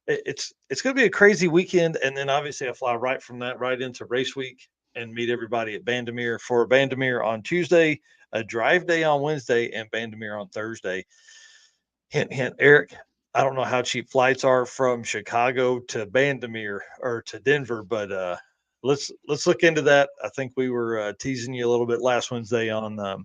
Speaker 1: it's going to be a crazy weekend. And then obviously I fly right from that right into race week and meet everybody at Bandimere for Bandimere on Tuesday, a drive day on Wednesday, and Bandimere on Thursday. Hint, hint, Eric. I don't know how cheap flights are from Chicago to Bandimere or to Denver, but let's look into that. I think we were teasing you a little bit last Wednesday on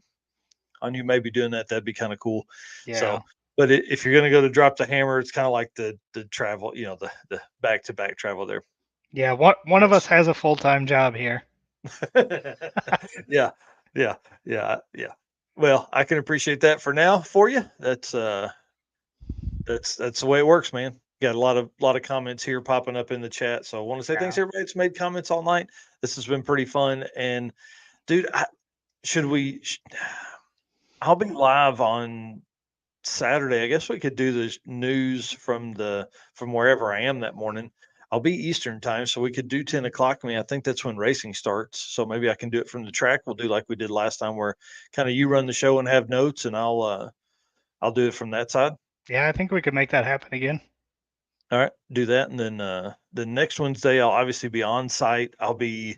Speaker 1: you maybe doing that. That'd be kind of cool.
Speaker 2: Yeah.
Speaker 1: So, but if you're going to go to Drop the Hammer, it's kind of like the travel, the back to back travel there.
Speaker 2: Yeah. One of us has a full-time job here.
Speaker 1: Yeah. Well, I can appreciate that for now for you. That's the way it works, man. Got a lot of comments here popping up in the chat. So I want to say thanks everybody that's made comments all night. This has been pretty fun. And dude, I'll be live on Saturday. I guess we could do the news from wherever I am that morning. I'll be Eastern time, so we could do 10 o'clock. I think that's when racing starts. So maybe I can do it from the track. We'll do like we did last time, where kind of you run the show and have notes, and I'll do it from that side.
Speaker 2: Yeah, I think we could make that happen again.
Speaker 1: All right, do that, and then the next Wednesday I'll obviously be on site. I'll be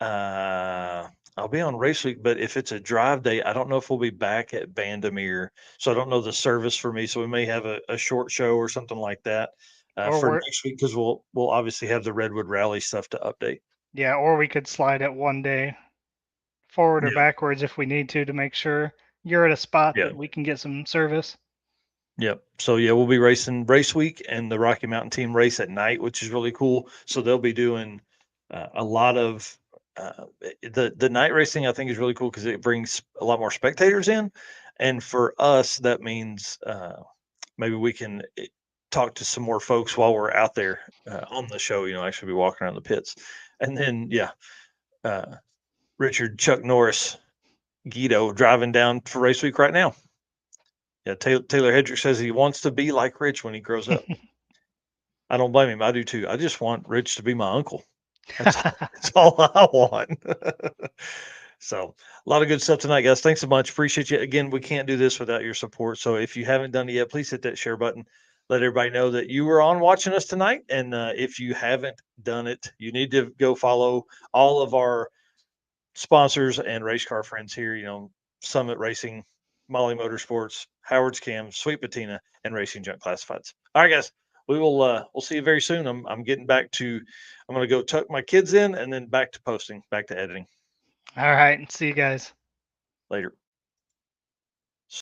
Speaker 1: on race week, but if it's a drive day, I don't know if we'll be back at Bandimere. So I don't know the service for me. So we may have a short show or something like that for next week, because we'll obviously have the Redwood Rally stuff to update.
Speaker 2: Yeah, or we could slide it one day forward or backwards if we need to make sure you're at a spot that we can get some service.
Speaker 1: Yep. So we'll be racing race week, and the Rocky Mountain team race at night, which is really cool. So they'll be doing a lot of the night racing. I think is really cool because it brings a lot more spectators in, and for us that means maybe we can talk to some more folks while we're out there on the show. Actually be walking around the pits, and then Richard Chuck Norris Guido driving down for race week right now. Yeah, Taylor Hedrick says he wants to be like Rich when he grows up. I don't blame him. I do too. I just want Rich to be my uncle. That's all I want. So a lot of good stuff tonight, guys. Thanks so much. Appreciate you. Again, we can't do this without your support. So if you haven't done it yet, please hit that share button. Let everybody know that you were on watching us tonight. And if you haven't done it, you need to go follow all of our sponsors and race car friends here. Summit Racing, Molly Motorsports, Howard's Cam, Sweet Patina, and Racing Junk Classifieds. All right, guys. We'll see you very soon. I'm getting back to, I'm going to go tuck my kids in and then back to posting, back to editing.
Speaker 2: All right. See you guys
Speaker 1: later.